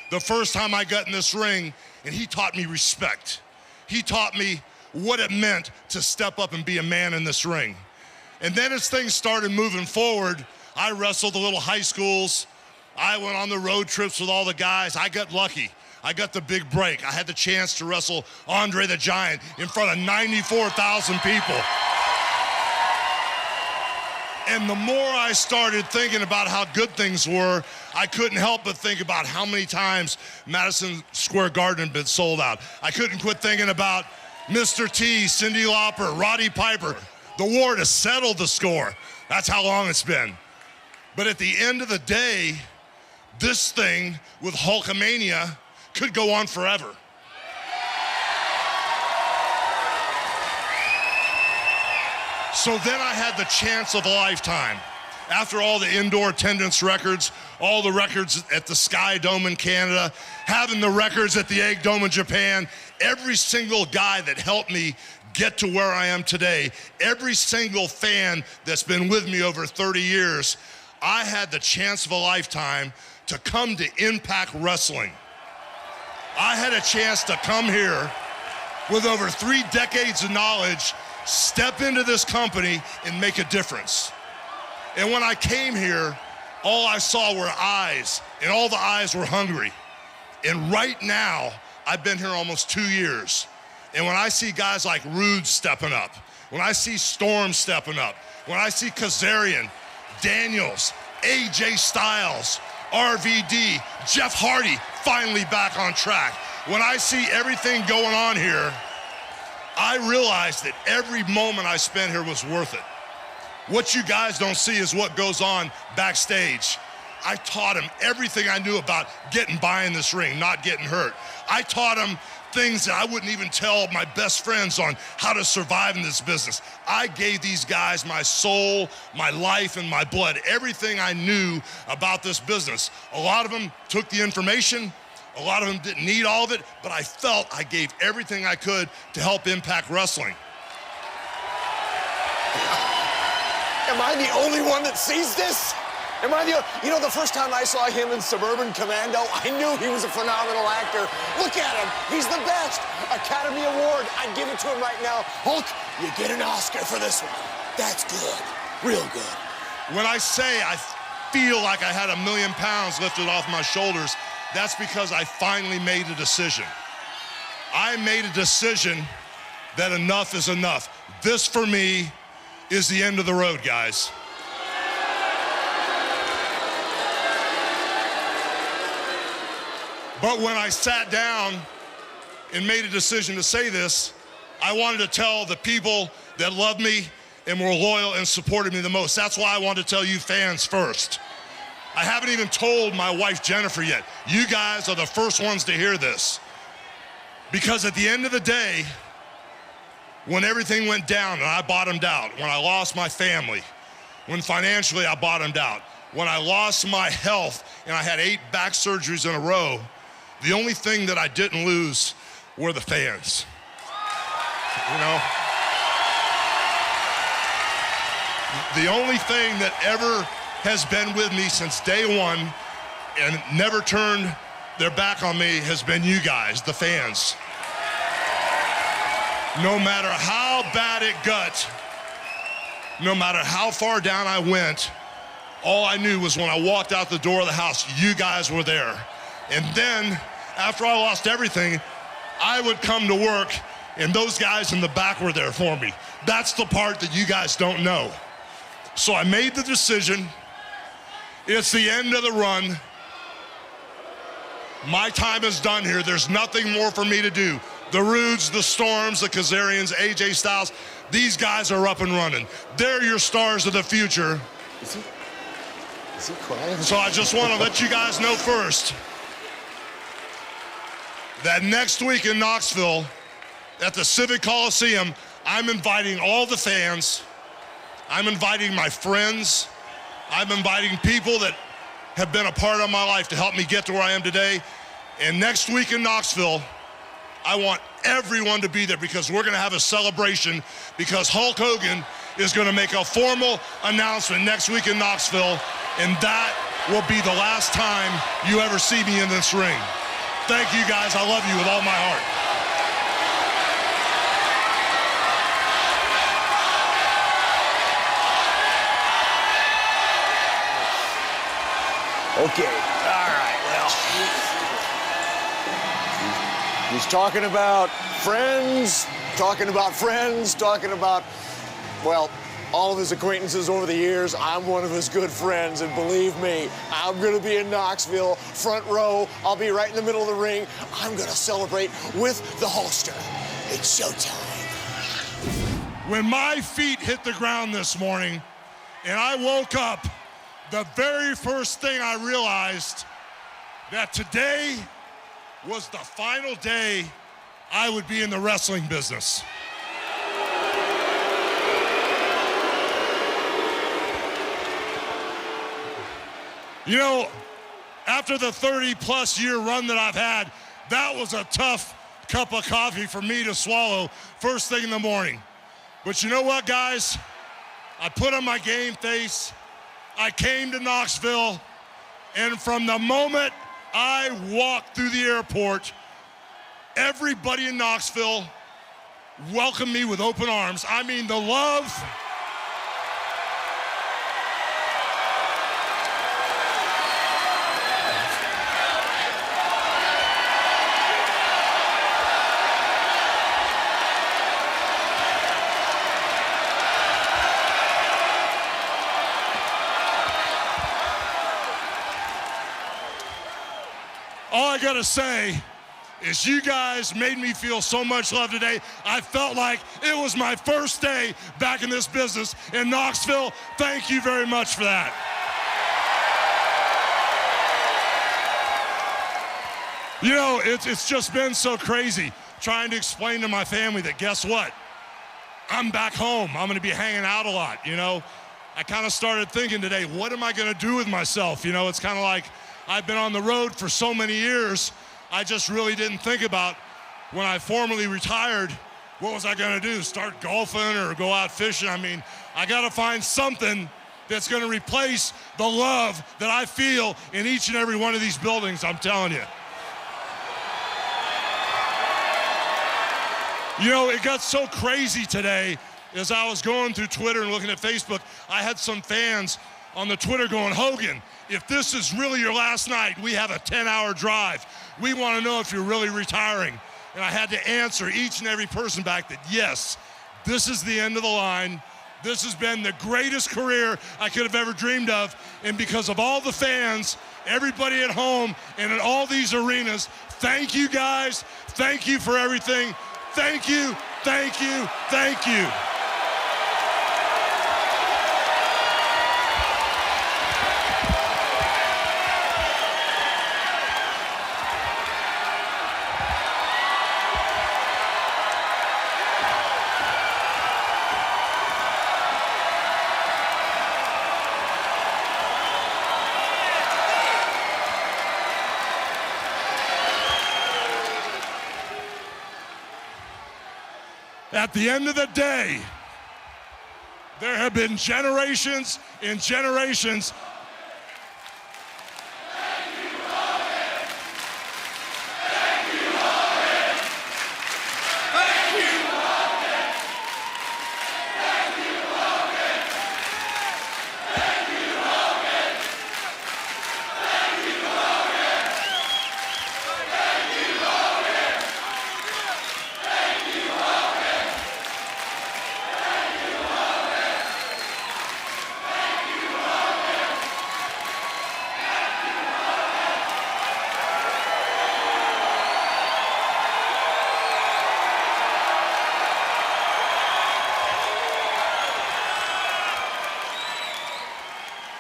the first time I got in this ring, and he taught me respect. He taught me what it meant to step up and be a man in this ring. And then as things started moving forward, I wrestled the little high schools. I went on the road trips with all the guys. I got lucky. I got the big break. I had the chance to wrestle Andre the Giant in front of 94,000 people. And the more I started thinking about how good things were, I couldn't help but think about how many times Madison Square Garden had been sold out. I couldn't quit thinking about Mr. T, Cyndi Lauper, Roddy Piper, the war to settle the score. That's how long it's been. But at the end of the day, this thing with Hulkamania could go on forever. So then I had the chance of a lifetime. After all the indoor attendance records, all the records at the Sky Dome in Canada, having the records at the Egg Dome in Japan, every single guy that helped me get to where I am today, every single fan that's been with me over 30 years, I had the chance of a lifetime to come to Impact Wrestling. I had a chance to come here with over 3 decades of knowledge, step into this company and make a difference. And when I came here, all I saw were eyes, and all the eyes were hungry. And right now, I've been here almost 2 years. And when I see guys like Rude stepping up, when I see Storm stepping up, when I see Kazarian, Daniels, AJ Styles, RVD, Jeff Hardy finally back on track, when I see everything going on here, I realize that every moment I spent here was worth it. What you guys don't see is what goes on backstage. I taught him everything I knew about getting by in this ring, not getting hurt. I taught him things that I wouldn't even tell my best friends on how to survive in this business. I gave these guys my soul, my life, and my blood, everything I knew about this business. A lot of them took the information. A lot of them didn't need all of it, but I felt I gave everything I could to help Impact Wrestling. Am I the only one that sees this? Am I the first time I saw him in Suburban Commando, I knew he was a phenomenal actor. Look at him, he's the best. Academy Award, I'd give it to him right now. Hulk, you get an Oscar for this one. That's good, real good. When I say I feel like I had 1,000,000 pounds lifted off my shoulders, that's because I finally made a decision. I made a decision that enough is enough. This, for me, is the end of the road, guys. But when I sat down and made a decision to say this, I wanted to tell the people that loved me and were loyal and supported me the most. That's why I wanted to tell you fans first. I haven't even told my wife, Jennifer, yet. You guys are the first ones to hear this. Because at the end of the day, when everything went down and I bottomed out, when I lost my family, when financially I bottomed out, when I lost my health and I had 8 back surgeries in a row, the only thing that I didn't lose were the fans. You know? The only thing that ever has been with me since day one and never turned their back on me has been you guys, the fans. No matter how bad it got, no matter how far down I went, all I knew was when I walked out the door of the house, you guys were there. And then, after I lost everything, I would come to work and those guys in the back were there for me. That's the part that you guys don't know. So I made the decision. It's the end of the run. My time is done here. There's nothing more for me to do. The Rudes, the Storms, the Kazarians, AJ Styles, these guys are up and running. They're your stars of the future. Is he crying? So I just want to let you guys know first that next week in Knoxville at the Civic Coliseum, I'm inviting all the fans. I'm inviting my friends. I'm inviting people that have been a part of my life to help me get to where I am today. And next week in Knoxville, I want everyone to be there because we're going to have a celebration because Hulk Hogan is going to make a formal announcement next week in Knoxville, and that will be the last time you ever see me in this ring. Thank you guys. I love you with all my heart. Okay, all right, well. He's talking about friends, talking about, well, all of his acquaintances over the years. I'm one of his good friends, and believe me, I'm gonna be in Knoxville, front row. I'll be right in the middle of the ring. I'm gonna celebrate with the Hulkster. It's showtime. When my feet hit the ground this morning and I woke up, the very first thing I realized that today was the final day I would be in the wrestling business. You know, after the 30-plus year run that I've had, that was a tough cup of coffee for me to swallow first thing in the morning. But you know what, guys? I put on my game face. I came to Knoxville, and from the moment I walked through the airport, everybody in Knoxville welcomed me with open arms. I mean, the love. All I gotta say is you guys made me feel so much love today. I felt like it was my first day back in this business in Knoxville. Thank you very much for that. You know, it's just been so crazy trying to explain to my family that guess what? I'm back home. I'm gonna be hanging out a lot, you know? I kind of started thinking today, what am I gonna do with myself? You know, it's kind of like I've been on the road for so many years, I just really didn't think about when I formally retired, what was I gonna do? Start golfing or go out fishing? I mean, I gotta find something that's gonna replace the love that I feel in each and every one of these buildings, I'm telling you. You know, it got so crazy today as I was going through Twitter and looking at Facebook, I had some fans on the Twitter going, Hogan, if this is really your last night, we have a 10-hour drive. We want to know if you're really retiring. And I had to answer each and every person back that, yes, this is the end of the line. This has been the greatest career I could have ever dreamed of. And because of all the fans, everybody at home, and in all these arenas, thank you guys. Thank you for everything. Thank you, thank you, thank you. At the end of the day, there have been generations and generations.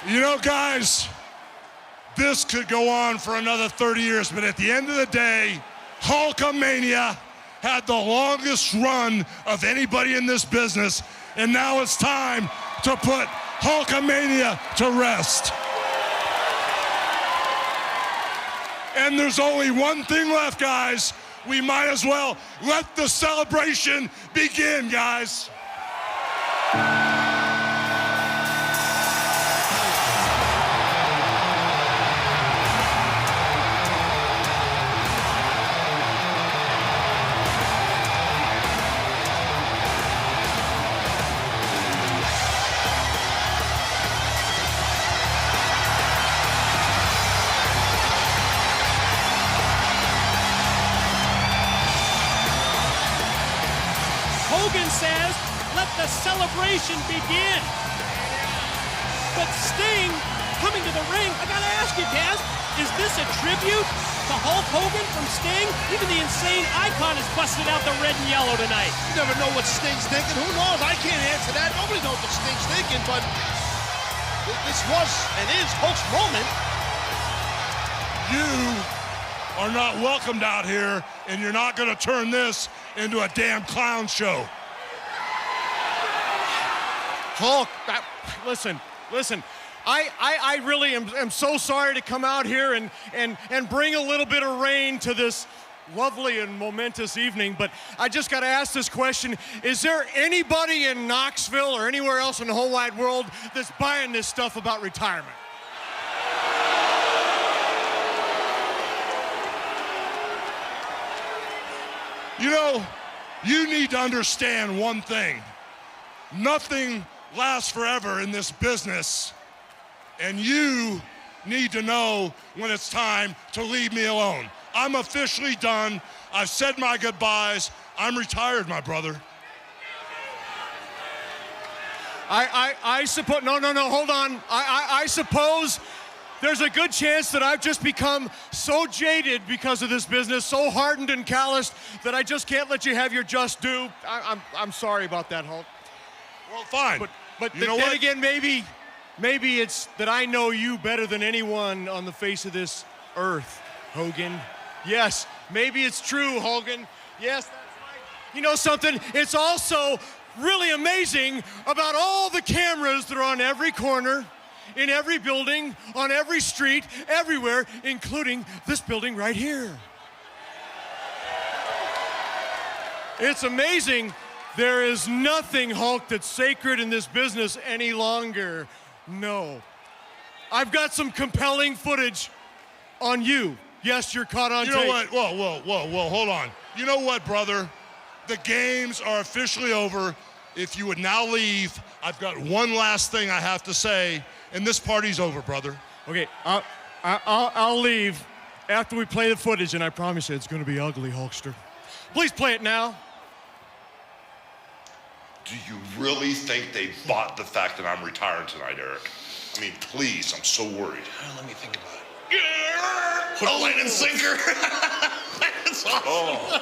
You know, guys, this could go on for another 30 years, but at the end of the day, Hulkamania had the longest run of anybody in this business, and now it's time to put Hulkamania to rest. And there's only one thing left, guys. We might as well let the celebration begin, guys. Hogan says, let the celebration begin. But Sting coming to the ring, I gotta ask you, Taz, is this a tribute to Hulk Hogan from Sting? Even the insane icon has busted out the red and yellow tonight. You never know what Sting's thinking. Who knows? I can't answer that. Nobody knows what Sting's thinking, but this was and is Hulk's moment. You are not welcomed out here, and you're not going to turn this into a damn clown show. Hulk, listen. I really am so sorry to come out here and bring a little bit of rain to this lovely and momentous evening, but I just got to ask this question. Is there anybody in Knoxville or anywhere else in the whole wide world that's buying this stuff about retirement? You know, you need to understand one thing. Nothing lasts forever in this business, and you need to know when it's time to leave me alone. I'm officially done. I've said my goodbyes. I'm retired, my brother. I suppose, no, hold on. I suppose there's a good chance that I've just become so jaded because of this business, so hardened and calloused that I just can't let you have your just due. I'm sorry about that, Hulk. Well, fine. But you know then what? again, maybe it's that I know you better than anyone on the face of this earth, Hogan. Yes, maybe it's true, Hogan. Yes, that's right. You know something? It's also really amazing about all the cameras that are on every corner, in every building, on every street, everywhere, including this building right here. It's amazing. There is nothing, Hulk, that's sacred in this business any longer. No. I've got some compelling footage on you. Yes, you're caught on tape. You know what? Whoa, hold on. You know what, brother? The games are officially over. If you would now leave, I've got one last thing I have to say, and this party's over, brother. Okay, I'll leave after we play the footage, and I promise you it's going to be ugly, Hulkster. Please play it now. Do you really think they bought the fact that I'm retiring tonight, Eric? I mean, please, I'm so worried. Let me think about it. A landing sinker. That's awesome.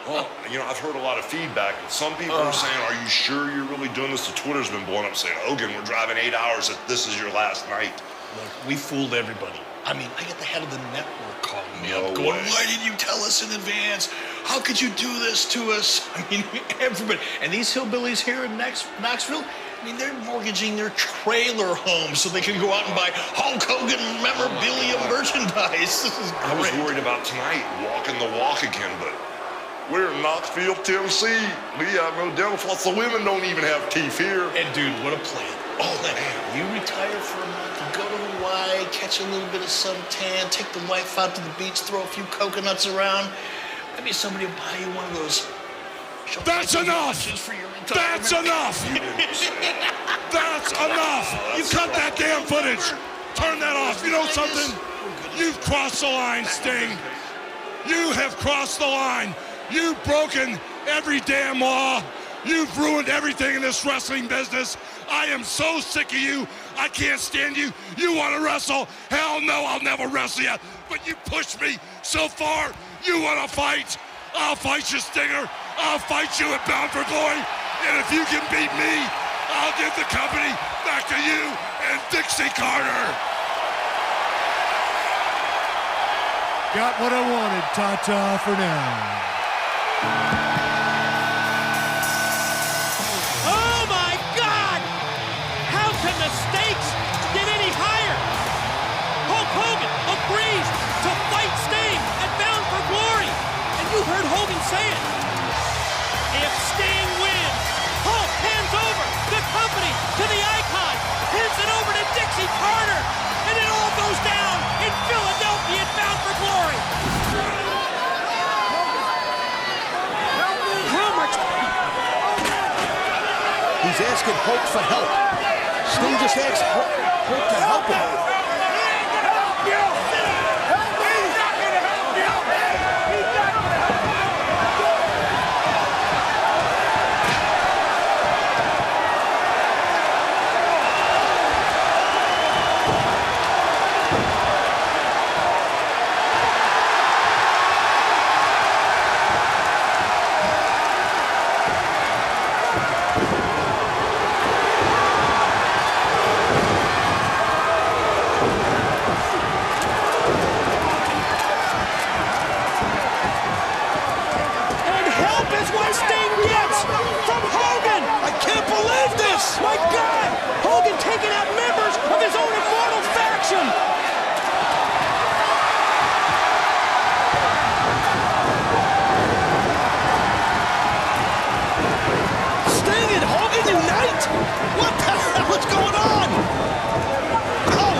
Well, you know, I've heard a lot of feedback. Some people are saying, are you sure you're really doing this? The Twitter's been blowing up saying, Hogan, we're driving 8 hours. This is your last night. Look, we fooled everybody. I mean, I got the head of the network calling me up going, way. why didn't you tell us in advance? How could you do this to us? I mean, everybody. And these hillbillies here in Knoxville, I mean, they're mortgaging their trailer homes so they can go out and buy Hulk Hogan memorabilia merchandise. This is great. I was worried about tonight, walking the walk again, but We're in Knoxville, Tennessee. We have no dental floss. The women don't even have teeth here. And dude, what a plan. Oh, man, you retire for a month, go to Hawaii, catch a little bit of suntan, take the wife out to the beach, throw a few coconuts around. Maybe somebody will buy you one of those. That's enough! That's enough! That's enough! You cut that damn footage! Turn that off. You know something? You've crossed the line, Sting. You have crossed the line. You've broken every damn law. You've ruined everything in this wrestling business. I am so sick of you. I can't stand you. You want to wrestle? Hell no, I'll never wrestle you. But you pushed me so far. You want to fight? I'll fight you, Stinger. I'll fight you at Bound for Glory. And if you can beat me, I'll give the company back to you and Dixie Carter. Got what I wanted, ta-ta for now. Oh my God! How can the stakes get any higher? Hulk Hogan agrees to fight Sting at Bound for Glory. And you heard Hogan say it. If Sting wins, Hulk hands over the company to the Icon, hands it over to Dixie Carter, and it all goes down in Philadelphia at Bound for Glory. He's asking Hulk for help. Sting just asked Hulk to help him. My God! Hogan taking out members of his own Immortal faction! Sting and Hogan unite? What the hell is going on? Oh!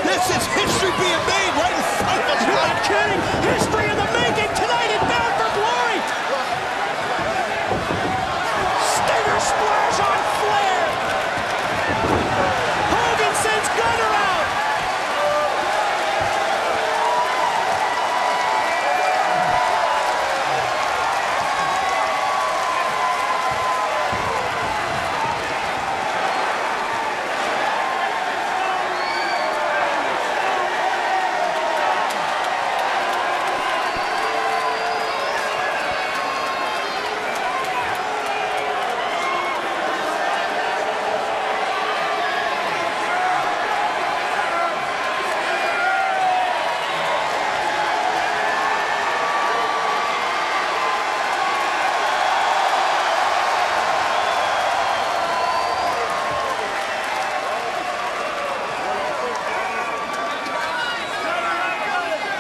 This is history being made right in front of us. You're not kidding! History in the making tonight at Bound for Glory! Splash on Flair! Hogan sends Gunner out!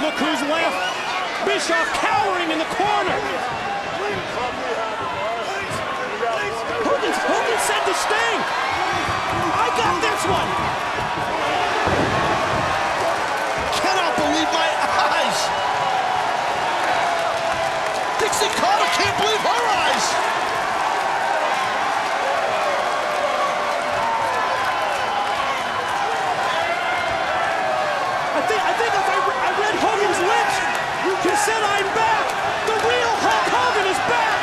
Look who's left. Bischoff cowering in the corner. Hogan said to Sting, I got this one. Cannot believe my eyes. Dixie Carter can't believe her eyes. I think if I read Hogan's lips, he said, I'm back. The real Hulk Hogan is back.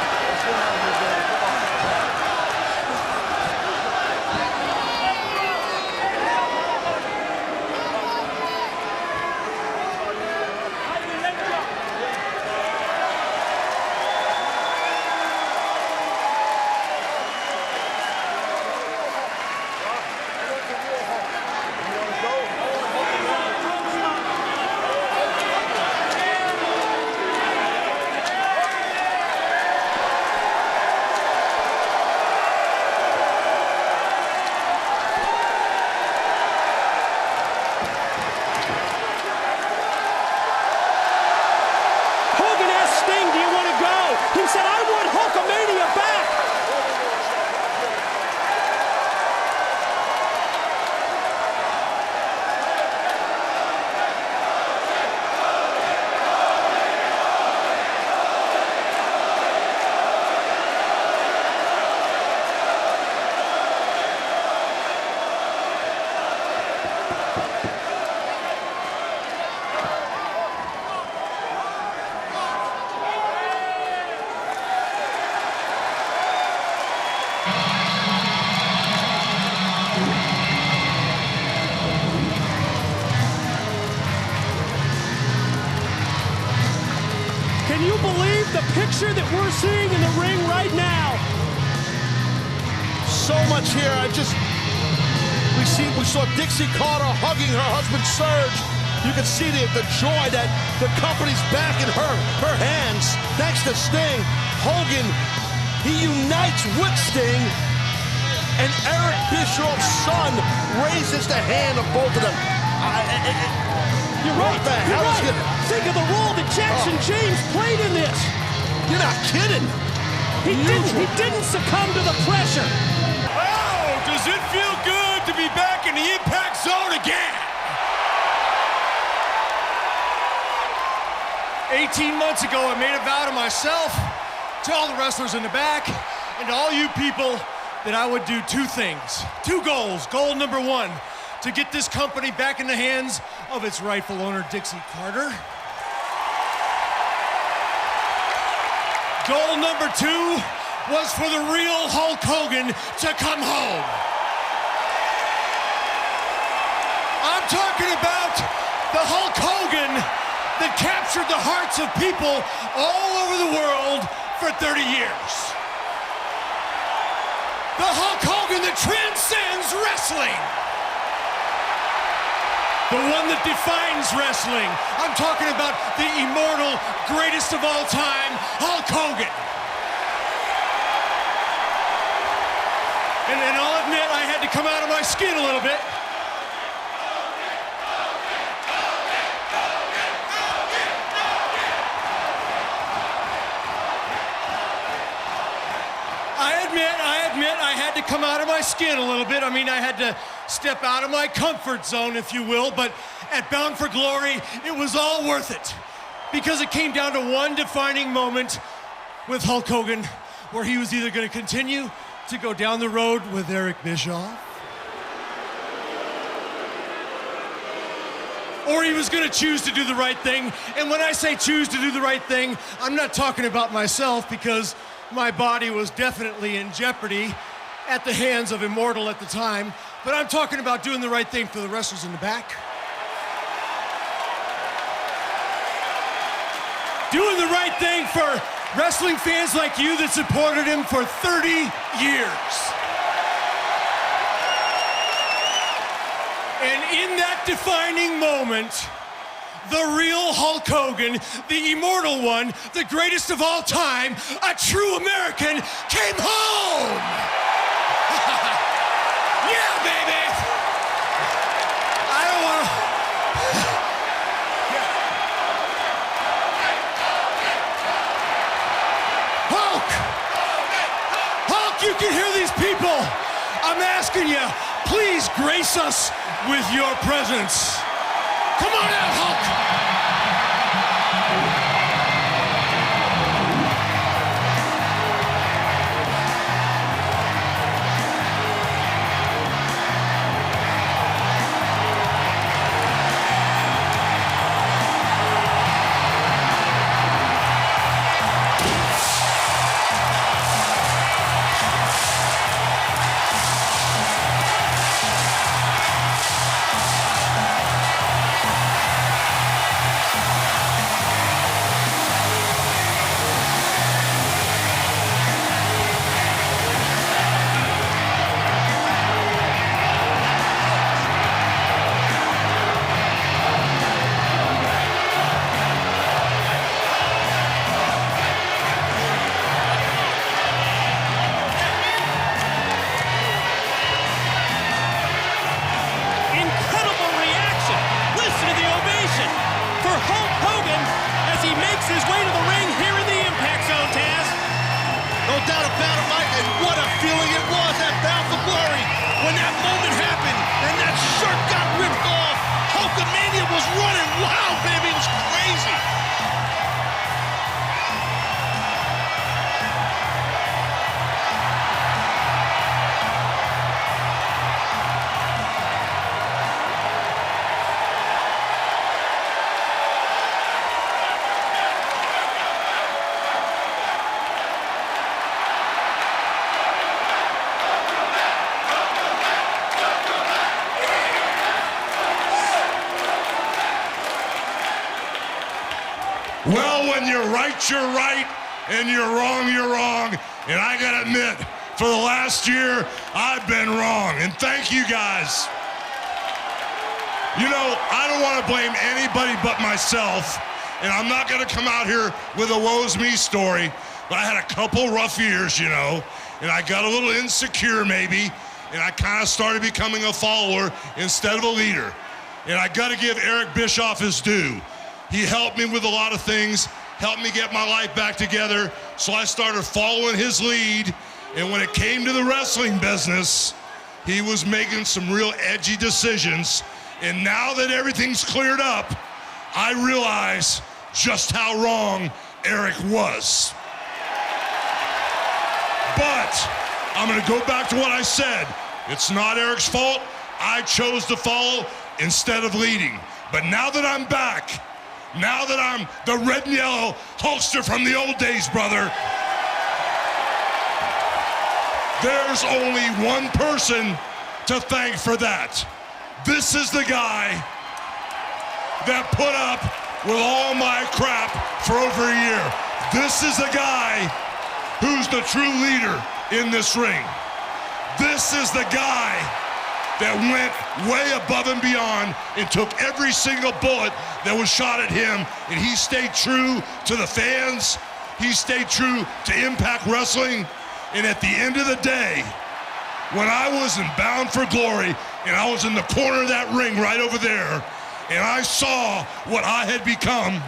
Can you believe the picture that we're seeing in the ring right now? So much here. We saw Dixie Carter hugging her husband Serge. You can see the joy that the company's back in her hands. Thanks to Sting, Hogan, he unites with Sting, and Eric Bischoff's son raises the hand of both of them. You're right. What the hell is it? Think of the role that Jackson James played in this. You're not kidding. He didn't succumb to the pressure. Oh, does it feel good to be back in the Impact Zone again? 18 months ago, I made a vow to myself, to all the wrestlers in the back, and to all you people that I would do two things, two goals. Goal number one, to get this company back in the hands of its rightful owner, Dixie Carter. Goal number two was for the real Hulk Hogan to come home. I'm talking about the Hulk Hogan that captured the hearts of people all over the world for 30 years. The Hulk Hogan that transcends wrestling. The one that defines wrestling. I'm talking about the immortal, greatest of all time, Hulk Hogan. And I'll admit, I had to come out of my skin a little bit. I admit I had to come out of my skin a little bit. I mean, I had to step out of my comfort zone, if you will, but at Bound for Glory, it was all worth it because it came down to one defining moment with Hulk Hogan where he was either going to continue to go down the road with Eric Bischoff or he was going to choose to do the right thing. And when I say choose to do the right thing, I'm not talking about myself because my body was definitely in jeopardy at the hands of Immortal at the time, but I'm talking about doing the right thing for the wrestlers in the back. Doing the right thing for wrestling fans like you that supported him for 30 years. And in that defining moment, the real Hulk Hogan, the immortal one, the greatest of all time, a true American, came home! Yeah, baby! I don't want to... Hulk! Hulk, you can hear these people! I'm asking you, please grace us with your presence. Come on out, Hulk! Well, when you're right, and you're wrong. And I gotta admit, for the last year, I've been wrong. And thank you guys. You know, I don't want to blame anybody but myself. And I'm not gonna come out here with a woe's me story, but I had a couple rough years, you know, and I got a little insecure maybe, and I kind of started becoming a follower instead of a leader. And I gotta give Eric Bischoff his due. He helped me with a lot of things, helped me get my life back together, so I started following his lead. And when it came to the wrestling business, he was making some real edgy decisions. And now that everything's cleared up, I realize just how wrong Eric was. But I'm gonna go back to what I said. It's not Eric's fault. I chose to follow instead of leading. But now that I'm back, now that I'm the red and yellow Hulkster from the old days, brother, there's only one person to thank for that. This is the guy that put up with all my crap for over a year. This is the guy who's the true leader in this ring. This is the guy that went way above and beyond and took every single bullet that was shot at him, and he stayed true to the fans. He stayed true to Impact Wrestling. And at the end of the day, when I was in Bound for Glory, and I was in the corner of that ring right over there, and I saw what I had become,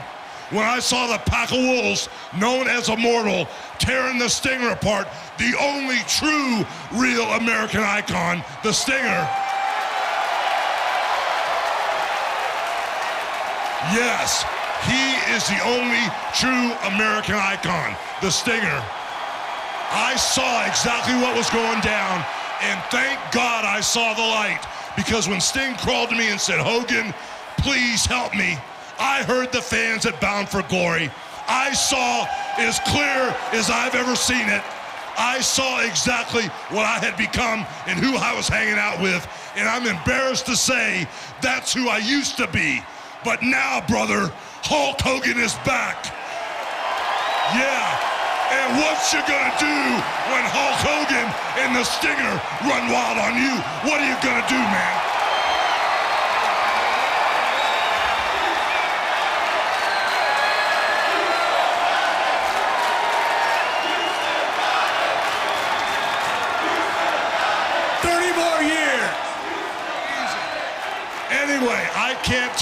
when I saw the pack of wolves known as Immortal tearing the Stinger apart, the only true, real American icon, the Stinger. Yes, he is the only true American icon, the Stinger. I saw exactly what was going down, and thank God I saw the light, because when Sting crawled to me and said, "Hogan, please help me," I heard the fans at Bound for Glory. I saw as clear as I've ever seen it. I saw exactly what I had become and who I was hanging out with, and I'm embarrassed to say that's who I used to be. But now, brother, Hulk Hogan is back. Yeah. And what you gonna do when Hulk Hogan and the Stinger run wild on you? What are you gonna do, man? Anyway, I can't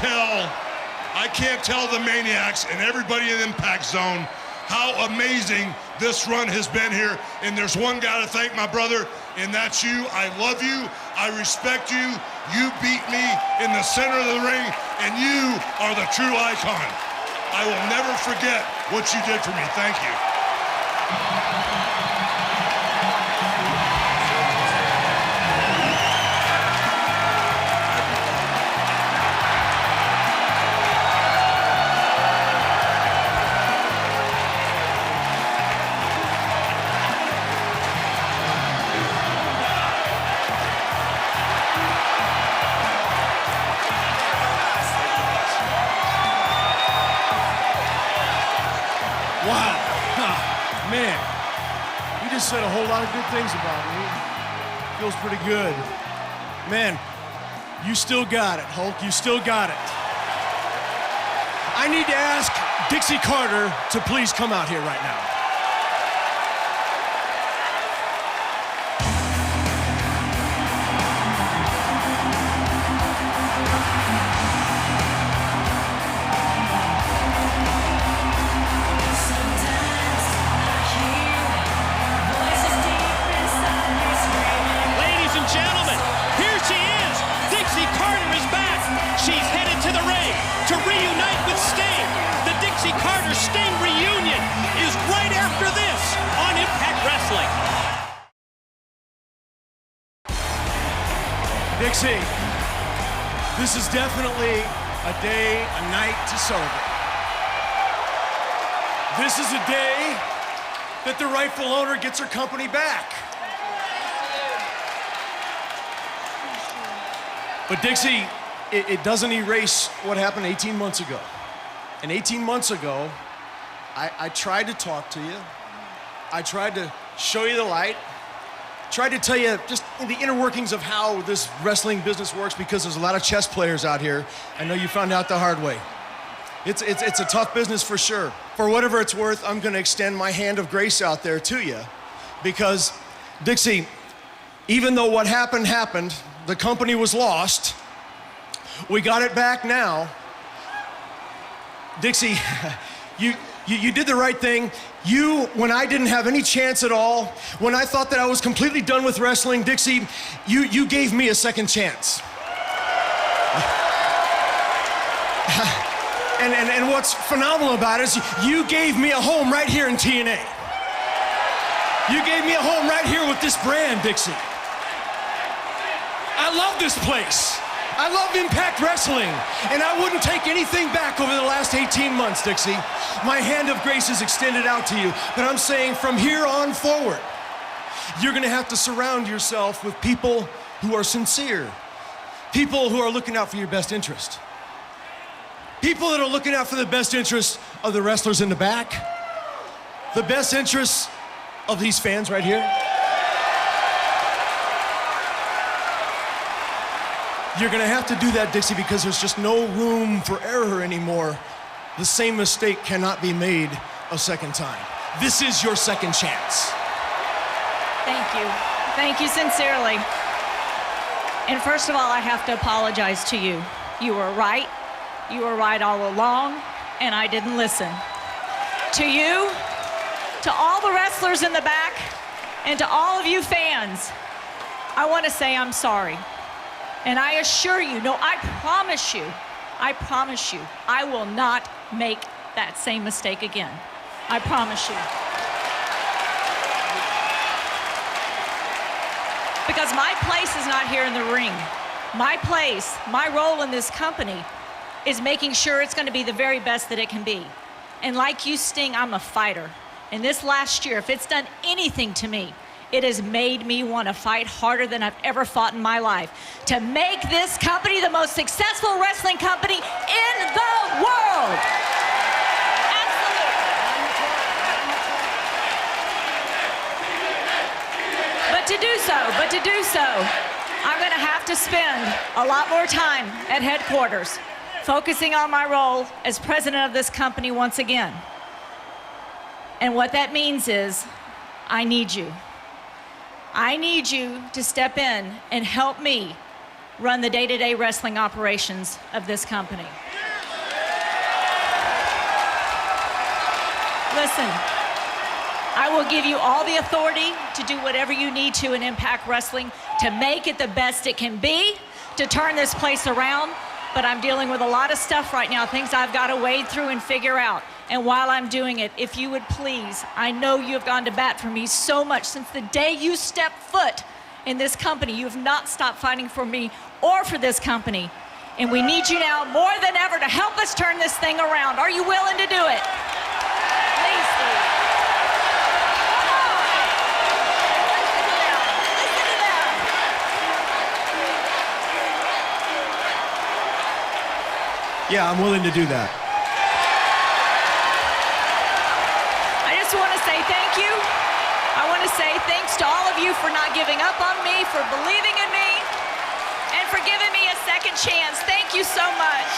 tell the Maniacs and everybody in Impact Zone how amazing this run has been here. And there's one guy to thank, my brother, and that's you. I love you. I respect you. You beat me in the center of the ring, and you are the true icon. I will never forget what you did for me. Thank you. Wow. Man, you just said a whole lot of good things about me. Feels pretty good. Man, you still got it, Hulk. You still got it. I need to ask Dixie Carter to please come out here right now. Dixie, this is definitely a day, a night to celebrate. This is a day that the rightful owner gets her company back. But Dixie, it doesn't erase what happened 18 months ago. And 18 months ago, I tried to talk to you. I tried to show you the light. Tried to tell you just the inner workings of how this wrestling business works, because there's a lot of chess players out here. I know you found out the hard way. It's a tough business for sure. For whatever it's worth, I'm gonna extend my hand of grace out there to you, because Dixie, even though what happened, the company was lost, we got it back now. Dixie, you did the right thing. When I didn't have any chance at all, when I thought that I was completely done with wrestling, Dixie, you gave me a second chance. And what's phenomenal about it is you gave me a home right here in TNA. You gave me a home right here with this brand, Dixie. I love this place. I love Impact Wrestling, and I wouldn't take anything back over the last 18 months, Dixie. My hand of grace is extended out to you, but I'm saying from here on forward, you're gonna have to surround yourself with people who are sincere, people who are looking out for your best interest, people that are looking out for the best interests of the wrestlers in the back, the best interests of these fans right here. You're gonna have to do that, Dixie, because there's just no room for error anymore. The same mistake cannot be made a second time. This is your second chance. Thank you. Thank you sincerely. And first of all, I have to apologize to you. You were right. You were right all along, and I didn't listen. To you, to all the wrestlers in the back, and to all of you fans, I want to say I'm sorry. And I assure you, no, I promise you, I will not make that same mistake again. I promise you. Because my place is not here in the ring. My place, my role in this company is making sure it's going to be the very best that it can be. And like you, Sting, I'm a fighter. And this last year, if it's done anything to me, it has made me want to fight harder than I've ever fought in my life to make this company the most successful wrestling company in the world. Absolutely. But to do so, I'm going to have to spend a lot more time at headquarters, focusing on my role as president of this company once again. And what that means is, I need you. I need you to step in and help me run the day-to-day wrestling operations of this company. Listen, I will give you all the authority to do whatever you need to in Impact Wrestling to make it the best it can be, to turn this place around, but I'm dealing with a lot of stuff right now, things I've got to wade through and figure out. And while I'm doing it, if you would please, I know you have gone to bat for me so much since the day you stepped foot in this company. You have not stopped fighting for me or for this company. And we need you now more than ever to help us turn this thing around. Are you willing to do it? Please, Steve. Yeah, I'm willing to do that. I just want to say thank you. I want to say thanks to all of you for not giving up on me, for believing in me, and for giving me a second chance. Thank you so much.